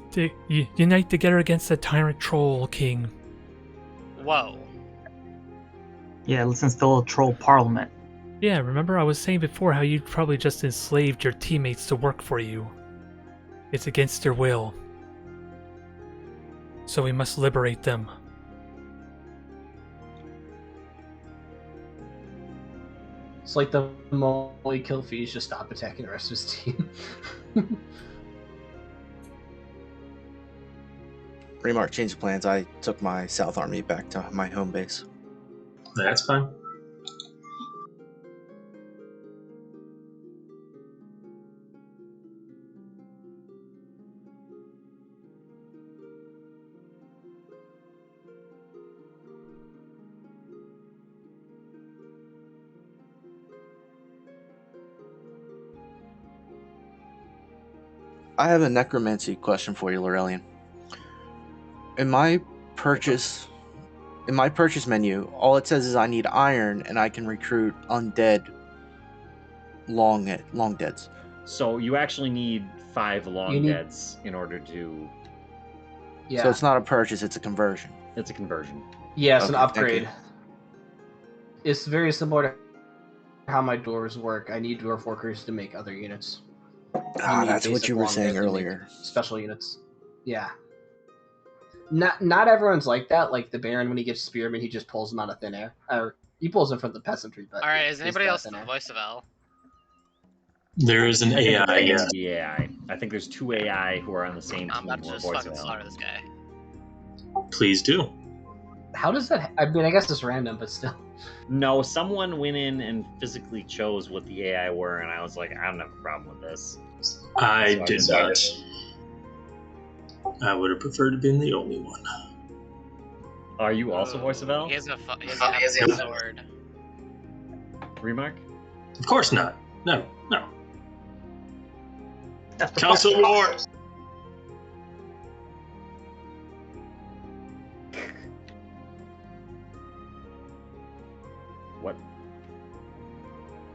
together against the tyrant troll king.
Whoa.
Yeah, let's instill a troll parliament.
Yeah, remember I was saying before how you'd probably just enslaved your teammates to work for you. It's against their will. So we must liberate them.
It's like the moment we kill Fees, just stop attacking the rest of his team.
Remark, change of plans. I took my South Army back to my home base.
That's fine.
I have a necromancy question for you, Laurelian. In my purchase menu, all it says is I need iron and I can recruit undead long deads.
So you actually need 5 long deads in order to...
Yeah.
So it's not a purchase, it's a conversion.
It's a conversion.
Yeah, it's
Okay,
an upgrade.
thank
It's very similar to how my dwarves work. I need dwarf workers to make other units.
That's what
basic
you were
long
saying
deads to make
earlier.
Special units. Yeah. Not everyone's like that. Like the Baron, when he gets Spearman, he just pulls them out of thin air. Or he pulls them from the peasantry. But
Alright, is anybody else
thin
the
air.
voice of L?
There is an AI, yes.
The AI. I think there's 2 AI who are on the same
I'm
team
about to
who are
just
voice
fucking
of
slaughter
L.
this guy.
Please do.
How does that? I mean, I guess it's random, but still.
No, someone went in and physically chose what the AI were, and I was like, I don't have a problem with this.
I
So
did
decided-
not. I would have preferred to be the only one.
Are you also voice of L?
He has a sword.
Remark?
Of course not. No. Council War!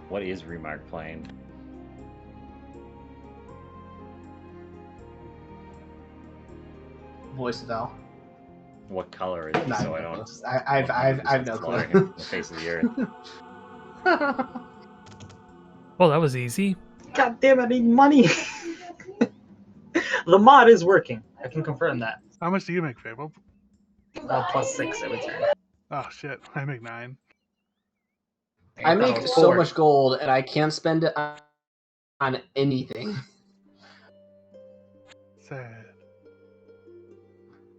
What is Remark playing?
Voice of L.
What color is it? So I don't.
I've no
slaughtering
clue.
him in the face of the earth.
Well, that was easy.
God damn, I need money. The mod is working. I can confirm that.
How much do you make, Fable?
+6 every turn.
Oh shit, I make 9.
I
thought
make
it was
so
4.
much gold, and I can't spend it on anything.
Sad.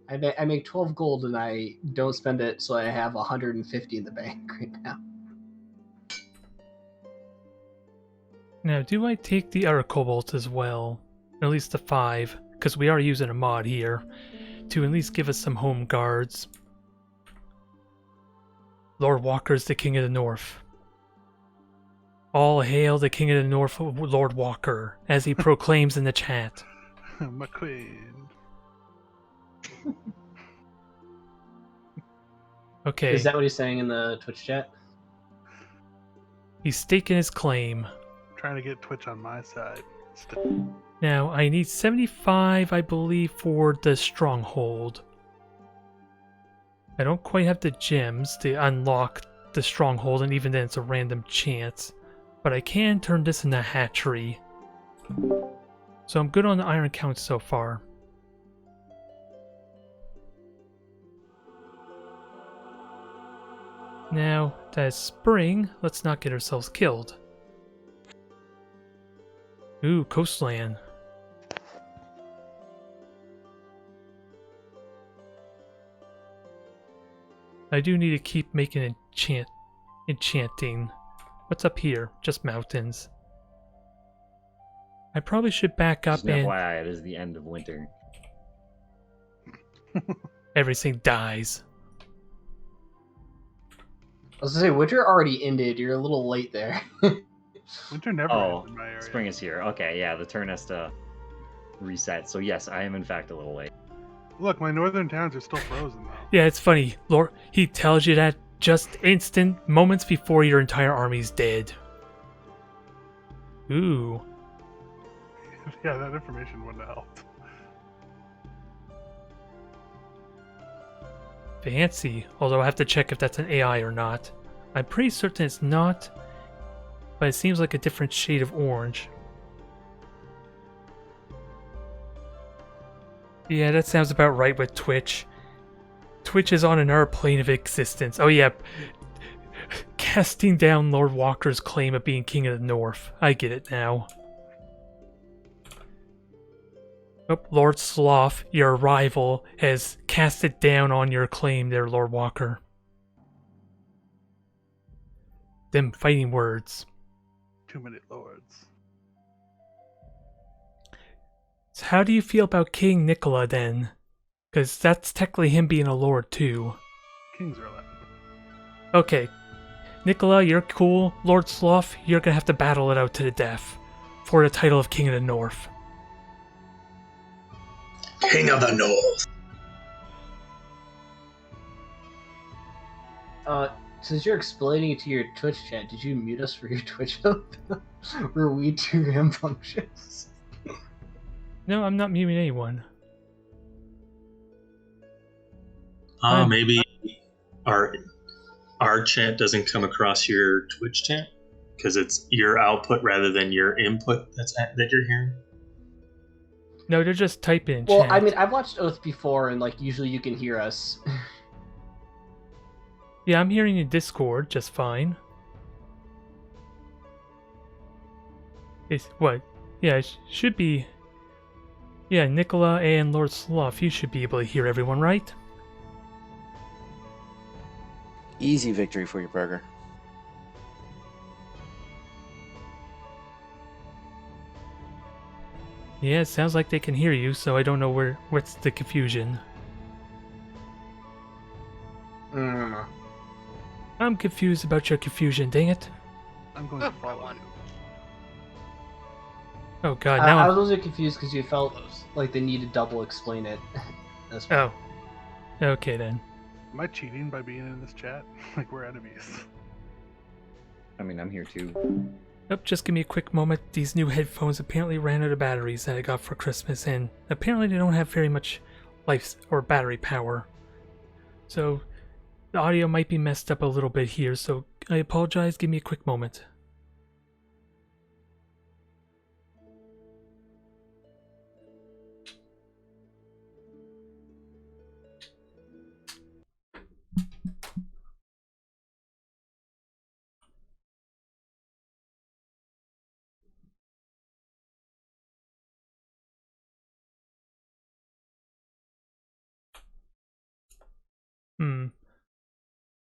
I make 12 gold, and I don't spend it, so I have 150 in the bank right now.
Now, do I take the other cobalt as well? At least the 5, because we are using a mod here, to at least give us some home guards. Lord Walker's the King of the North. All hail the King of the North, Lord Walker, as he proclaims in the chat.
My queen.
Okay,
Is that what he's saying in the Twitch chat?
he's staking his claim.
Trying to get Twitch on my side.
Now, I need 75, I believe, for the stronghold. I don't quite have the gems to unlock the stronghold, and even then it's a random chance. But I can turn this into a hatchery. So I'm good on the iron count so far. Now, that is spring, let's not get ourselves killed. Ooh, coastland. I do need to keep making enchanting. What's up here? Just mountains. I probably should back up
Just an
and...
FYI, it is the end of winter.
Everything dies.
I was gonna say, winter already ended. You're a little late there.
Winter never ends in my area.
Spring is here. Okay, yeah, the turn has to reset. So yes, I am in fact a little late.
Look, my northern towns are still frozen, though.
Yeah, it's funny. Lord, he tells you that just instant moments before your entire army's dead. Ooh.
Yeah, that information wouldn't have helped.
Fancy. Although I have to check if that's an AI or not. I'm pretty certain it's not, but it seems like a different shade of orange. Yeah, that sounds about right with Twitch. Twitch is on another plane of existence. Oh yeah, casting down Lord Walker's claim of being King of the North. I get it now. Oh, Lord Sloth, your rival, has casted down on your claim there, Lord Walker. Them fighting words.
Too many lords.
So how do you feel about King Nicola then? Because that's technically him being a lord too.
Kings are left.
Okay. Nicola, you're cool. Lord Sloth, you're gonna have to battle it out to the death for the title of King of the North.
King of the North.
Since you're explaining it to your Twitch chat, did you mute us for your Twitch up? Were we too rambunctious?
No, I'm not muting anyone.
Maybe our chat doesn't come across your Twitch chat because it's your output rather than your input that you're hearing.
No, they're just typing in
Well,
chat.
I mean, I've watched Oath before, and like usually you can hear us.
Yeah, I'm hearing in Discord just fine. It's what? Yeah, it should be. Yeah, Nicola and Lord Sloth, you should be able to hear everyone, right?
Easy victory for your burger.
Yeah, it sounds like they can hear you, so I don't know what's the confusion. I'm confused about your confusion, dang it.
I'm going to follow you.
Oh god,
I was also confused because you felt like they need to double explain it. That's
Oh. Okay then.
Am I cheating by being in this chat? Like, we're enemies.
I mean, I'm here too.
Nope, just give me a quick moment. These new headphones apparently ran out of batteries that I got for Christmas, and apparently they don't have very much life or battery power. So the audio might be messed up a little bit here, so I apologize. Give me a quick moment.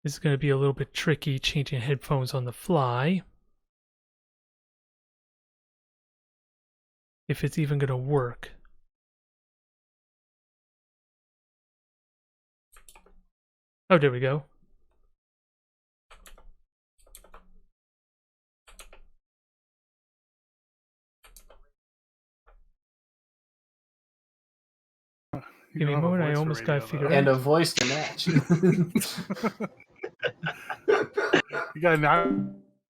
This is going to be a little bit tricky changing headphones on the fly. If it's even going to work. Oh, there we go. Give me a moment, I almost got to figure out.
And a voice to match.
You got now.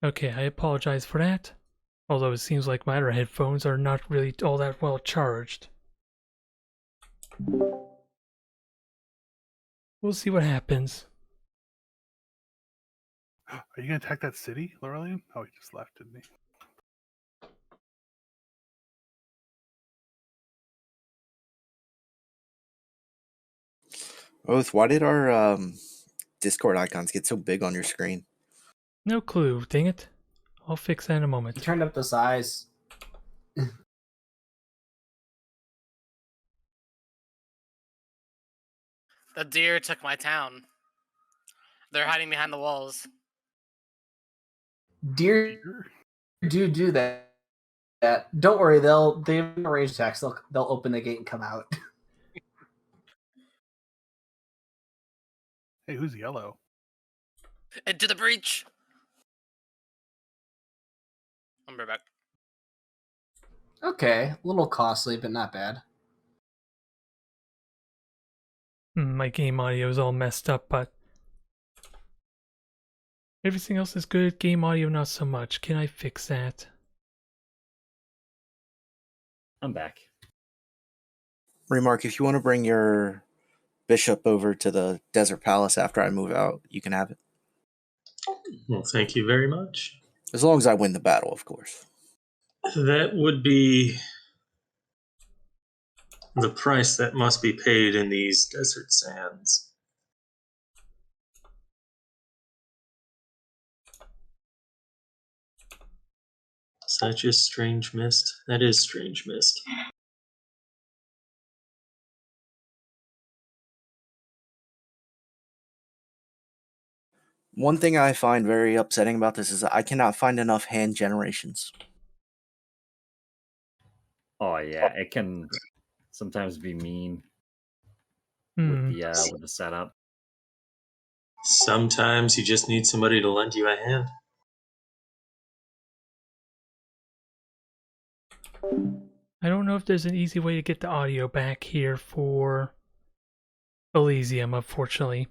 Okay, I apologize for that. Although it seems like my other headphones are not really all that well charged. We'll see what happens.
Are you gonna attack that city, Laurelian? Oh, he just left, didn't he?
Oath, why did our Discord icons get so big on your screen?
No clue, dang it. I'll fix that in a moment.
You turned up the size.
The deer took my town. They're hiding behind the walls.
Deer do that. Don't worry, they have range attacks. They'll open the gate and come out.
Hey, who's yellow?
Into the breach. I'm right back.
Okay, a little costly, but not bad.
My game audio is all messed up, but everything else is good. Game audio, not so much. Can I fix that?
I'm back.
Remark, if you want to bring your bishop over to the Desert Palace after I move out, you can have it.
Well, thank you very much.
As long as I win the battle, of course.
That would be the price that must be paid in these desert sands. Is that just Strange Mist? That is Strange Mist.
One thing I find very upsetting about this is I cannot find enough hand generations.
Oh yeah, it can sometimes be mean with the setup.
Sometimes you just need somebody to lend you a hand.
I don't know if there's an easy way to get the audio back here for Elysium, unfortunately.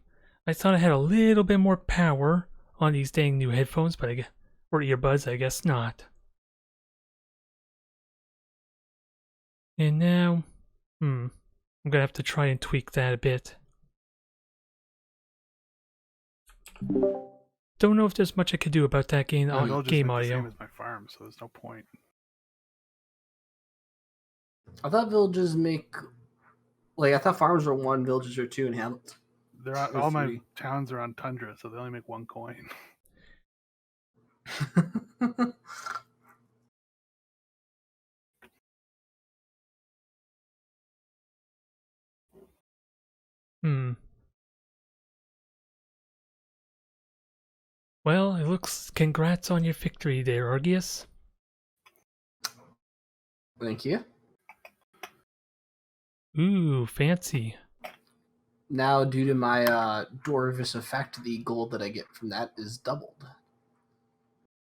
I thought I had a little bit more power on these dang new headphones, but or earbuds, I guess not. And now, I'm gonna have to try and tweak that a bit. Don't know if there's much I could do about that game audio.
The same as my farm, so there's no point.
I thought villages make I thought farms were 1, villages are 2, and hamlets.
All my towns are on tundra, so they only make 1 coin.
Well, it looks. Congrats on your victory there, Argius.
Thank you.
Ooh, fancy.
Now, due to my Dwarvish effect, the gold that I get from that is doubled.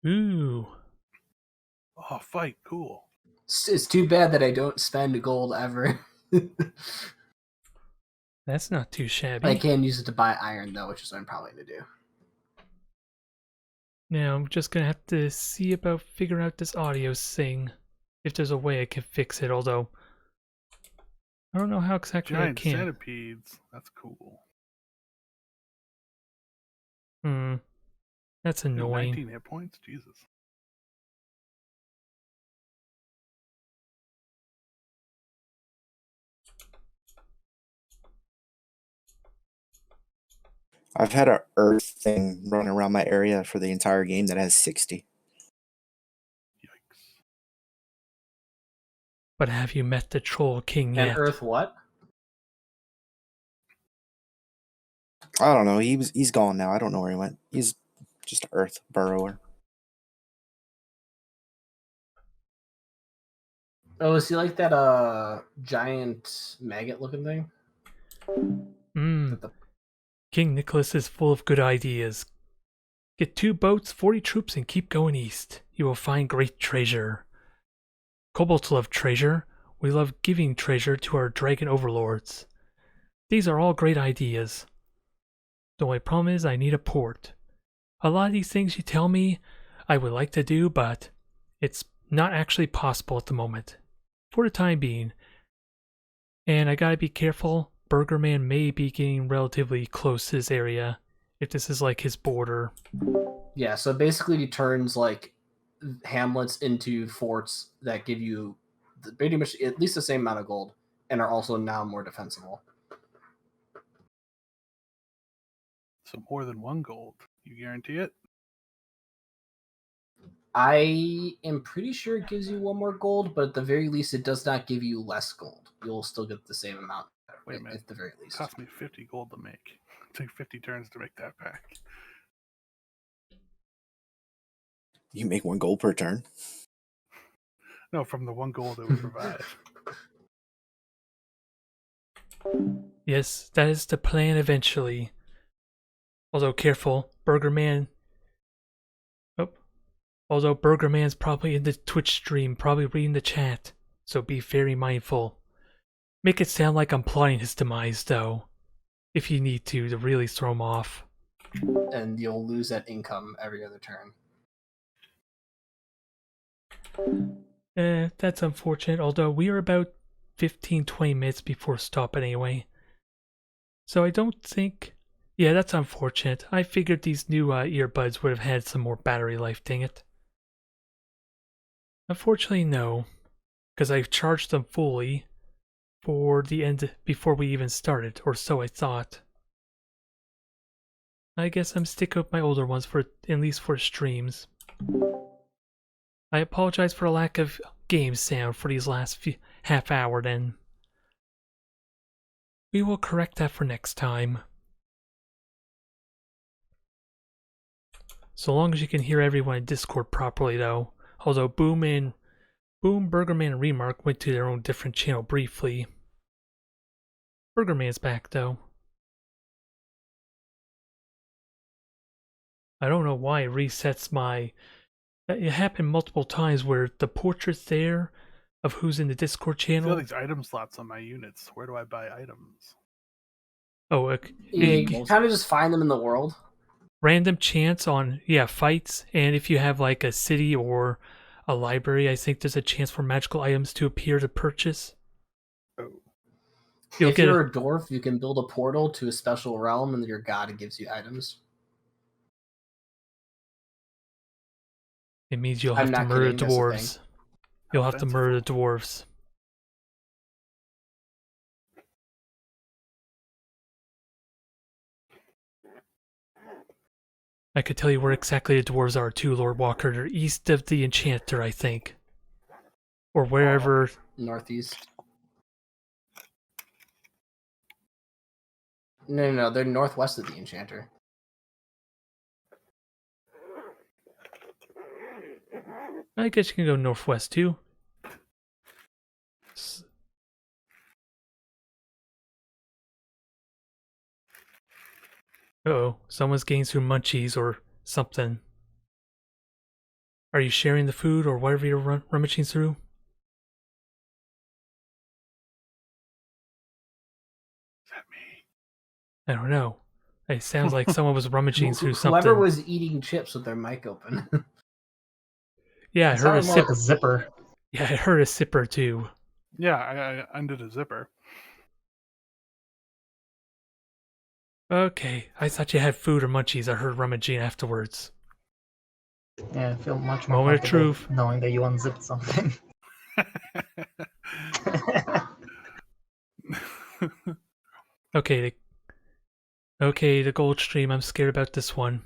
Ooh.
Oh, fight. Cool.
It's too bad that I don't spend gold ever.
That's not too shabby.
I can use it to buy iron, though, which is what I'm probably going to do.
Now, I'm just going to have to see about figuring out this audio thing. If there's a way I can fix it, although I don't know how exactly I can.
Giant centipedes. That's cool.
That's annoying.
19 hit points? Jesus.
I've had a earth thing running around my area for the entire game that has 60.
Yikes.
But have you met the Troll King yet?
And earth what?
I don't know. He's gone now. I don't know where he went. He's just an earth burrower.
Oh, is he like that giant maggot looking thing?
King Nicholas is full of good ideas. Get 2 boats, 40 troops, and keep going east. You will find great treasure. Kobolds love treasure. We love giving treasure to our dragon overlords. These are all great ideas. The only problem is I need a port. A lot of these things you tell me I would like to do, but it's not actually possible at the moment. For the time being. And I gotta be careful. Burgerman may be getting relatively close to this area if this is like his border.
Yeah, so basically he turns like hamlets into forts that give you pretty much at least the same amount of gold and are also now more defensible.
So more than 1 gold. You guarantee it?
I am pretty sure it gives you 1 more gold, but at the very least it does not give you less gold. You'll still get the same amount.
Wait a minute.
At the very least.
It cost me 50 gold to make. It took 50 turns to make that pack.
You make 1 gold per turn.
No, from the 1 gold that we provide.
Yes, that is the plan eventually. Although careful, Burger Man. Oh, although Burger Man's probably in the Twitch stream, probably reading the chat, so be very mindful. Make it sound like I'm plotting his demise, though, if you need to really throw him off.
And you'll lose that income every other turn.
That's unfortunate, although we are about 15-20 minutes before stopping anyway. So I don't think... Yeah, that's unfortunate. I figured these new earbuds would have had some more battery life, dang it. Unfortunately, no. Because I've charged them fully for the end before we even started, or so I thought. I guess I'm sticking with my older ones for at least for streams. I apologize for the lack of game sound for these last half hour then. We will correct that for next time. So long as you can hear everyone in Discord properly though. Although Boom, Burgerman, and Remark went to their own different channel briefly. Burgerman's back though. I don't know why it resets my... It happened multiple times where the portrait's there of who's in the Discord
I
channel.
feel these item slots on my units. Where do I buy items?
Oh,
you kind of just find them in the world.
Random chance on, fights, and if you have like a city or a library, I think there's a chance for magical items to appear to purchase.
Oh.
If you're a dwarf, you can build a portal to a special realm and your god gives you items.
It means you'll have to murder dwarves. You'll have to murder the dwarves. I could tell you where exactly the dwarves are too, Lord Walker. They're east of the Enchanter, I think. Or wherever...
Northeast. No, they're northwest of the Enchanter.
I guess you can go northwest too. Uh-oh, someone's getting through munchies or something. Are you sharing the food or whatever you're rummaging through?
Is that me?
I don't know. It sounds like someone was rummaging through something.
Whoever was eating chips with their mic open.
Yeah, I heard a
like a zipper.
Yeah, I heard a zipper too.
Yeah, I undid a zipper.
Okay, I thought you had food or munchies. I heard rummaging afterwards.
Yeah, I feel much more
Moment of
comfortable
truth.
knowing that you unzipped something.
Okay, the gold stream. I'm scared about this one.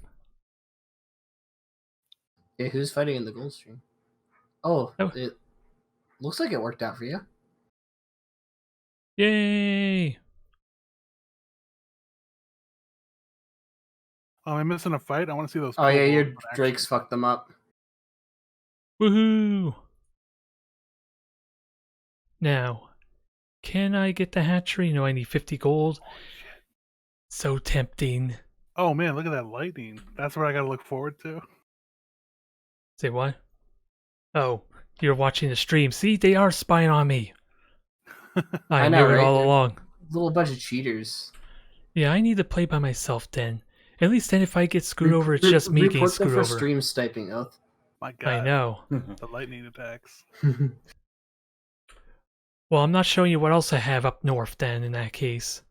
Yeah, who's fighting in the gold stream? Oh, it looks like it worked out for you.
Yay!
Oh, am I missing a fight? I want to see those.
Oh yeah, your Drakes fucked them up.
Woohoo! Now, can I get the hatchery? No, I need 50 gold.
Oh, shit.
So tempting.
Oh man, look at that lightning. That's what I gotta look forward to.
Say what? Oh, you're watching the stream. See, they are spying on me. I knew it all along.
Little bunch of cheaters.
Yeah, I need to play by myself then. At least then if I get screwed over, it's just me getting screwed over.
Report them for stream sniping, Oath.
My God.
I know.
The lightning attacks.
Well, I'm not showing you what else I have up north then, in that case.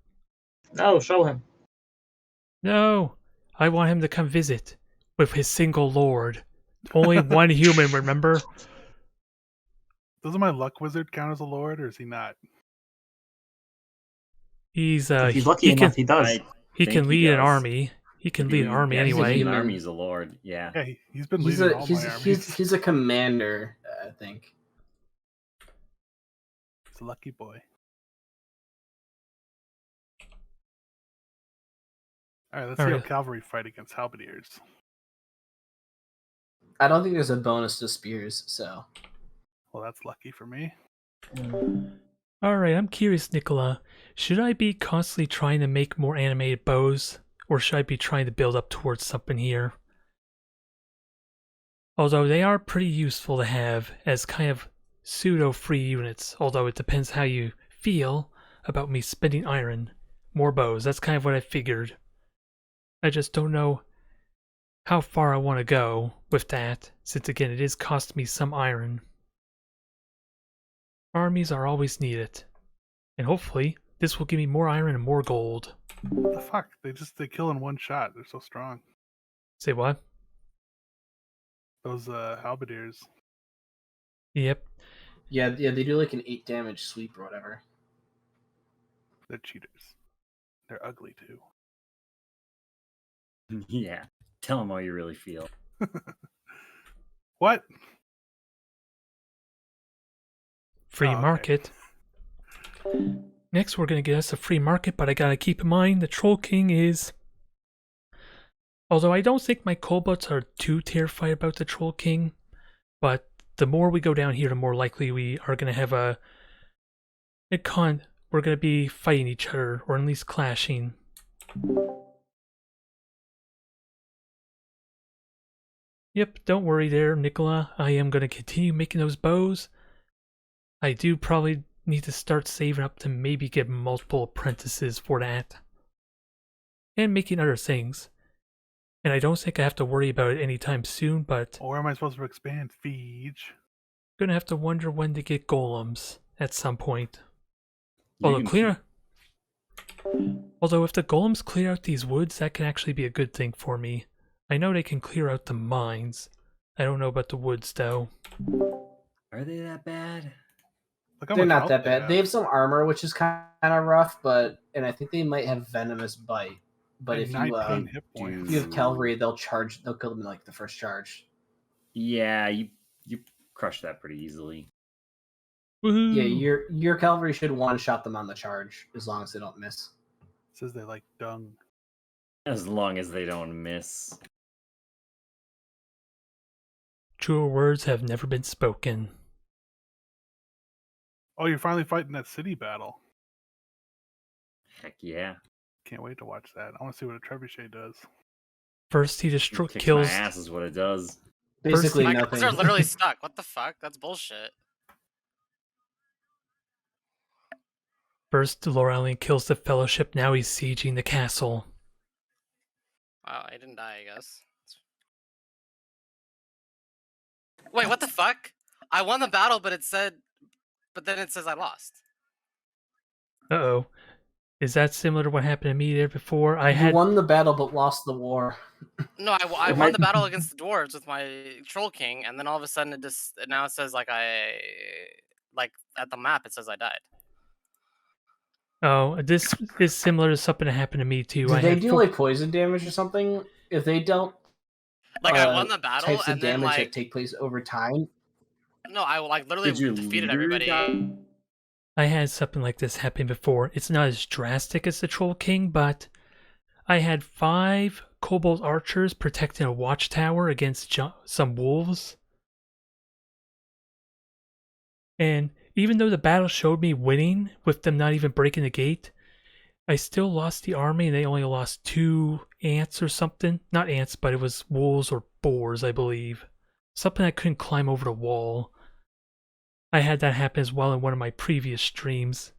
No, show him.
No, I want him to come visit with his single lord. Only one human, remember?
Doesn't my luck wizard count as a lord, or is he not?
He's
lucky enough, he does.
He can lead an army. He can lead an army anyway.
An army's a lord, yeah.
Yeah, he's been leading all my armies.
He's a commander, I think.
He's a lucky boy. Alright, let's see how cavalry fight against halberdiers.
I don't think there's a bonus to spears, so.
Well, that's lucky for me.
Alright, I'm curious, Nicola. Should I be constantly trying to make more animated bows? Or should I be trying to build up towards something here? Although they are pretty useful to have as kind of pseudo-free units. Although it depends how you feel about me spending iron. More bows, that's kind of what I figured. I just don't know how far I want to go with that, since again it is costing me some iron. Armies are always needed. And hopefully, this will give me more iron and more gold.
What the fuck? They kill in one shot. They're so strong.
Say what?
Those halberdiers.
Yep.
Yeah, they do like an 8 damage sweep or whatever.
They're cheaters. They're ugly too.
Yeah. Tell them how you really feel.
What?
Free
Oh, okay.
market. Next, we're going to get us a free market, but I gotta keep in mind the Troll King is... Although I don't think my kobolds are too terrified about the Troll King, but the more we go down here, the more likely we are going to have a con. We're going to be fighting each other, or at least clashing. Yep, don't worry there, Nicola. I am going to continue making those bows. I do probably need to start saving up to maybe get multiple apprentices for that. And making other things. And I don't think I have to worry about it anytime soon, but...
Or am I supposed to expand Feege?
Gonna have to wonder when to get golems at some point.
You
Although if the golems clear out these woods, that can actually be a good thing for me. I know they can clear out the mines. I don't know about the woods though.
Are they that bad?
They're not that bad. They have some armor, which is kind of rough, and I think they might have venomous bite. But if you have cavalry, they'll kill them in like the first charge.
Yeah, you crush that pretty easily.
Woohoo.
Yeah, your cavalry should one-shot them on the charge as long as they don't miss.
It says they like dung.
As long as they don't miss.
Truer words have never been spoken.
Oh, you're finally fighting that city battle.
Heck yeah.
Can't wait to watch that. I want to see what a trebuchet does.
First he kills...
my ass is what it does.
Basically
my
nothing.
guys are literally stuck. What the fuck? That's bullshit.
First, Laurelian kills the Fellowship, now he's sieging the castle.
Wow, I didn't die, I guess. Wait, what the fuck? I won the battle, but then it says I lost.
Uh-oh. Is that similar to what happened to me there before?
You won the battle, but lost the war.
No, I won the battle against the dwarves with my Troll King, and then all of a sudden now it says like at the map it says I died.
Oh, this is similar to something that happened to me too.
Did they do like poison damage or something? If they dealt
I won the battle
types of
and then
damage that take place over time.
No, I literally defeated everybody.
I had something like this happen before. It's not as drastic as the Troll King, but I had 5 Kobold archers protecting a watchtower against some wolves. And even though the battle showed me winning, with them not even breaking the gate, I still lost the army and they only lost 2 ants or something. Not ants, but it was wolves or boars, I believe. Something that couldn't climb over the wall. I had that happen as well in one of my previous streams.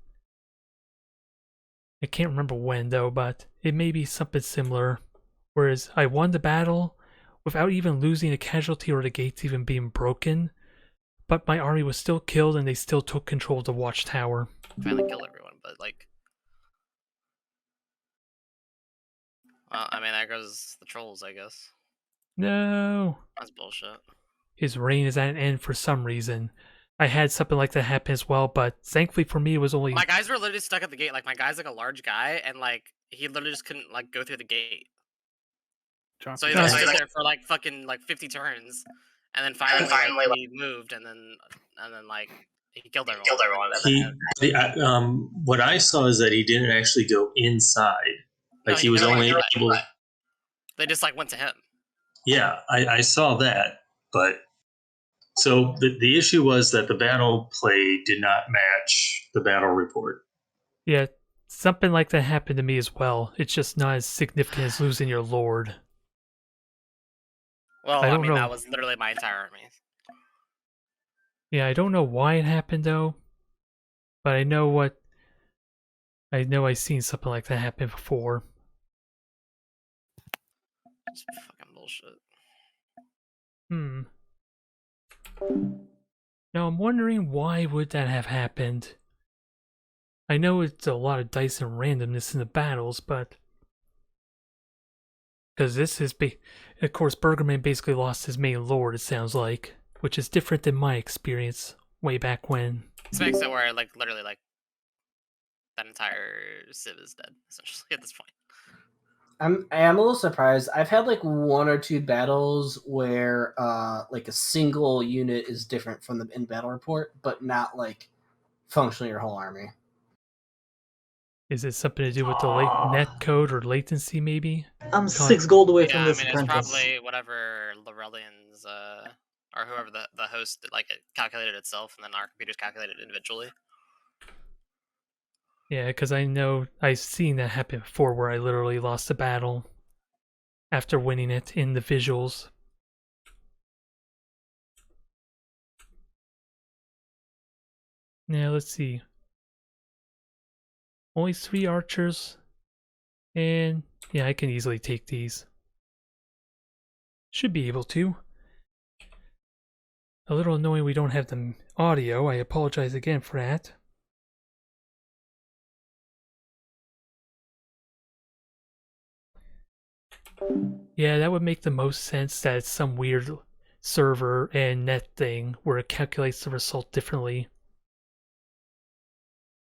I can't remember when though, but it may be something similar. Whereas I won the battle without even losing a casualty or the gates even being broken, but my army was still killed and they still took control of the watchtower.
Finally killed everyone, but well, I mean, there goes the trolls, I guess.
No.
That's bullshit.
His reign is at an end for some reason. I had something like that happen as well, but thankfully for me it was only...
My guys were literally stuck at the gate. My guy's a large guy, and he literally just couldn't go through the gate. So he was there for fucking 50 turns, and then finally he moved, and then he killed everyone.
What I saw is that he didn't actually go inside. He was only able...
They just went to him.
Yeah, I saw that. But so the issue was that the battle play did not match the battle report.
Yeah, something like that happened to me as well. It's just not as significant as losing your lord.
Well,
I
I
don't
mean,
know.
that was literally my entire army.
Yeah, I don't know why it happened though, but I know I've seen something like that happen before.
It's fucking bullshit.
Now I'm wondering why would that have happened? I know it's a lot of dice and randomness in the battles, but because this is, of course, Bergerman basically lost his main lord. It sounds like, which is different than my experience way back when.
This makes it where, like, literally, like, that entire civ is dead, essentially, at this point.
I am a little surprised. I've had like one or two battles where like a single unit is different from the in battle report, but not like functionally your whole army.
Is it something to do with the net code or latency, maybe?
I'm 6 gold away
Yeah,
from
I
this
mean, it's
apprentice.
probably whatever Laurelian's, or whoever the host, like, it calculated itself, and then our computers calculated it individually.
Yeah, because I know I've seen that happen before where I literally lost a battle after winning it in the visuals. Now, let's see. Only 3 archers. And yeah, I can easily take these. Should be able to. A little annoying we don't have the audio. I apologize again for that. Yeah, that would make the most sense that it's some weird server and net thing where it calculates the result differently.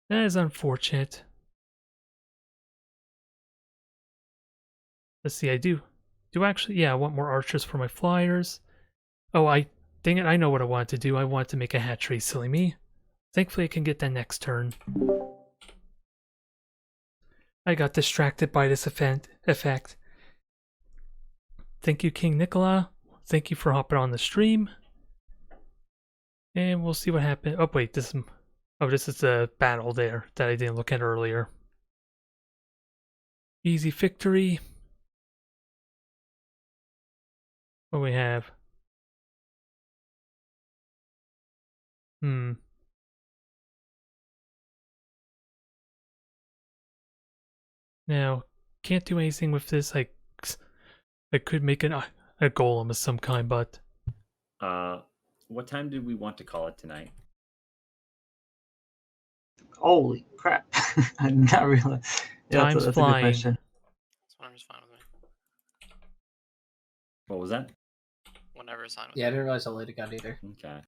That is unfortunate. Let's see, I do actually, yeah, I want more archers for my flyers. Oh, dang it, I know what I wanted to do. I wanted to make a hatchery, silly me. Thankfully I can get that next turn. I got distracted by this effect. Thank you, King Nicola. Thank you for hopping on the stream. And we'll see what happens. Oh wait, this is the battle there that I didn't look at earlier. Easy victory. What do we have? Now, can't do anything with this. I could make a golem of some kind, but...
What time did we want to call it tonight?
Holy crap. I did not realize. Yeah,
Time's
that's a good
flying.
question.
Whatever's fine with me.
What was that?
Whatever's fine with
Yeah, I
me.
didn't realize how late it got either.
Okay.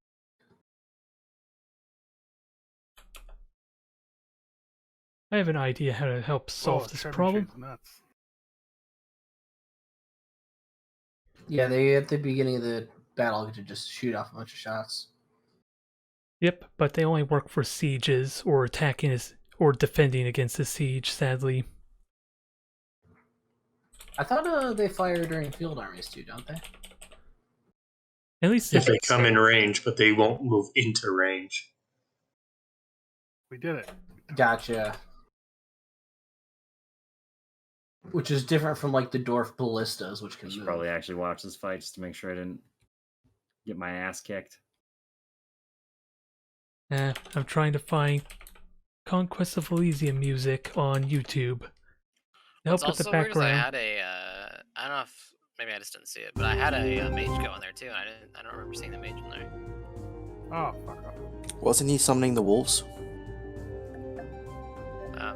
I have an idea how to help solve this
Sharpie
problem.
Shade's nuts.
Yeah, they at the beginning of the battle get to just shoot off a bunch of shots.
Yep, but they only work for sieges or attacking or defending against a siege, sadly.
I thought they fire during field armies too, don't they?
At least
If they come in range, but they won't move into range.
We did it.
Gotcha. Which is different from like the dwarf ballistas, which
I
can
should
move.
probably actually watch this fight just to make sure I didn't get my ass kicked.
I'm trying to find Conquest of Elysium music on YouTube. To help
What's
with the
also weird is I
background.
had I don't know if maybe I just didn't see it, but I had a mage go in there too, and I don't remember seeing the mage in there.
Oh, fuck off.
Wasn't he summoning the wolves?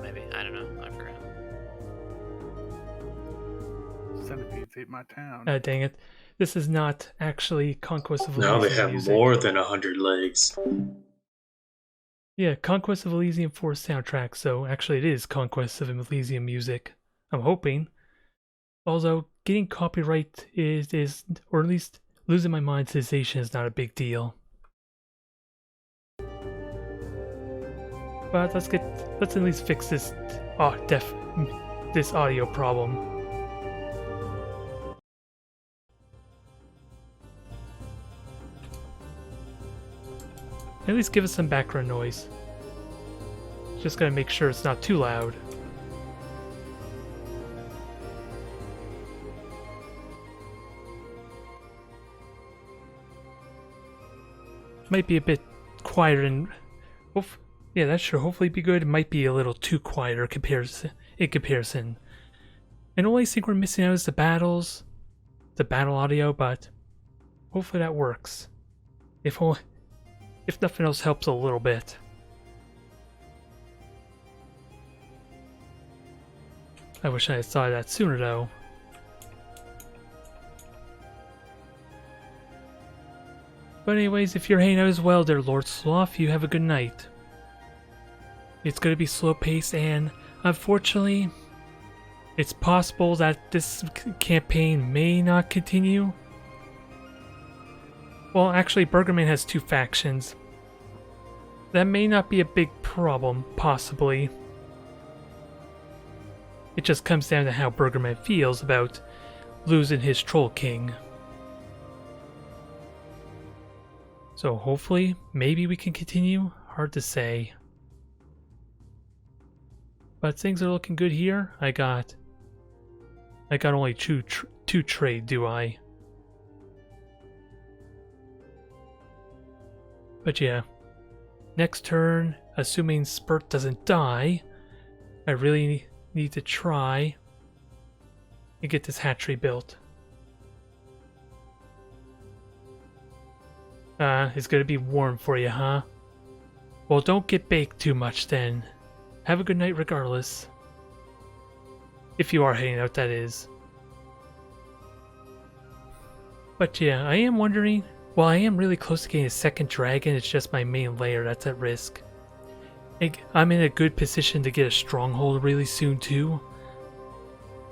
Maybe, I don't know, I forgot.
Centipedes ate my town.
Dang it. This is not actually Conquest of Elysium
Now they have
music.
more than 100 legs.
Yeah, Conquest of Elysium 4 soundtrack, so actually it is Conquest of Elysium music. I'm hoping. Although, getting copyright is or at least losing my monetization is not a big deal. But let's at least fix this this audio problem. At least give us some background noise. Just gotta make sure it's not too loud. Might be a bit quieter and... yeah, that should hopefully be good. It might be a little too quieter in comparison. And the only thing we're missing out is the battles, the battle audio, but hopefully that works. If nothing else helps a little bit. I wish I had thought of that sooner though. But anyways, if you're hanging out as well there, Lord Sloth, you have a good night. It's going to be slow paced, and unfortunately, it's possible that this campaign may not continue. Well, actually, Burgerman has 2 factions. That may not be a big problem, possibly. It just comes down to how Burgerman feels about losing his Troll King. So hopefully, maybe we can continue. Hard to say. But things are looking good here. I got only two trade, do I? But yeah. Next turn, assuming Spurt doesn't die, I really need to try and get this hatchery built. It's gonna be warm for you, huh? Well, don't get baked too much then. Have a good night regardless. If you are heading out, that is. But yeah, I am wondering, while I am really close to getting a second dragon, it's just my main layer that's at risk. I'm in a good position to get a stronghold really soon too.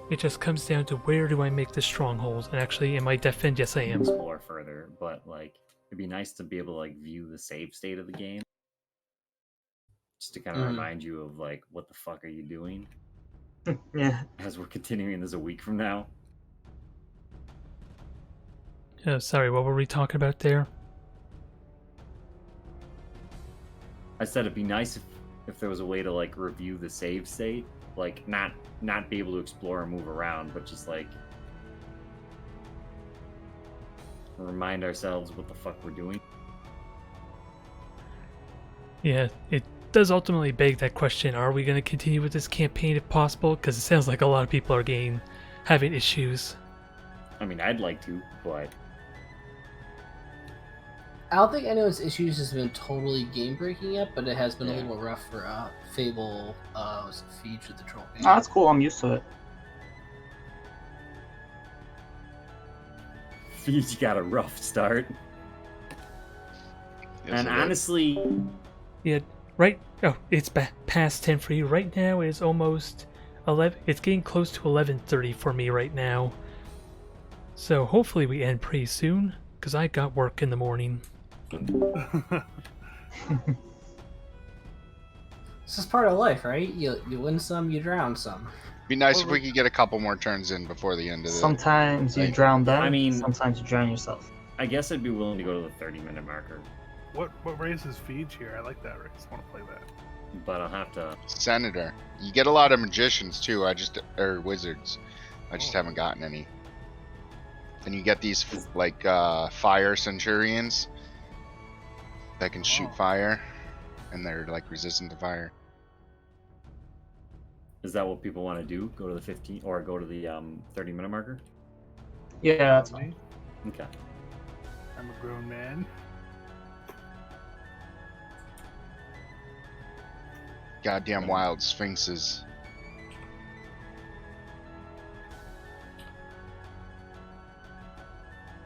It just comes down to where do I make the stronghold, and actually am I defend? Yes I am.
Explore further, but like it'd be nice to be able to like view the save state of the game. Just to kind of remind you of like what the fuck are you doing?
Yeah.
As we're continuing this a week from now.
Sorry, what were we talking about there?
I said it'd be nice if there was a way to like review the save state, like not be able to explore and move around, but just like remind ourselves what the fuck we're doing.
Yeah, it does ultimately beg that question, are we going to continue with this campaign if possible? Because it sounds like a lot of people are having issues.
I mean, I'd like to, but...
I don't think anyone's issues has been totally game-breaking yet, but it has been a little rough for Fable, was it Feed with the Troll King.
Oh, that's cool, I'm used to it.
Feed's got a rough start.
Yes,
and honestly...
Yeah, right... Oh, it's past 10 for you. Right now it is almost 11... It's getting close to 11:30 for me right now. So hopefully we end pretty soon, because I got work in the morning.
This is part of life, right? You win some, you drown some.
Be nice if we could get a couple more turns in before the end of the...
Sometimes you
Like,
drown them,
I mean-
sometimes you drown yourself.
I guess I'd be willing to go to the 30-minute marker,
What race is Feed here? I like that race. I want to play that.
but I'll have to...
Senator. You get a lot of magicians too, or wizards. I just haven't gotten any. And you get these like fire centurions that can shoot fire, and they're like resistant to fire.
Is that what people want to do? Go to the 15 or go to the 30-minute marker?
Yeah, that's fine.
Okay.
I'm a grown man.
Goddamn wild sphinxes.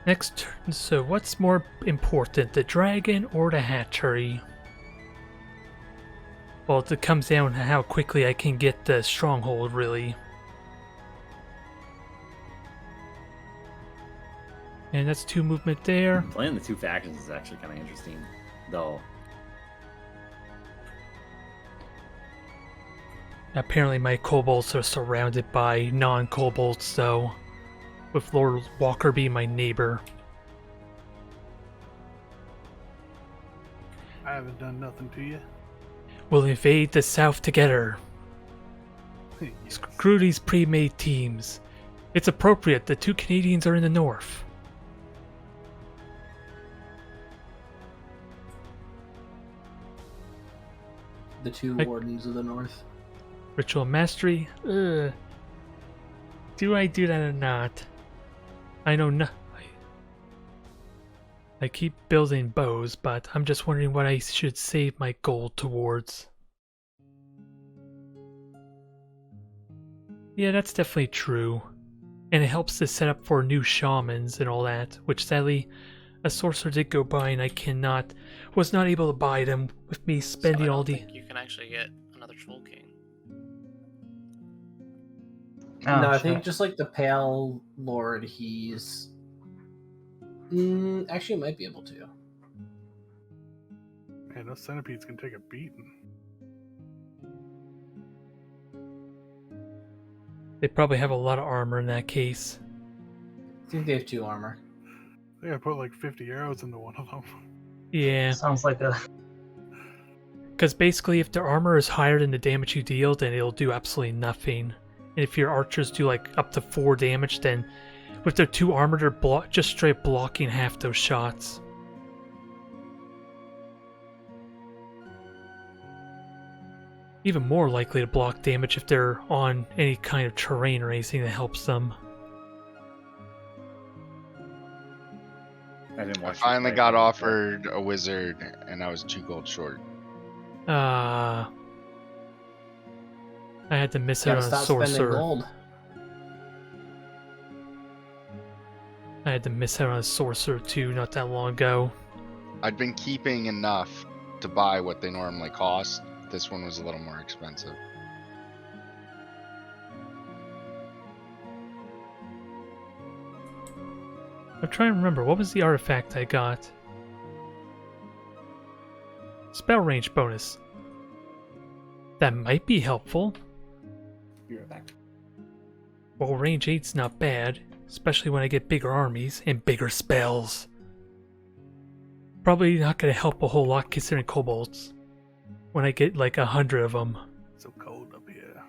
Next turn, so what's more important, the dragon or the hatchery? Well, it comes down to how quickly I can get the stronghold, really. And that's 2 movement there.
Playing the 2 factions is actually kind of interesting, though.
Apparently my kobolds are surrounded by non-kobolds, though. With Lord Walker being my neighbor.
I haven't done nothing to you.
We'll invade the South together.
Yes.
Screw these pre-made teams. It's appropriate. The 2 Canadians are in the North.
The 2 Wardens of the North.
Ritual Mastery. Ugh. Do I do that or not? I know no. I keep building bows, but I'm just wondering what I should save my gold towards. Yeah, that's definitely true. And it helps to set up for new shamans and all that, which sadly a sorcerer did go by and was not able to buy them with me spending all the...
I think you can actually get another Troll King.
No, I think just like the Pale Lord, he's... actually might be able to.
Man, those centipedes can take a beating.
They probably have a lot of armor in that case.
I think they have 2 armor.
I think I put like 50 arrows into one of them.
Yeah.
Sounds like a...
Because basically if their armor is higher than the damage you deal, then it'll do absolutely nothing. And if your archers do like up to 4 damage, then with their 2 armor, they're just straight blocking half those shots. Even more likely to block damage if they're on any kind of terrain or anything that helps them.
I didn't
I
watch.
finally got offered a wizard, and I was 2 gold short.
I had to miss out
Gotta
on a
stop spending
sorcerer.
gold.
I had to miss out on a sorcerer too not that long ago.
I'd been keeping enough to buy what they normally cost. This one was a little more expensive.
I'm trying to remember, what was the artifact I got? Spell range bonus. That might be helpful.
Be right back.
Well, range 8's not bad, especially when I get bigger armies and bigger spells. Probably not going to help a whole lot considering kobolds. When I get like 100 of them.
So cold up here.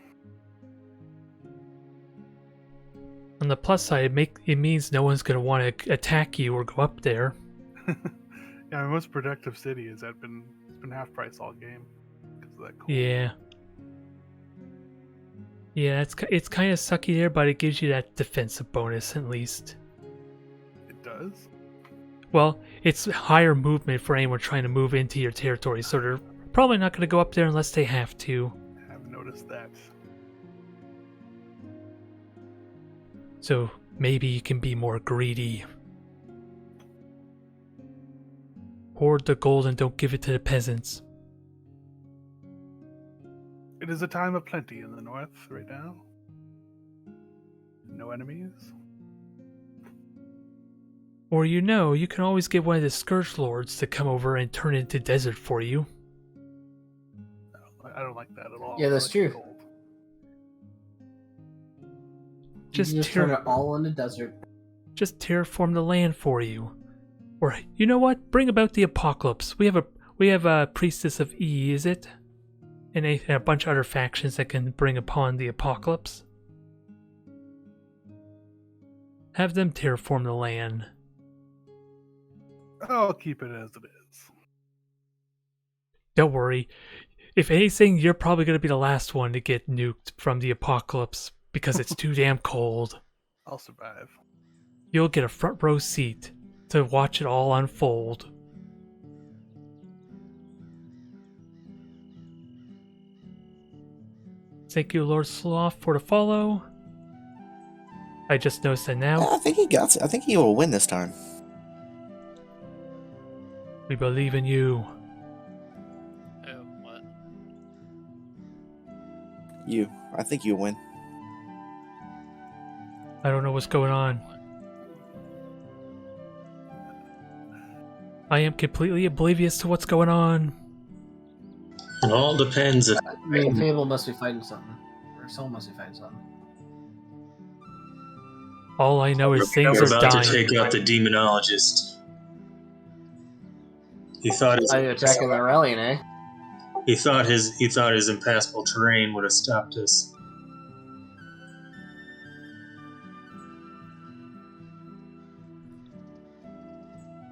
On the plus side, it means no one's going to want to attack you or go up there.
Yeah, my most productive city it's been half price all game because of that cold.
Yeah. Yeah, it's kind of sucky there, but it gives you that defensive bonus at least.
It does?
Well, it's higher movement for anyone trying to move into your territory, so they're probably not going to go up there unless they have to.
I haven't noticed that.
So maybe you can be more greedy. Hoard the gold and don't give it to the peasants.
It is a time of plenty in the north right now. No enemies.
Or you can always get one of the Scourge Lords to come over and turn it into desert for you.
I don't like that at all.
Yeah, that's
I like
true.
gold.
You can just turn it all into desert.
Just terraform the land for you. Or you know what? Bring about the apocalypse. We have a priestess of E, is it? And a bunch of other factions that can bring upon the apocalypse. Have them terraform the land.
I'll keep it as it is.
Don't worry. If anything, you're probably going to be the last one to get nuked from the apocalypse because it's too damn cold.
I'll survive.
You'll get a front row seat to watch it all unfold. Thank you, Lord Sloth, for the follow. I just noticed that now.
I think he got it. I think he will win this time.
We believe in you.
Oh, what?
You. I think you'll win.
I don't know what's going on. I am completely oblivious to what's going on.
It all depends if
I mean, Fable must be fighting something. Or someone must be fighting something.
All I know is things
we're
are
about
dying.
to take out the demonologist. He thought his
attacking the Aurelian, eh?
he thought his impassable terrain would have stopped us.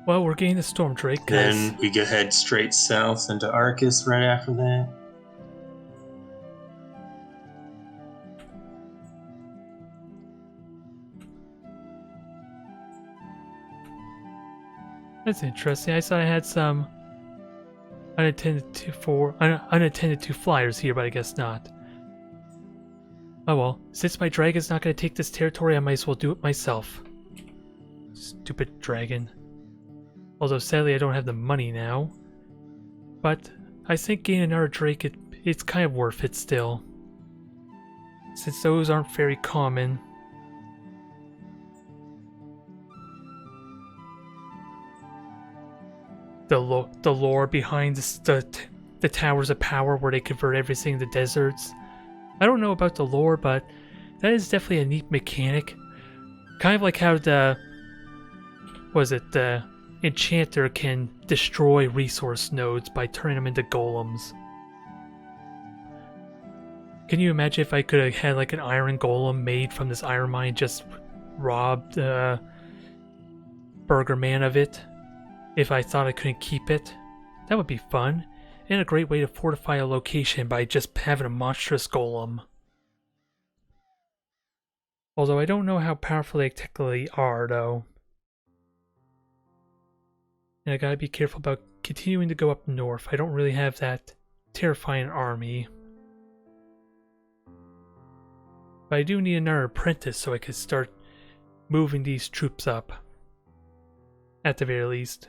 Well, we're getting the Storm Drake.
Then we could head straight south into Arcus right after that.
That's interesting. I thought I had some unattended to flyers here, but I guess not. Oh well, since my dragon's not going to take this territory, I might as well do it myself. Stupid dragon. Although sadly I don't have the money now. But I think getting another drake, it's kind of worth it still. Since those aren't very common. The lore behind the Towers of Power where they convert everything to deserts. I don't know about the lore, but that is definitely a neat mechanic. Kind of like how the Enchanter can destroy resource nodes by turning them into golems. Can you imagine if I could have had like an iron golem made from this iron mine, just robbed Burger Man of it? If I thought I couldn't keep it? That would be fun, and a great way to fortify a location by just having a monstrous golem. Although I don't know how powerful they technically are, though. And I gotta be careful about continuing to go up north. I don't really have that terrifying army. But I do need another apprentice so I can start moving these troops up. At the very least.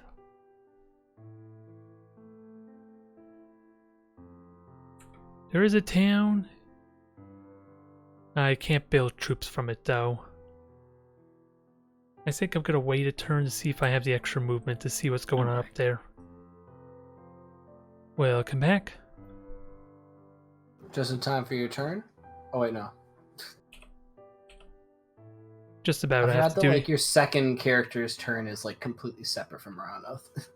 There is a town. I can't build troops from it though. I think I'm gonna wait a turn to see if I have the extra movement to see what's going on up there. Welcome back.
Just in time for your turn? Oh wait, no.
Just about.
I
have
forgot
to
that
do
like your second character's turn is like completely separate from Ranoth.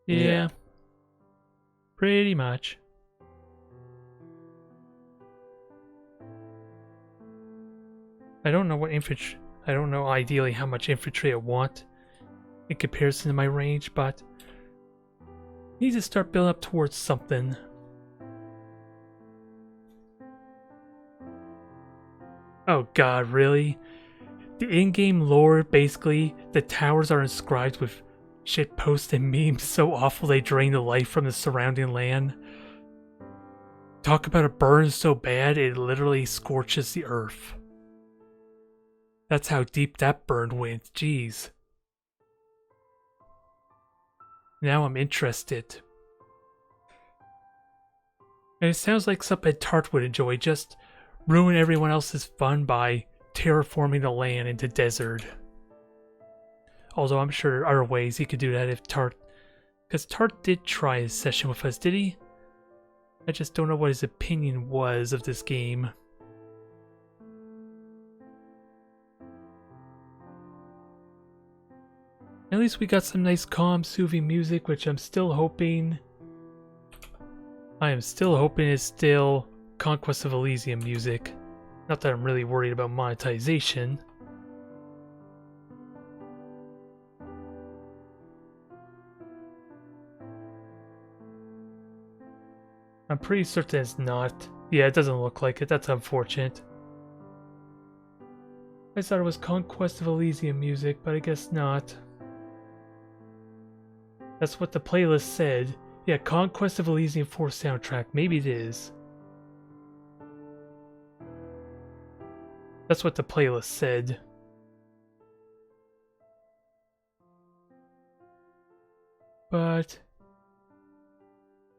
Yeah. Pretty much. I don't know what infantry. I don't know ideally how much infantry I want in comparison to my range, but I need to start building up towards something. Oh god, really? The in-game lore, basically, the towers are inscribed with shitposts and memes so awful they drain the life from the surrounding land. Talk about a burn so bad it literally scorches the earth. That's how deep that burn went, jeez. Now I'm interested. And it sounds like something Tart would enjoy, just ruin everyone else's fun by terraforming the land into desert. Although I'm sure there are ways he could do that if Tart... Because Tart did try his session with us, did he? I just don't know what his opinion was of this game. At least we got some nice calm, soothing music, which I'm still hoping... I am still hoping it's still Conquest of Elysium music. Not that I'm really worried about monetization. I'm pretty certain it's not. Yeah, it doesn't look like it. That's unfortunate. I thought it was Conquest of Elysium music, but I guess not. That's what the playlist said. Yeah, Conquest of Elysium 4 soundtrack. Maybe it is. That's what the playlist said. But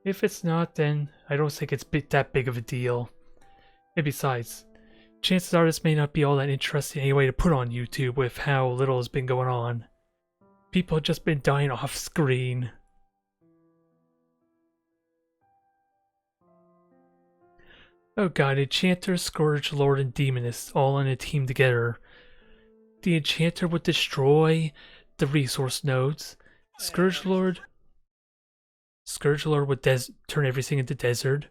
if it's not, then I don't think it's that big of a deal. And besides, chances are this may not be all that interesting anyway to put on YouTube with how little has been going on. People have just been dying off screen. Oh god, Enchanter, Scourge, Lord, and Demoness all in a team together. The Enchanter would destroy the resource nodes. Scourge Lord Scourge Lord would turn everything into desert.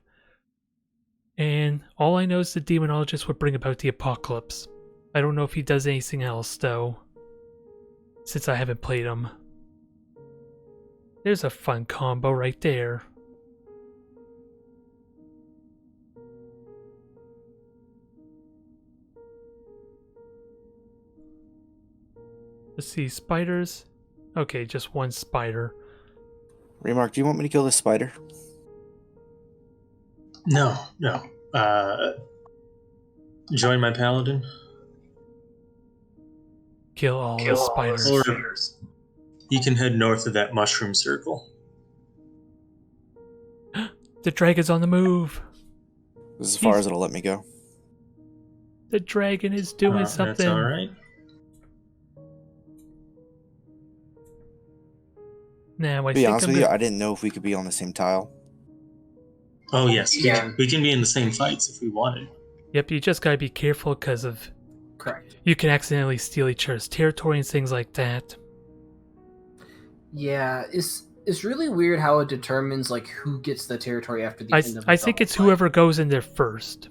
And all I know is the Demonologist would bring about the apocalypse. I don't know if he does anything else, though, since I haven't played him. There's a fun combo right there. Let's see, spiders. Okay, just one spider.
Remark, do you want me to kill this spider?
No. Join my paladin.
Kill all the spiders.
Or you can head north of that mushroom circle.
The dragon's on the move.
This is as far as it'll let me go.
The dragon is doing something.
That's alright.
Now,
To be honest with you, I didn't know if we could be on the same tile.
Oh yes, we can be in the same fights if we wanted.
Yep, you just gotta be careful because of...
Correct.
You can accidentally steal each other's territory and things like that.
Yeah, it's really weird how it determines like who gets the territory after the end of the
I think it's
fight.
whoever goes in there first.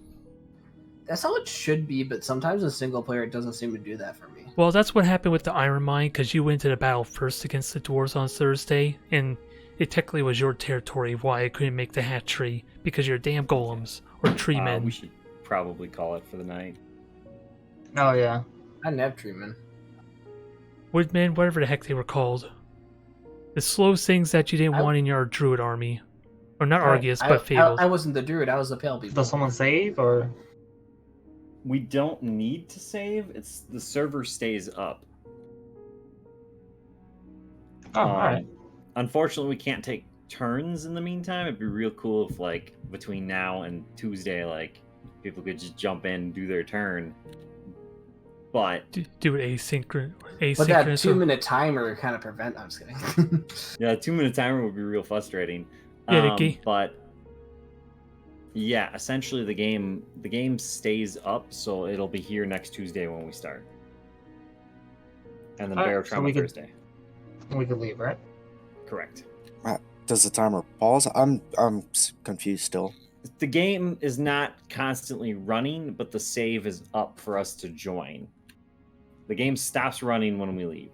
That's how it should be, but sometimes in single player it doesn't seem to do that for me.
Well, that's what happened with the Iron Mine, because you went to the battle first against the dwarves on Thursday, and it technically was your territory why I couldn't make the hatchery, because you're damn golems, or tree men.
We should probably call it for the night.
Oh, yeah.
I didn't have treatment.
Woodmen, whatever the heck they were called. The slow things that you didn't want in your druid army. Or not Argus, but Fables.
I wasn't the druid, I was the pale people.
Does someone save, or...?
We don't need to save. It's the server stays up.
Oh, alright.
Unfortunately, we can't take turns in the meantime. It'd be real cool if, like, between now and Tuesday, like, people could just jump in and do their turn. But
do it asynchronous.
But that 2-minute timer kind of prevent. I'm just kidding.
Yeah, a 2-minute timer would be real frustrating.
Yeah, Nicky.
But yeah, essentially the game stays up, so it'll be here next Tuesday when we start, and then Baratron on Thursday.
We could leave, right?
Correct.
Does the timer pause? I'm confused still.
The game is not constantly running, but the save is up for us to join. The game stops running when we leave.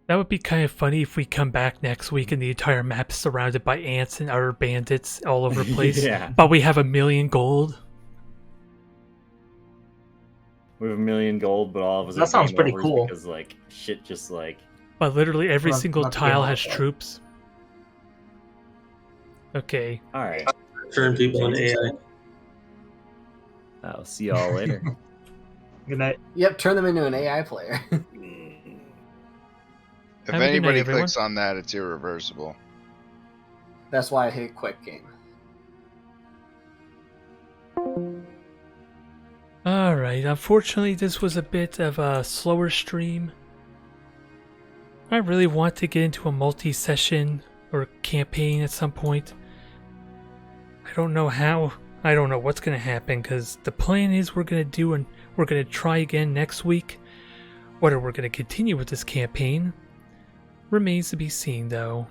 That would be kind of funny if we come back next week and the entire map is surrounded by ants and other bandits all over the place.
Yeah.
But we have 1 million gold.
We have 1 million gold, but all of us.
That sounds pretty cool.
Because like shit, just like.
But literally every
Not-
single
not
tile
game
has
over.
troops. Okay.
All right.
Turn people into AI.
I'll see y'all later.
Good night.
Yep, turn them into an AI player.
If
Have a good night,
anybody
everyone.
clicks on that, it's irreversible.
That's why I hate quick game.
Alright, unfortunately this was a bit of a slower stream. I really want to get into a multi-session or campaign at some point. I don't know how. I don't know what's going to happen, because the plan is we're going to try again next week. Whether we're going to continue with this campaign remains to be seen, though.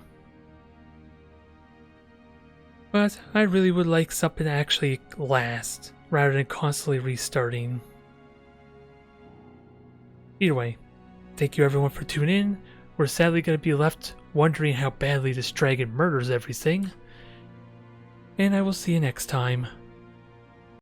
But I really would like something to actually last, rather than constantly restarting. Either way, thank you everyone for tuning in. We're sadly going to be left wondering how badly this dragon murders everything. And I will see you next time.